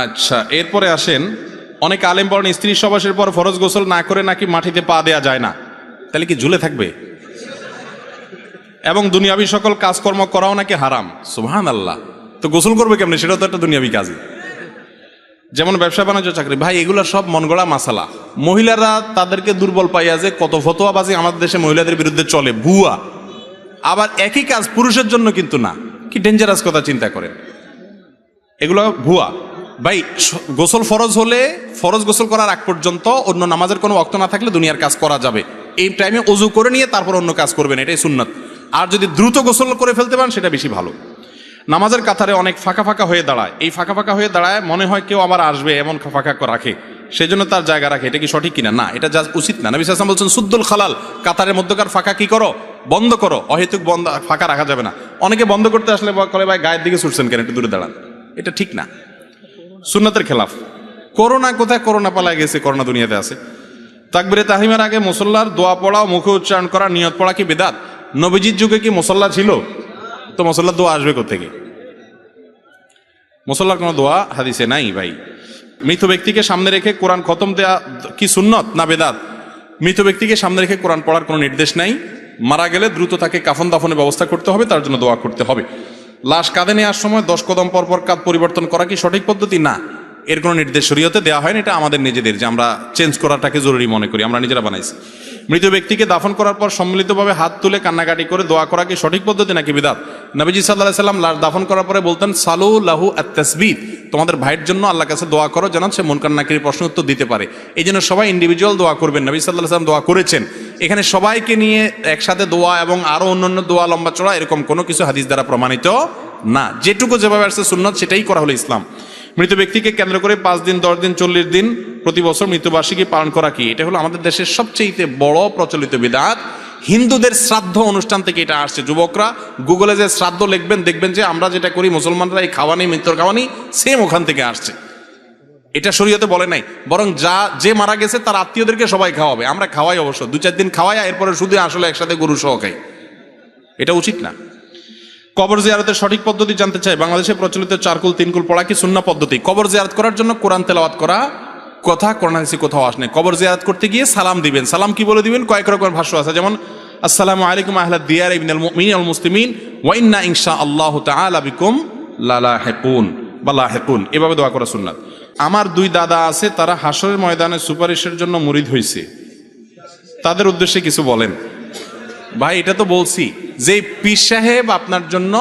আচ্ছা, এরপরে আসেন, অনেক আলেম বলেন স্ত্রীর সবাসের পর ফরজ গোসল না করে নাকি মাটিতে পা দেয়া যায় না। তাহলে কি ঝুলে থাকবে? এবং দুনিয়াবি সকল কাজকর্ম করাও নাকি হারাম। সুবহানাল্লাহ। তো গোসল করবে কেমনে? সেটাও তো একটা দুনিয়াবি কাজই। যেমন ব্যবসা বাণিজ্য, চাকরি, ভাই এগুলো সব মন গড়া মাসালা। মহিলারা তাদেরকে দুর্বল পাইয়া যে কত ফতোয়াবাজি আমাদের দেশে মহিলাদের বিরুদ্ধে চলে, ভুয়া। আবার একই কাজ পুরুষের জন্য কিন্তু না। কি ডেঞ্জারাস কথা চিন্তা করেন, এগুলো ভুয়া। ভাই গোসল ফরজ হলে ফরজ গোসল করার আগ পর্যন্ত অন্য নামাজের কোনো ওয়াক্ত না থাকলে দুনিয়ার কাজ করা যাবে। এই টাইমে ওযু করে নিয়ে তারপর অন্য কাজ করবেন, এটাই সুন্নাত। আর যদি দ্রুত গোসল করে ফেলতে পারেন সেটা বেশি ভালো। নামাজের কাতারে অনেক ফাঁকা ফাঁকা হয়ে দাঁড়ায়, এই ফাঁকা ফাঁকা হয়ে দাঁড়ায় মনে হয় কেউ আবার আসবে, এমন ফাঁকা রাখে, সেই জন্য তার জায়গা রাখে। এটা কি সঠিক কিনা? না, এটা যা উচিত না। নবী সাল্লাল্লাহু আলাইহি ওয়াসাল্লাম বলছেন সুদ্দুল খালাল, কাতারের মধ্যকার ফাঁকা কি করো? বন্ধ করো। অহেতুক বন্ধ ফাঁকা রাখা যাবে না। অনেকে বন্ধ করতে আসলে বলে ভাই গায়ের দিকে ছুটছেন কেন, একটু দূরে দাঁড়ান। এটা ঠিক না, সুন্নাতের খেলাফ। করোনা কোথায়? করোনা পালায় গেছে, করোনা দুনিয়াতে আছে। তাকবীরে তাহরিমের আগে মুসল্লার দোয়া পড়া ও মুখে উচ্চারণ করা, নিয়ত পড়া কি বিদআত? নবীজির যুগে কি মুসল্লা ছিল? তো মুসল্লার দোয়া আসবে কোত্থেকে? মুসল্লার কোনো দোয়া হাদিসে নাই ভাই। মৃত ব্যক্তিকে সামনে রেখে কোরআন খতম দেয়া কি সুন্নত না বেদাত? মৃত ব্যক্তিকে সামনে রেখে কোরআন পড়ার কোনো নির্দেশ নাই। মারা গেলে দ্রুত তাকে কাফন দাফনের ব্যবস্থা করতে হবে, তার জন্য দোয়া করতে হবে। লাশ কাঁধে নেওয়ার সময় 10 কদম পর পর কাঁধ পরিবর্তন করা কি সঠিক পদ্ধতি? না, এর কোনো নির্দেশ শরীয়তে দেওয়া হয়নি। এটা আমাদের নিজেদের, যে আমরা চেঞ্জ করাটাকে জরুরি মনে করি, আমরা নিজেরা বানাইছি। মৃত ব্যক্তিকে দাফন করার পর সম্মিলিতভাবে হাত তুলে কান্নাকাটি করে দোয়া করা কি সঠিক পদ্ধতি নাকি বিদআত? নবীজি সাল্লাল্লাহু আলাইহি সাল্লাম লাশ দাফন করার পরে বলতেন সালু লাহু আত-তাসবিত, তোমাদের ভাইয়ের জন্য আল্লাহর কাছে দোয়া করো যেন সে মুনকার নাকিরের প্রশ্ন উত্তর দিতে পারে। এই জন্য সবাই ইন্ডিভিজুয়াল দোয়া করবেন। নবী সাল্লাল্লাহু আলাইহি সাল্লাম দোয়া করেছেন। এখানে সবাইকে নিয়ে একসাথে দোয়া এবং আরো অন্যান্য দোয়া লম্বা চড়া এরকম কোনো কিছু হাদিস দ্বারা প্রমাণিত না। যেটুকু যেভাবে আসছে সুন্নাত সেটাই করা হলো ইসলাম। মৃত ব্যক্তিকে কেন্দ্র করে 5 দিন, 10 দিন, 40 দিন প্রতি বছর মৃত্যুবার্ষিকী পালন করা কি? এটা হলো আমাদের দেশের সবচেয়ে বড় প্রচলিত বিদআত। হিন্দুদের শ্রাদ্ধ অনুষ্ঠান থেকে এটা আসছে। যুবকরা গুগলে যে শ্রাদ্ধ লিখবেন, দেখবেন যে আমরা যেটা করি মুসলমানরা, এই খাওয়ানি, মৃত্যুর খাওয়ানি সেম ওখান থেকে আসছে। এটা শরীয়তে বলে নাই, বরং যে মারা গেছে তার আত্মীয়দেরকে সবাই খাওয়াবে। আমরা খাওয়াই অবশ্য, 2-4 দিন খাওয়াই, এরপরে শুধু আসলে একসাথে গরু সহ খাই। এটা উচিত না। কবর জিয়ারতের সঠিক পদ্ধতি জানতে চাই। বাংলাদেশে প্রচলিত 4 কুল 3 কুল পড়া কি সুন্নাহ পদ্ধতি? কবর জিয়ারত করার জন্য কোরআন তেলাওয়াত করা কথা কোরআন হাদিসে কোথাও আসে না। কবর জিয়ারত করতে গিয়ে সালাম দিবেন। সালাম কি বলে দিবেন? কয়েক রকমের ভাষ্য আছে, যেমন আসসালামু আলাইকুম আহলাদ দিয়ার ইবনাল মুমিনিন ওয়াল মুসলিমিন ওয়া ইন্না ইনশাআল্লাহু তাআলা বিকুম লালাহিকুন বা লাহিকুন, এভাবে দোয়া করা সুন্নাত। আমার 2 দাদা আছে, তারা হাসরের ময়দানে সুপারিশের জন্য মুরিদ হয়েছে, তাদের উদ্দেশ্যে কিছু বলেন। ভাই এটা তো বলছি যে পীর সাহেব আপনার জন্য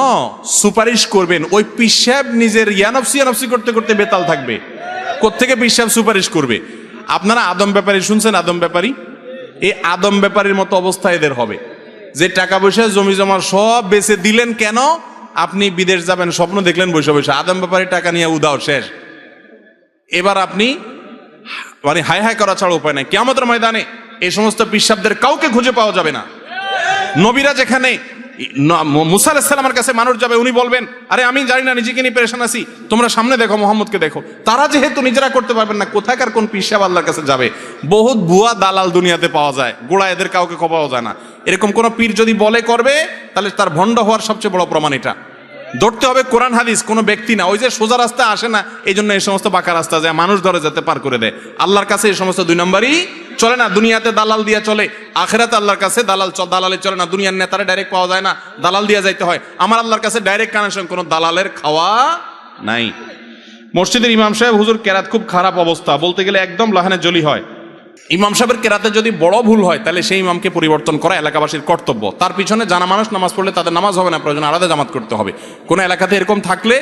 সুপারিশ করবেন, ওই পীর সাহেব নিজের ইয়ানফসি করতে করতে বেতাল থাকবে। কোত্থেকে পীর সাহেব সুপারিশ করবে? আপনারা আদম ব্যাপারী শুনছেন? আদম ব্যাপারী, এই আদম ব্যাপারীর মতো অবস্থা এদের হবে, যে টাকা পয়সা জমি জমা সব বেচে দিলেন। কেন? আপনি বিদেশ যাবেন স্বপ্ন দেখলেন বসে বসে, আদম ব্যাপারী টাকা নিয়ে উদাও শেষ। এবার আপনি মানে হাই হাই করা ছাড়া উপায় নাই। কিয়ামতের ময়দানে এই সমস্ত পীর সাহেবদের কাউকে খুঁজে পাওয়া যাবে না। নবীরা যেখানে মুসা আলাইহিস সালামের কাছে মানুষ যাবে, উনি বলবেন আরে আমি জানি না, নিজেকে নিয়ে পেরেশান আছি, তোমরা সামনে দেখো, মোহাম্মদকে দেখো। তারা যেহেতু নিজেরা করতে পারবেন না, কোথাকার কোন পীর সাহেব আল্লাহর কাছে যাবে? বহুত ভুয়া দালাল দুনিয়াতে পাওয়া যায়, গোড়া এদের কাউকে পাওয়া যায় না। এরকম কোন পীর যদি বলে করবে, তাহলে তার ভণ্ড হওয়ার সবচেয়ে বড় প্রমাণ এটা। ধরতে হবে কোরআন হাদিস, কোনো ব্যক্তি না। ওই যে সোজা রাস্তা আসে না, এই জন্য এই সমস্ত বাঁকা রাস্তা যায়, মানুষ ধরে যেতে পার করে দেয়। আল্লাহর কাছে এই সমস্ত 2 নম্বরই চলে না। দুনিয়াতে দালাল দিয়া চলে, আখিরাতে আল্লাহর কাছে দালালে চলে না। দুনিয়ার নেতারে ডাইরেক্ট পাওয়া যায় না, দালাল দিয়া যাইতে হয়। আমার আল্লাহর কাছে ডাইরেক্ট কানেকশন, কোনো দালালের খাওয়া নাই। মসজিদের ইমাম সাহেব হুজুর কেরাত খুব খারাপ অবস্থা, বলতে গেলে একদম লাহানে জলি হয়, ইমাম সাহেবের কেরাতে যদি বড় ভুল হয় তাহলে সেই ইমামকে পরিবর্তন করা এলাকাবাসীর কর্তব্য। তার পিছনে জানা মানুষ নামাজ পড়লে তাদের নামাজ হবে না, প্রয়োজন আলাদা জামাত করতে হবে। কোনো এলাকাতে এরকম থাকলে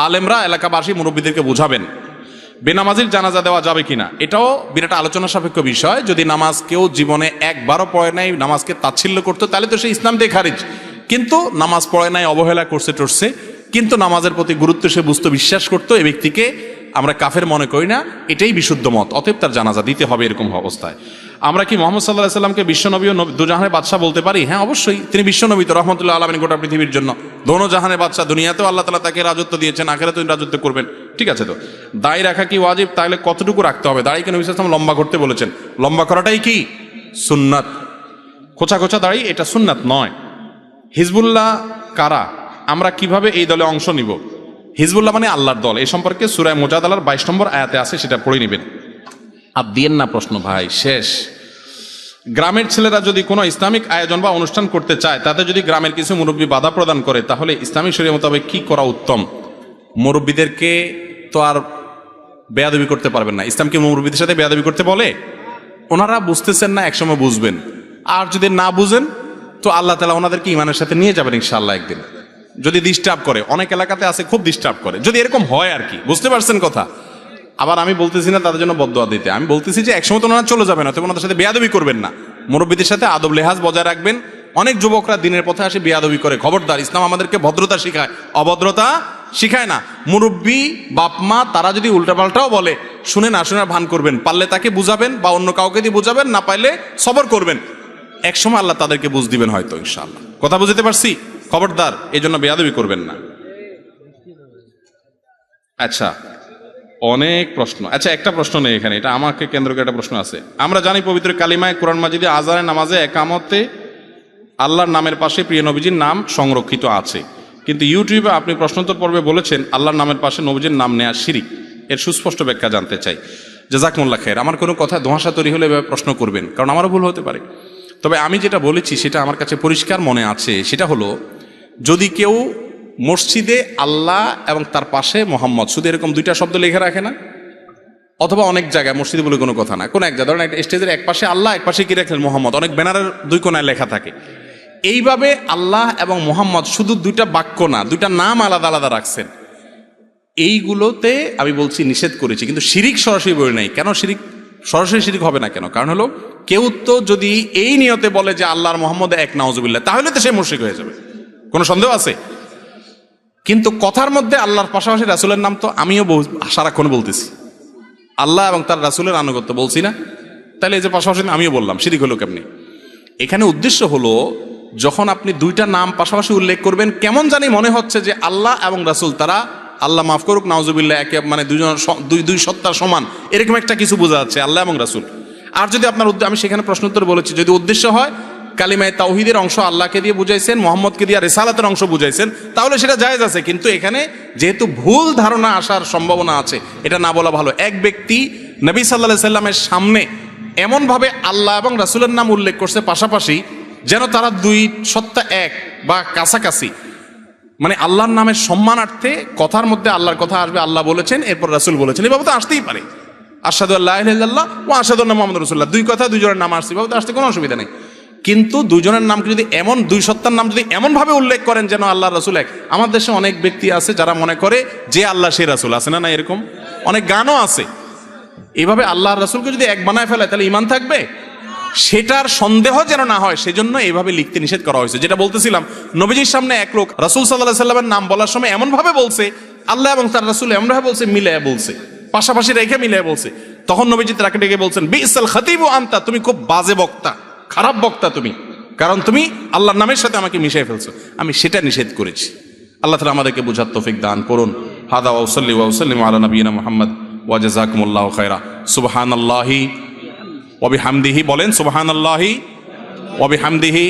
আলেমরা এলাকাবাসী মুরব্বীদেরকে বুঝাবেন। বেনামাজির জানাজা দেওয়া যাবে কিনা, এটাও বিরাট আলোচনা সাপেক্ষ বিষয়। যদি নামাজ কেউ জীবনে একবারও পড়ে নাই, নামাজকে তাচ্ছিল্য করতো, তাহলে তো সে ইসলাম থেকে খারিজ। কিন্তু নামাজ পড়ে নাই, অবহেলা করছে টরছে, কিন্তু নামাজের প্রতি গুরুত্ব সে বুঝতে বিশ্বাস করতো, এই ব্যক্তিকে আমরা কাফের মনে করি না, এটাই বিশুদ্ধ মত। অতএব তার জানাজা দিতে হবে। এরকম অবস্থায় আমরা কি মোহাম্মদ সাল্লাল্লাহু আলাইহি সাল্লামকে বিশ্বনবী ও দুজাহানের বাদশাহ বলতে পারি? হ্যাঁ, অবশ্যই। তিনি বিশ্বনবী তো রহমতুল্লাহ আলামিন গোটা পৃথিবীর জন্য, দোনো জাহানের বাদশাহ। দুনিয়াতেও আল্লাহ তাআলা তাকে রাজত্ব দিয়েছেন, আখিরাতেও তিনি রাজত্ব করবেন। ঠিক আছে, তো দাড়ি রাখা কি ওয়াজিব? তাহলে কতটুকু রাখতে হবে? দাড়িকে নবী সাল্লাল্লাহু আলাইহি ওয়াসাল্লাম লম্বা করতে বলেছেন, লম্বা করাটাই কি সুন্নাত। খোঁচা খোঁচা দাড়ি এটা সুন্নাত নয়। হিজবুল্লাহ কারা? আমরা কিভাবে এই দলে অংশ নিব? হিজবুল্লাহ মানে আল্লাহর দল। এই সম্পর্কে সূরা মুজাদালার 22 নম্বর আয়াতে আছে, সেটা পড়ে নেবেন। আর দিয়েন না প্রশ্ন ভাই, শেষ। গ্রামের ছেলেরা যদি কোনো ইসলামিক আয়োজন বা অনুষ্ঠান করতে চায়, তাতে যদি গ্রামের কিছু মুরব্বী বাধা প্রদান করে, তাহলে ইসলামী শরীয়ত মোতাবেক কি করা উত্তম? মুরব্বীদেরকে তো আর বেয়াদবি করতে পারবেন না। ইসলাম কি মুরব্বীদের সাথে বেয়াদবি করতে বলে? ওনারা বুঝতেছেন না, একসময় বুঝবেন। আর যদি না বুঝেন তো আল্লাহ তাআলা ওনাদেরকে ঈমানের সাথে নিয়ে যাবেন ইনশাআল্লাহ একদিন। যদি ডিস্টার্ব করে, অনেক এলাকাতে আছে খুব ডিস্টার্ব করে, যদি এরকম হয় আর কি, বুঝতে পারছেন কথা। আবার আমি বলতেছি না তাদের জন্য বদদোয়া দিতে, আমি বলতেছি যে একসময় তো ওনারা চলে যাবেন, অতএব ওনাদের সাথে বেয়াদবি করবেন না। মুরব্বীদের সাথে আদব লেহাজ বজায় রাখবেন। অনেক যুবকরা দিনের পথে আসে বেয়াদবি করে, খবরদার। ইসলাম আমাদেরকে ভদ্রতা শিখায়, অভদ্রতা শিখায় না। মুরব্বী বাপ মা তারা যদি উল্টাপাল্টাও বলে, শুনে না শুনে ভান করবেন, পারলে তাকে বুঝাবেন বা অন্য কাউকে দিয়ে বুঝাবেন, না পাইলে সবর করবেন। একসময় আল্লাহ তাদেরকে বুঝ দিবেন হয়তো, ইনশাআল্লাহ। কথা বুঝতে পারছি? খবরদার এই জন্য বেয়াদবি করবেন না। আচ্ছা, অনেক প্রশ্ন। আচ্ছা, একটা প্রশ্ন নেই এখানে, এটা আমাকে কেন্দ্র করে একটা প্রশ্ন আছে। আমরা জানি পবিত্র কালিমায়, কোরআন মাজিদে, আজানের নামাজে, একামতে আল্লাহর নামের পাশে প্রিয় নবীজির নাম সংরক্ষিত আছে, কিন্তু ইউটিউবে আপনি প্রশ্নোত্তর পর্বে বলেছেন আল্লাহর নামের পাশে নবীজির নাম নেয়া শিরিক। এর সুস্পষ্ট ব্যাখ্যা জানতে চাই। জাযাকুমুল্লাহ খায়ের। আমার কোনো কথা ধোঁয়াশা তৈরি হলে এভাবে প্রশ্ন করবেন, কারণ আমারও ভুল হতে পারে। তবে আমি যেটা বলেছি সেটা আমার কাছে পরিষ্কার মনে আছে। সেটা হলো, যদি কেউ মসজিদে আল্লাহ এবং তার পাশে মোহাম্মদ, শুধু এরকম দুইটা শব্দ লিখে রাখে না, অথবা অনেক জায়গায়, মসজিদে বলে কোনো কথা না, কোন এক জায়গায় ধরেন একটা স্টেজের এক পাশে আল্লাহ, এক পাশে কি রাখলেন মোহাম্মদ, অনেক ব্যানারের দুই কোনায় লেখা থাকে। এইভাবে আল্লাহ এবং মোহাম্মদ শুধু দুইটা বাক্য না, দুইটা নাম আলাদা আলাদা রাখছেন, এইগুলোতে আমি বলছি নিষেধ করেছি, কিন্তু শিরিক সরাসরি বলি নাই। কেন শিরিক সরাসরি শিরিক হবে না কেন? কারণ হলো, কেউ তো যদি এই নিয়তে বলে যে আল্লাহর মোহাম্মদ এক, নাউজুবিল্লাহ, তাহলে তো সে মুশরিক হয়ে যাবে, কোনো সন্দেহ আছে? কিন্তু কথার মধ্যে আল্লাহর পাশাপাশি রাসূলের নাম তো আমিও সারাক্ষণ বলতেছি, আল্লাহ এবং তার রাসূলের আনুগত্য বলছি না, তাহলে এই যে পাশাপাশি আমিও বললাম, শিরিক হলো কেমনি? এখানে উদ্দেশ্য হলো, যখন আপনি দুইটা নাম পাশাপাশি উল্লেখ করবেন, কেমন জানি মনে হচ্ছে যে আল্লাহ এবং রাসূল, তারা, আল্লাহ মাফ করুক, নাউজুবিল্লাহ, একে মানে দুই সত্তার সমান, এরকম একটা কিছু বোঝা যাচ্ছে আল্লাহ এবং রাসূল। আর যদি আপনার আমি সেখানে প্রশ্নোত্তর বলেছি, যদি উদ্দেশ্য হয় কালিমায়ে তাওহীদের অংশ আল্লাহকে দিয়ে বুঝাইছেন, মোহাম্মদকে দিয়ে রিসালাতের অংশ বুঝাইছেন, তাহলে সেটা জায়েজ আছে। কিন্তু এখানে যেহেতু ভুল ধারণা আসার সম্ভাবনা আছে, এটা না বলা ভালো। এক ব্যক্তি নবী সাল্লাল্লাহু আলাইহি সাল্লামের সামনে এমনভাবে আল্লাহ এবং রাসূলের নাম উল্লেখ করছে পাশাপাশি, যেন তারা দুই সত্তা এক বা কাছাকাছি, মানে আল্লাহর নামের সম্মানার্থে কথার মধ্যে আল্লাহর কথা আসবে, আল্লাহ বলেছেন, এরপর রাসূল বলেছেন, এভাবে তো আসতেই পারে। আশহাদু আল্লা ইলাহা ইল্লাল্লাহ ওয়া আশহাদু আন্না মুহাম্মাদুর রাসূলুল্লাহ, দুই কথা দুইজনের নাম আসছে, এভাবে তো আসতে কোনো অসুবিধা নেই। কিন্তু দুইজনের নামকে যদি এমন, দুই সত্তার নাম যদি এমনভাবে উল্লেখ করেন যেন আল্লাহ রাসূল এক। আমার দেশে অনেক ব্যক্তি আছে যারা মনে করে যে আল্লাহ সে রাসূল, আছে না? না, এরকম অনেক গানও আছে। এভাবে আল্লাহর রাসূলকে যদি এক বানায় ফেলে, তাহলে ঈমান থাকবে? সেটার সন্দেহ যেন না হয়, সেজন্য এইভাবে লিখতে নিষেধ করা হয়েছে। যেটা বলতেছিলাম, নবীজির সামনে এক লোক রাসূল সাল্লাল্লাহু আলাইহি সাল্লামের নাম বলার সময় এমনভাবে বলছে, আল্লাহ এবং তার রাসূল এমনভাবে বলছে, মিলায়া বলছে, পাশাপাশি রেখে মিলায়া বলছে। তখন নবীজি তাকে ডেকে বলছেন, বিসাল খাতিবু আনতা, তুমি খুব বাজে বক্তা, খারাপ বক্তা তুমি, কারণ তুমি আল্লাহর নামের সাথে আমাকে মিশিয়ে ফেলছো। আমি সেটা নিষেধ করেছি। আল্লাহ তাআলা আমাদেরকে বুঝার তৌফিক দান করুন। হাদা ওয়া সাল্লি ওয়া সাল্লিম আলা নবিয়িনা মুহাম্মদ ওয়া জাযাকুমুল্লাহু খায়রা। সুবহানাল্লাহি ওয়া বিহামদিহি, বলেন সুবহানাল্লাহি ওয়া বিহামদিহি,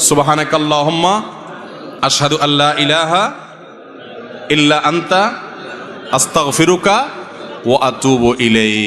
সুবহানাকাল্লাহুম্মা আশহাদু আল্লা ইলাহা ইল্লা আনতা আস্তাগফিরুকা ওয়া আতুবু ইলাইক।